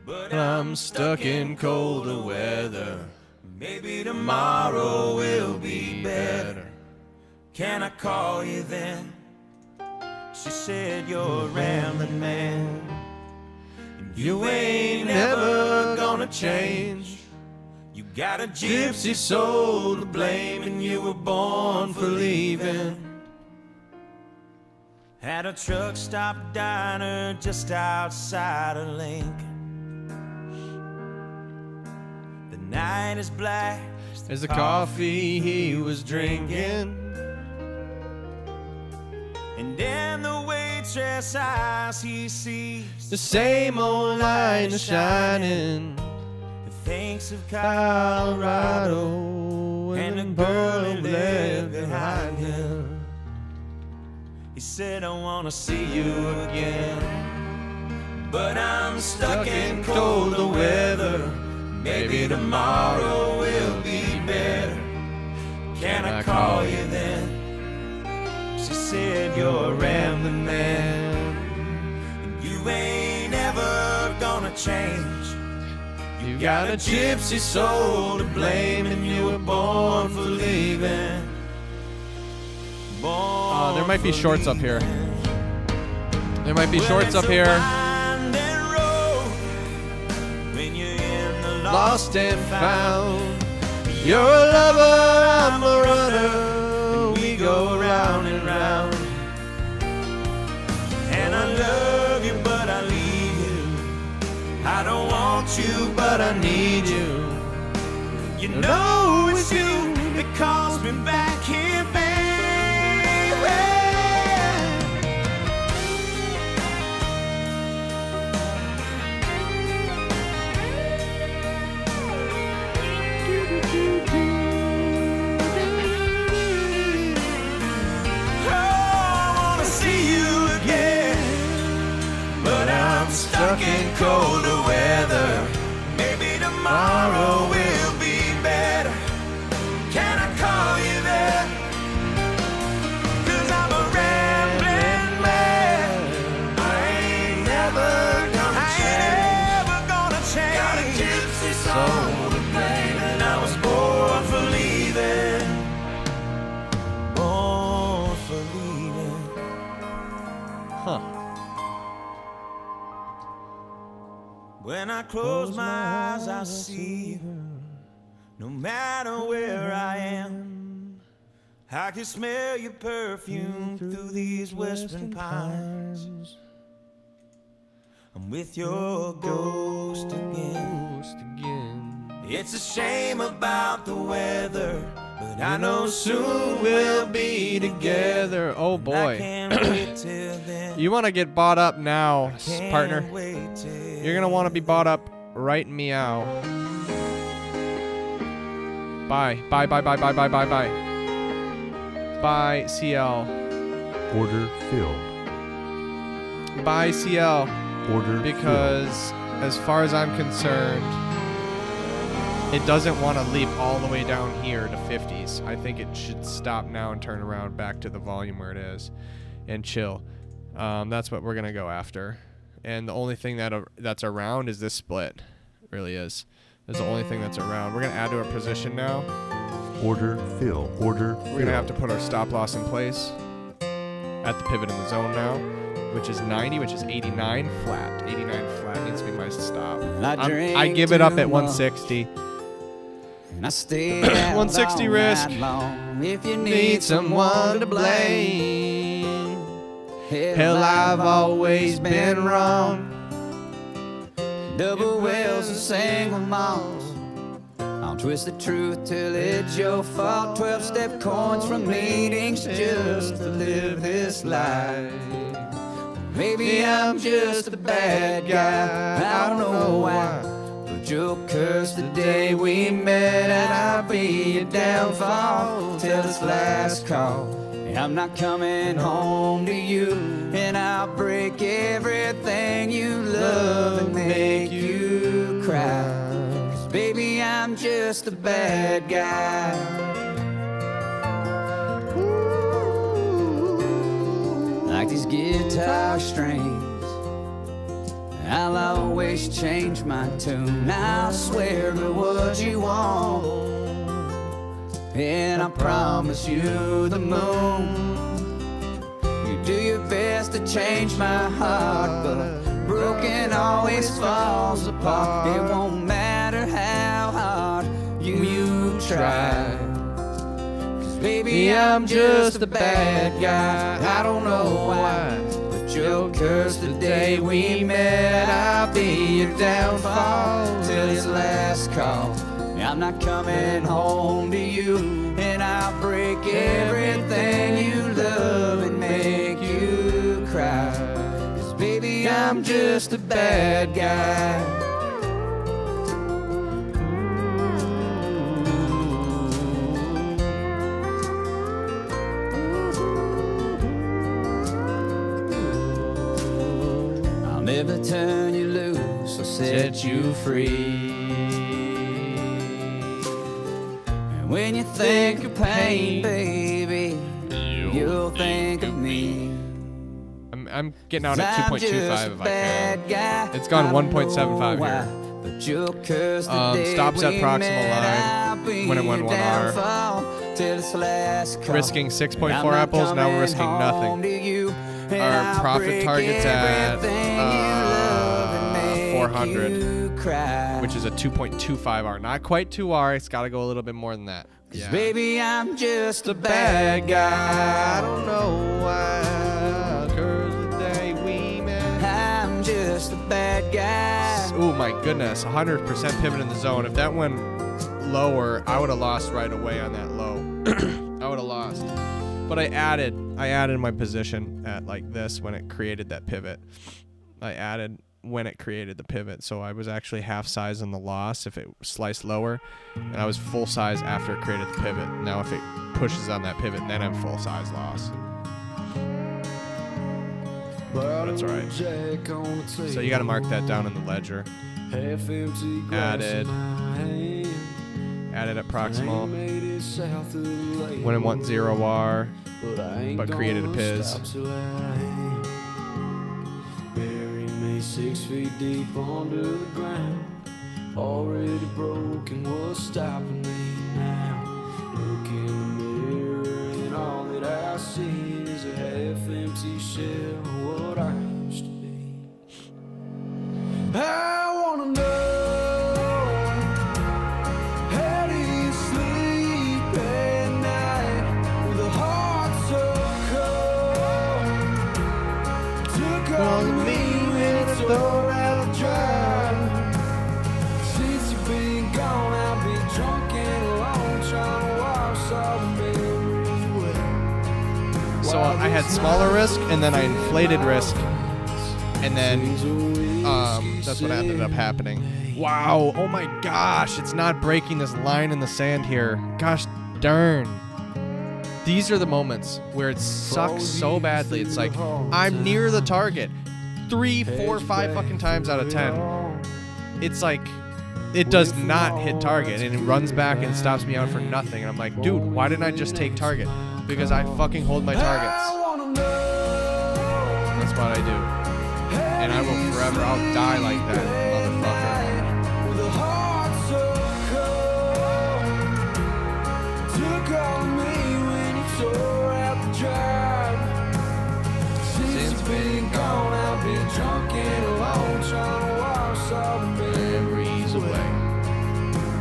But I'm stuck in colder weather. Maybe tomorrow will be better. Can I call you then? She said you're a rambling man. You ain't never gonna change. You got a gypsy soul to blame, and you were born for leaving. At a truck stop diner just outside of Lincoln. The night is black as the coffee he was drinking. And in the waitress' eyes he sees the same old line is shining. He thinks of Colorado and the girl he left behind him. He said, I wanna see you again, but I'm stuck in colder weather. Maybe tomorrow will be better. Can I call you then? She said, you're a rambling man, and you ain't ever gonna change. You got a gypsy soul to blame, and you were born for leaving. There might be shorts up here. There might be shorts up here. Lost and found. You're a lover, I'm a runner. We go round and round. And I love you, but I leave you. I don't want you, but I need you. You know it's you that calls me back here, baby. Stuck in colder weather. Maybe tomorrow will be better. Can I call you there? 'Cause I'm a rambling man. I ain't never gonna change. Got a gypsy soul to blame, and I was born for leaving. Born for leaving. Huh. When I close my eyes, I see you. No matter where I am, I can smell your perfume through these western pines. I'm with your ghost again. It's a shame about the weather, but I know soon we'll be together. Oh I boy. can't wait till then. You want to get bought up now, Can't partner. wait till You're going to want to be bought up right meow. Bye. Bye, bye, bye, bye, bye, bye, bye. Bye, CL. Order filled. Bye, CL. Order Because as far as I'm concerned, it doesn't want to leap all the way down here to 50s. I think it should stop now and turn around back to the volume where it is and chill. That's what we're going to go after. And the only thing that's around is this split. It really is. That's the only thing that's around. We're going to add to our position now. filled. Order fill. Order We're going to have to filled. put our stop loss in place at the pivot in the zone now, which is 90, which is 89 flat. 89 flat needs to be my stop. I give it up at 160. And I stay 160 risk. If you Need someone to blame. Hell, I've always been wrong. Double whales and single malls. I'll twist the truth till it's your fault. 12-step coins from meetings just to live this life. Maybe I'm just a bad guy. I don't know why. But you'll curse the day we met, and I'll be your downfall till this last call. I'm not coming home to you, and I'll break everything you love and make you cry. 'Cause baby, I'm just a bad guy. Like these guitar strings, I'll always change my tune. I'll swear to what you want, and I promise you the moon. You do your best to change my heart, but broken always falls apart. It won't matter how hard you try. 'Cause baby, I'm just a bad guy. I don't know why, but you'll curse the day we met. I'll be your downfall till this last call. I'm not coming home to you, and I'll break everything you love and make you cry. 'Cause baby, I'm just a bad guy. I'll never turn you loose or set you free. When you think of pain, baby, you'll think of me. I'm getting out at I'm 2.25 just if a I can. bad guy. It's gone I don't 1.75 know here. why, but you'll curse the day Stops at we proximal met. line I'll be when it went your 1R. downfall till this last call. Risking 6.4 I'm not apples, now we're coming risking home nothing. to you, and Our I'll profit break target's at, everything you love and make 400, you cry. which is a 2.25R. Not quite 2R. It's got to go a little bit more than that. 'Cause baby, I'm just a bad guy. I don't know why. 'Cause the day we met. I'm just a bad guy. Oh my goodness, 100% pivot in the zone. If that went lower, I would have lost right away on that low. I would have lost. But I added my position at like this when it created that pivot. I added when it created the pivot, so I was actually half size on the loss if it sliced lower, and I was full size after it created the pivot. Now if it pushes on that pivot, then I'm full size loss. That's all right. So you got to mark that down in the ledger. Added at proximal when it went 0R, but created a Piz. Bury me 6 feet deep under the ground. Already broken, what's stopping me now? Look in the mirror and all that I see is a half-empty shell of what I used to be. I wanna know, how do you sleep at night with a heart so cold? Took all of me when it's all out of dry. Since you've been gone, had smaller risk, and then I inflated risk, and then that's what ended up happening. Wow, oh my gosh, it's not breaking this line in the sand here. Gosh darn. These are the moments where it sucks so badly. It's like, I'm near the target 3, 4, 5 fucking times out of 10. It's like, it does not hit target, and it runs back and stops me out for nothing. And I'm like, dude, why didn't I just take target? Because I fucking hold my targets. That's what I do. And I will forever, I'll die like that, motherfucker. With a heart so cold, took on me when you tore out the drive. Since you've been gone, I've been drunk and alone, trying to wash all the memories away.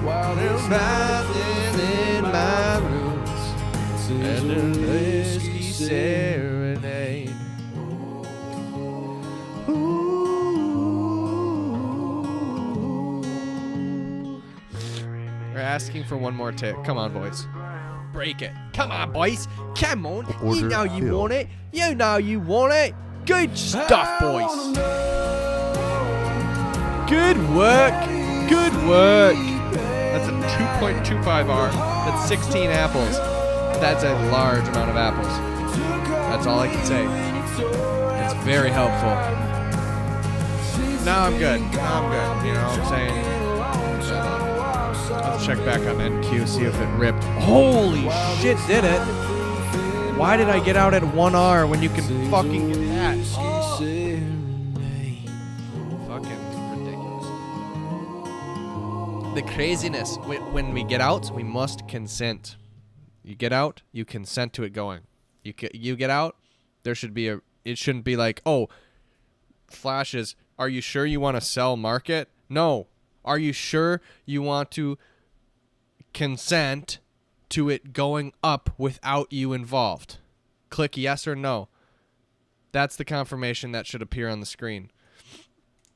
While there's nothing in my roots, and the whiskey serenade. We're asking for one more tick. Come on, boys. Break it. Come on, boys. Come on. You Order know you filled. want it. You know you want it. Good stuff, boys. Good work. Good work. That's a 2.25R. That's 16 apples. That's a large amount of apples. That's all I can say. It's very helpful. Now I'm good. Now I'm good. You know what I'm saying? Let's check back on NQ, see if it ripped. Holy shit, did it? Why did I get out at 1R when you can fucking get that? Oh. Fucking ridiculous. The craziness. When we get out, we must consent. You get out, you consent to it going. You get out, there should be it shouldn't be like, oh, flashes, are you sure you want to sell market? No. Are you sure you want to consent to it going up without you involved? Click yes or no. That's the confirmation that should appear on the screen.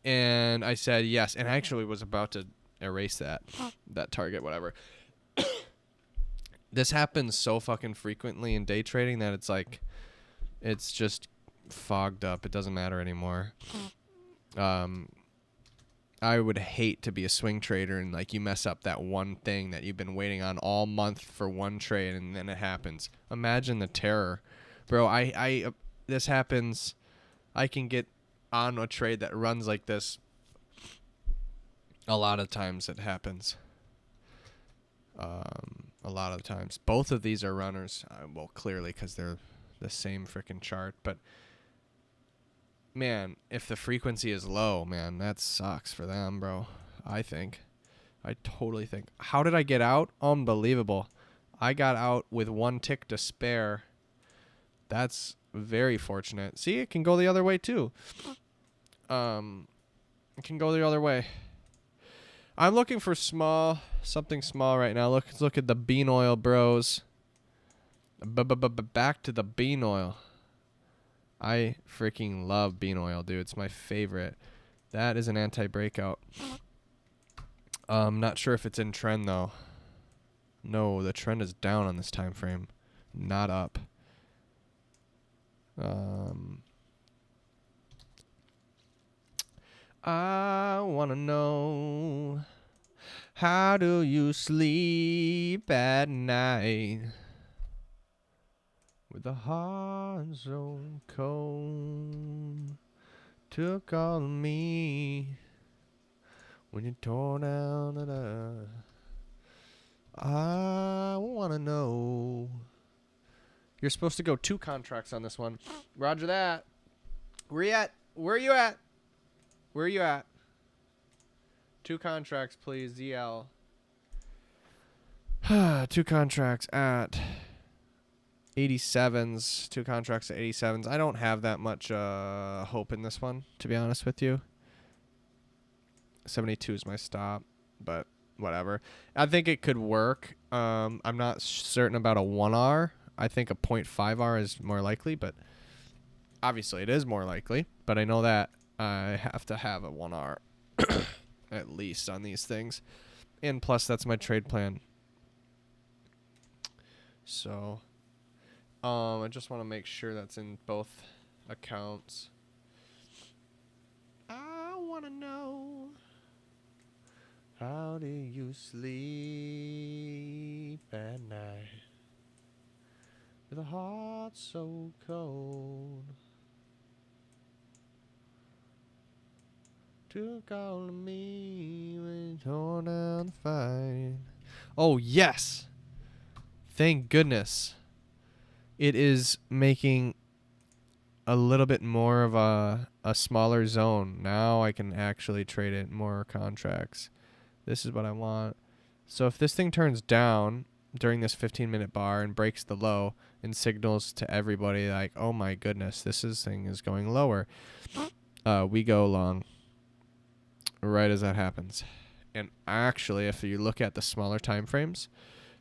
And I said yes, and I actually was about to erase that target, whatever. This happens so fucking frequently in day trading that it's like, it's just fogged up. It doesn't matter anymore. I would hate to be a swing trader and like you mess up that one thing that you've been waiting on all month for one trade and then it happens. Imagine the terror. Bro, I this happens. I can get on a trade that runs like this. A lot of times it happens. A lot of times. Both of these are runners. Well, clearly because they're the same freaking chart, but man, if the frequency is low, man, that sucks for them, bro. I totally think. How did I get out? Unbelievable. I got out with one tick to spare. That's very fortunate. See, it can go the other way too. It can go the other way. I'm looking for something small right now. Let's look at the bean oil, bros. Back to the bean oil. I freaking love bean oil, dude. It's my favorite. That is an anti-breakout. Not sure if it's in trend though. No, the trend is down on this time frame, not up. I wanna know, how do you sleep at night? With a heart so cold, took all of me when you tore down the I wanna know. You're supposed to go 2 contracts on this one. Roger that. Where you at? Where are you at? Where are you at? 2 contracts, please, ZL. 2 contracts at 87s, 2 contracts at 87s. I don't have that much hope in this one, to be honest with you. 72 is my stop, but whatever. I think it could work. I'm not certain about a 1R. I think a 0.5R is more likely, but obviously it is more likely. But I know that I have to have a 1R at least on these things. And plus, that's my trade plan. So I just want to make sure that's in both accounts. I want to know, how do you sleep at night with a heart so cold? Took all of me when you tore down the fight. Oh, yes. Thank goodness. It is making a little bit more of a smaller zone. Now I can actually trade it more contracts. This is what I want. So if this thing turns down during this 15-minute bar and breaks the low and signals to everybody like, oh my goodness, thing is going lower, we go long right as that happens. And actually, if you look at the smaller time frames,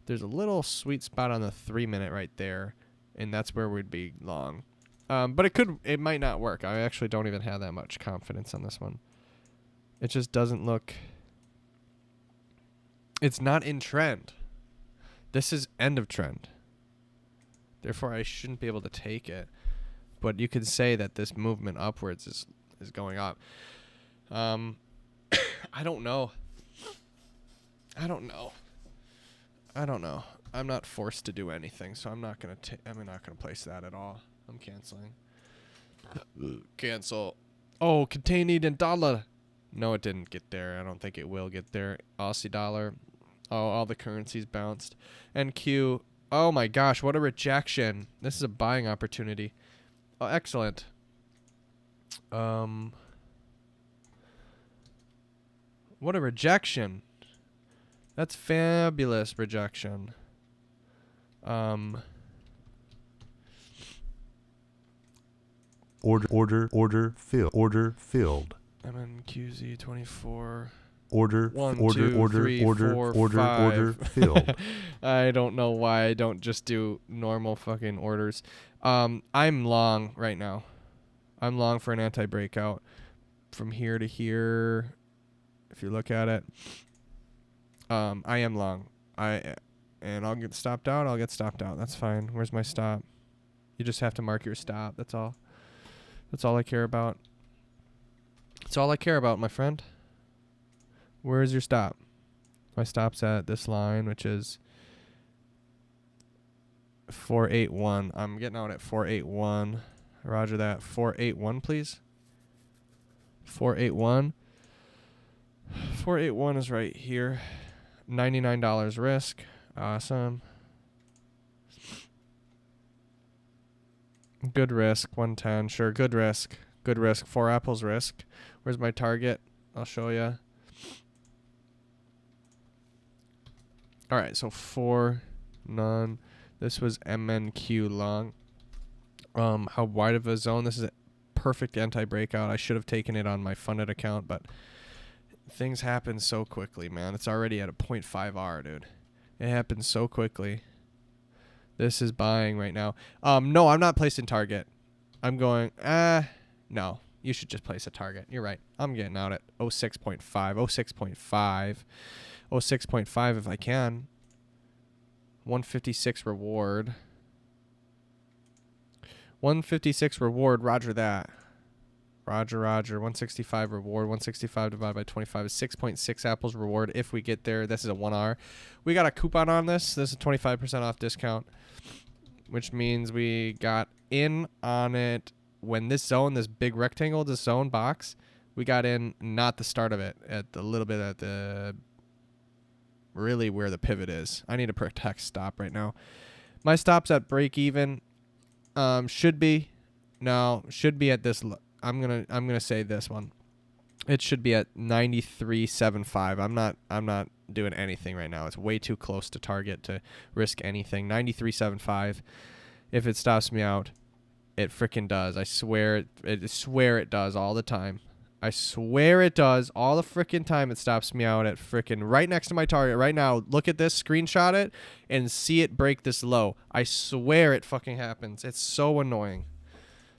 there's a little sweet spot on the 3-minute right there, and that's where we'd be long. But it might not work. I actually don't even have that much confidence on this one. It just doesn't look. It's not in trend. This is end of trend. Therefore, I shouldn't be able to take it. But you could say that this movement upwards is going up. I don't know. I'm not forced to do anything, so I'm not gonna place that at all. I'm canceling. Cancel. Oh, contained in dollar. No, it didn't get there. I don't think it will get there. Aussie dollar. Oh, all the currencies bounced. NQ. Oh my gosh, what a rejection. This is a buying opportunity. Oh, excellent. What a rejection. That's fabulous rejection. Order filled. MNQZ 24. Order 1, order 2, order 3, order 4, order 5. order filled. I don't know why I don't just do normal fucking orders. I'm long right now. I'm long for an anti-breakout from here to here. If you look at it, I am long. And I'll get stopped out. I'll get stopped out. That's fine. Where's my stop? You just have to mark your stop. That's all. That's all I care about. That's all I care about, my friend. Where is your stop? My stop's at this line, which is 481. I'm getting out at 481. Roger that. 481, please. 481. 481 is right here. $99 risk. Awesome. Good risk. 110. Sure. Good risk. Good risk. 4 apples risk. Where's my target? I'll show you. All right. So 4, none. This was MNQ long. How wide of a zone? This is a perfect anti-breakout. I should have taken it on my funded account, but things happen so quickly, man. It's already at a 0.5R, dude. It happens so quickly. This is buying right now. No, I'm not placing target. I'm going, no. You should just place a target. You're right. I'm getting out at 06.5. 06.5. 06.5 if I can. 156 reward. 156 reward. Roger that. Roger. 165 reward. 165 divided by 25 is 6.6 apples reward. If we get there, this is a 1R. We got a coupon on this. This is a 25% off discount, which means we got in on it when this zone, this big rectangle, this zone box, we got in not the start of it, at the little bit at the really where the pivot is. I need to protect stop right now. My stop's at break even. Should be at this. I'm gonna say this one. It should be at 93.75. I'm not doing anything right now. It's way too close to target to risk anything. 93.75. If it stops me out, it freaking does. I swear it does all the time. I swear it does all the freaking time. It stops me out at freaking right next to my target right now. Look at this, screenshot it, and see it break this low. I swear it fucking happens. It's so annoying.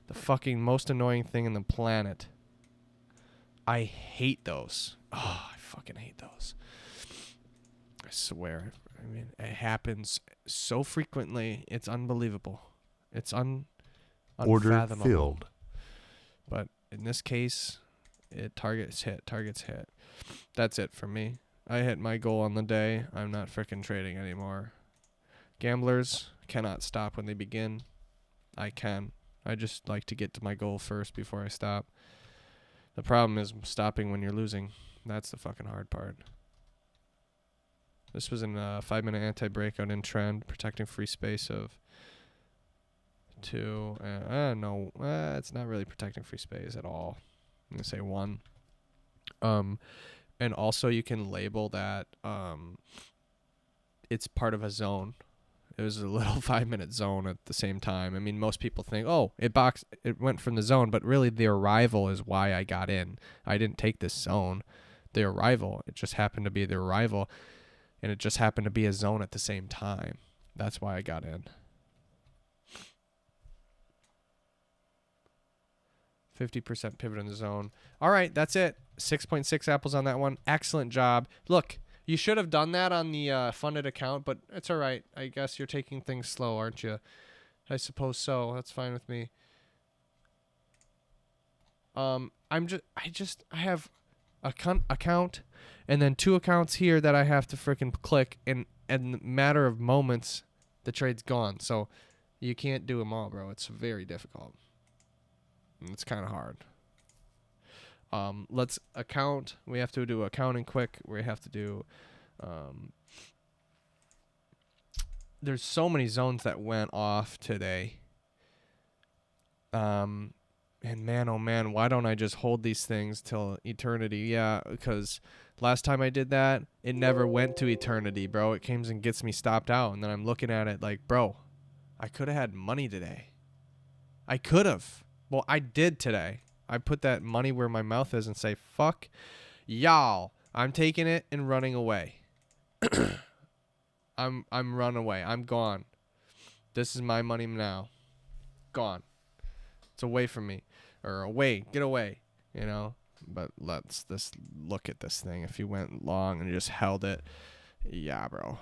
The fucking most annoying thing in the planet. I hate those. Oh, I fucking hate those. I swear. I mean, it happens so frequently. It's unbelievable. It's Order unfathomable. filled. But in this case, targets hit. That's it for me. I hit my goal on the day. I'm not frickin' trading anymore. Gamblers cannot stop when they begin. I can. I just like to get to my goal first before I stop. The problem is stopping when you're losing. That's the fucking hard part. This was in a 5-minute anti-breakout in trend, protecting free space of 2. No, it's not really protecting free space at all. I'm going to say 1. And also you can label that it's part of a zone. It was a little 5-minute zone at the same time. I mean, most people think, oh, it went from the zone, but really the arrival is why I got in. I didn't take this zone. The arrival, it just happened to be the arrival, and it just happened to be a zone at the same time. That's why I got in. 50% pivot in the zone. All right, that's it. 6.6 apples on that one. Excellent job. Look, you should have done that on the funded account, but it's all right. I guess you're taking things slow, aren't you? I suppose so. That's fine with me. I have a account and then 2 accounts here that I have to freaking click, and in a matter of moments, the trade's gone. So you can't do them all, bro. It's very difficult. It's kind of hard. Let's account. We have to do accounting quick. We have to do. There's so many zones that went off today. And man, oh man, why don't I just hold these things till eternity? Yeah, because last time I did that, it never went to eternity, bro. It comes and gets me stopped out, and then I'm looking at it like, bro, I could have had money today. I could have. Well, I did today. I put that money where my mouth is and say, fuck y'all. I'm taking it and running away. I'm running away. I'm gone. This is my money now. Gone. It's away from me. Or away. Get away. You know? But let's just look at this thing. If you went long and just held it. Yeah, bro.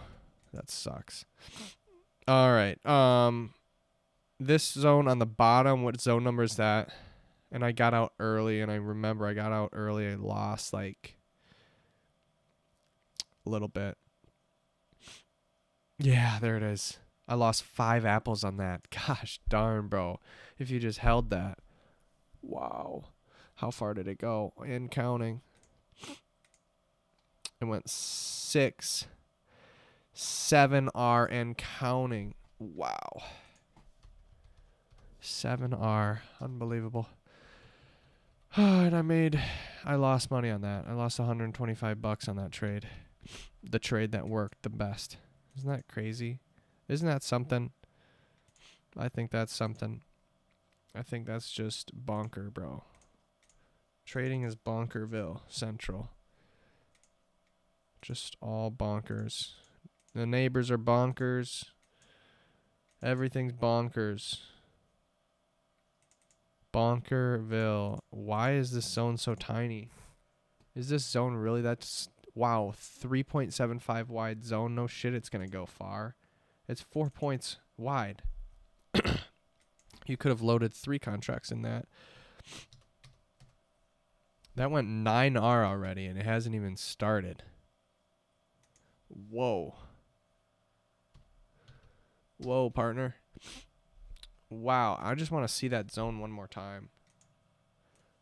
That sucks. All right. This zone on the bottom, what zone number is that? And I got out early, and I remember I got out early. I lost like a little bit. Yeah, there it is. I lost 5 apples on that. Gosh darn, bro. If you just held that. Wow. How far did it go? And counting. It went 6, 7R and counting. Wow. 7R. Unbelievable. And I lost money on that. I lost $125 on that trade. The trade that worked the best. Isn't that crazy? Isn't that something? I think that's something. I think that's just bonker, bro. Trading is Bonkerville Central. Just all bonkers. The neighbors are bonkers. Everything's bonkers. Bonkerville. Why is this zone so tiny? Is this zone really that's wow, 3.75 wide zone? No shit, it's going to go far. It's 4 points wide. You could have loaded 3 contracts in that. That went 9R already, and it hasn't even started. Whoa. Whoa, partner. Wow, I just want to see that zone one more time.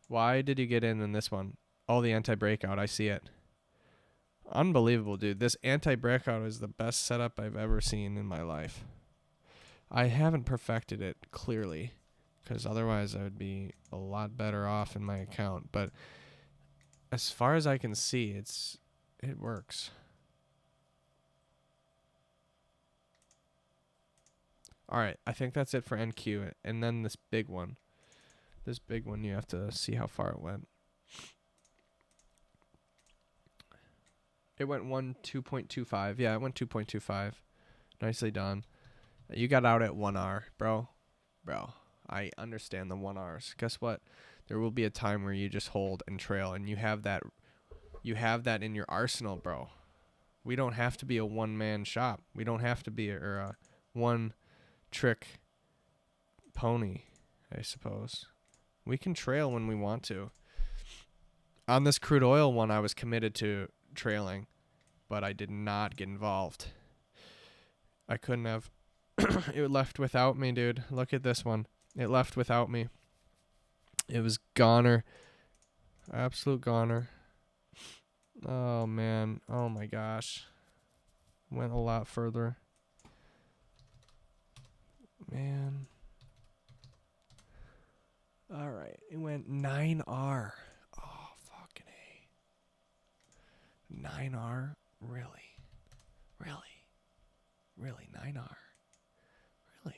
Why did you get in this one? Oh, the anti-breakout. I see it. Unbelievable, dude. This anti-breakout is the best setup I've ever seen in my life. I haven't perfected it, clearly, because otherwise I would be a lot better off in my account. But as far as I can see, it works. All right, I think that's it for NQ. And then this big one. This big one, you have to see how far it went. It went 2.25. Yeah, it went 2.25. Nicely done. You got out at 1R, bro. Bro, I understand the 1Rs. Guess what? There will be a time where you just hold and trail, and you have that in your arsenal, bro. We don't have to be a one-man shop. We don't have to be a one trick pony, I suppose. We can trail when we want to. On this crude oil one, I was committed to trailing, but I did not get involved. I couldn't have. It left without me, dude. Look at this one. It left without me. It was goner. Absolute goner. Oh, man. Oh, my gosh. Went a lot further. Man. All right. It went 9R. Oh, fucking A. 9R? Really? Really? Really? 9R? Really?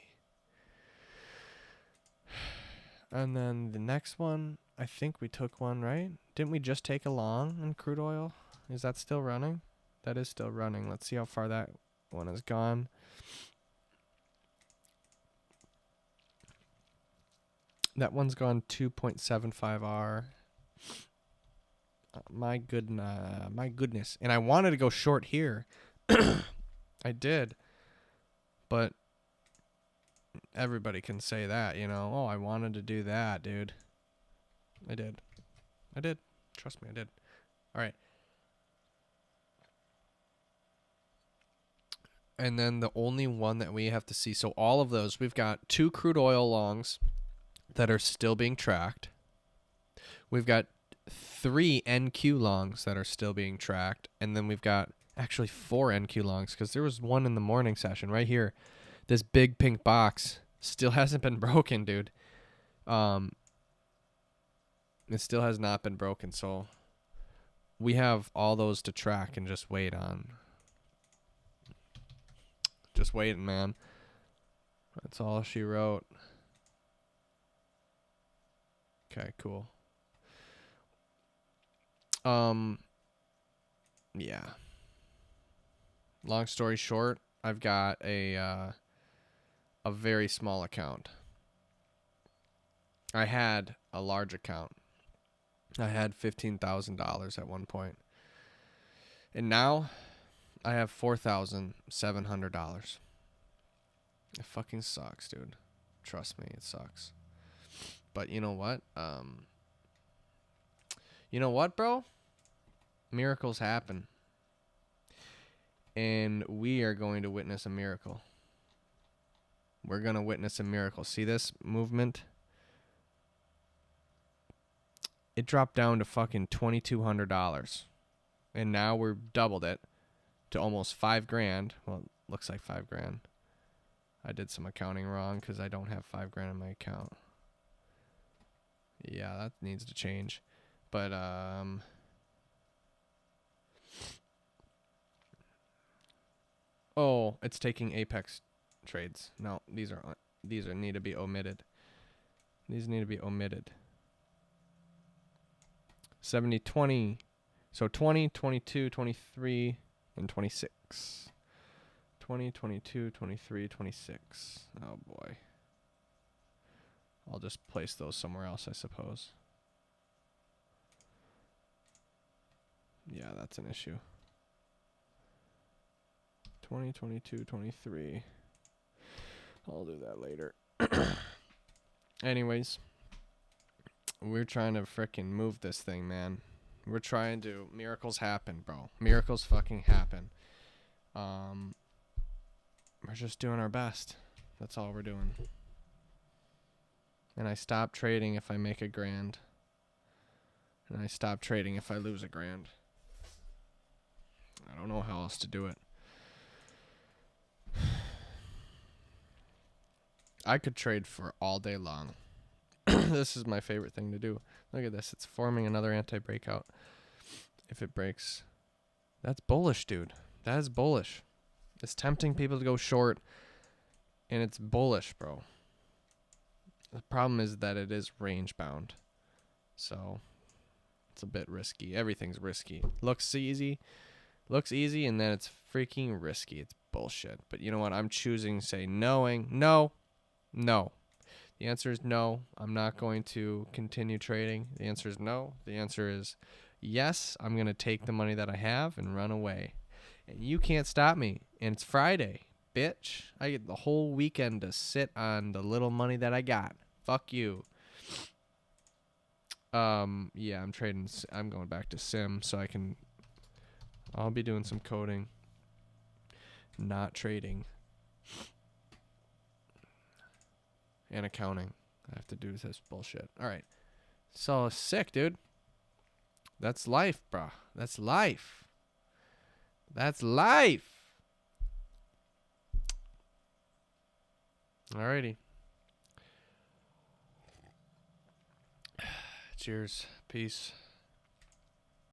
And then the next one, I think we took one, right? Didn't we just take a long in crude oil? Is that still running? That is still running. Let's see how far that one has gone. That one's gone 2.75 R. My goodness. And I wanted to go short here. I did. But everybody can say that, you know. Oh, I wanted to do that, dude. I did. Trust me, I did. All right. And then the only one that we have to see. So all of those, we've got 2 crude oil longs that are still being tracked. We've got 3 NQ longs that are still being tracked. And then we've got actually 4 NQ longs because there was one in the morning session right here. This big pink box still hasn't been broken, dude. It still has not been broken. So we have all those to track and just wait on. Just waiting, man. That's all she wrote. Okay, cool. Yeah. Long story short, I've got a very small account. I had a large account. I had $15,000 at one point. And now I have $4,700. It fucking sucks, dude. Trust me, it sucks. But you know what? You know what, bro? Miracles happen. And we are going to witness a miracle. We're going to witness a miracle. See this movement? It dropped down to fucking $2,200. And now we're doubled it to almost $5,000. Well, it looks like $5,000. I did some accounting wrong because I don't have $5,000 in my account. Yeah, that needs to change. But oh, it's taking Apex trades. No, these need to be omitted. These need to be omitted. 70, 20. So 20, 22, 23, and 26. 20, 22, 23, 26. Oh boy. I'll just place those somewhere else, I suppose. Yeah, that's an issue. 20, 22, 23. I'll do that later. Anyways. We're trying to frickin' move this thing, man. We're trying to. Miracles happen, bro. Miracles fucking happen. We're just doing our best. That's all we're doing. And I stop trading if I make $1,000. And I stop trading if I lose $1,000. I don't know how else to do it. I could trade for all day long. This is my favorite thing to do. Look at this. It's forming another anti-breakout. If it breaks. That's bullish, dude. That is bullish. It's tempting people to go short. And it's bullish, bro. The problem is that it is range bound. So it's a bit risky. Everything's risky. Looks easy. Looks easy and then it's freaking risky. It's bullshit. But you know what? I'm choosing to say knowing. No. The answer is no. I'm not going to continue trading. The answer is no. The answer is yes. I'm going to take the money that I have and run away. And you can't stop me. And it's Friday. bitch. I get the whole weekend to sit on the little money that I got. Fuck you. Yeah, I'm going back to Sim so I'll be doing some coding, not trading, and accounting. I have to do this bullshit. All right. So sick, dude. That's life, bro. That's life. That's life. Alrighty. Cheers. Peace.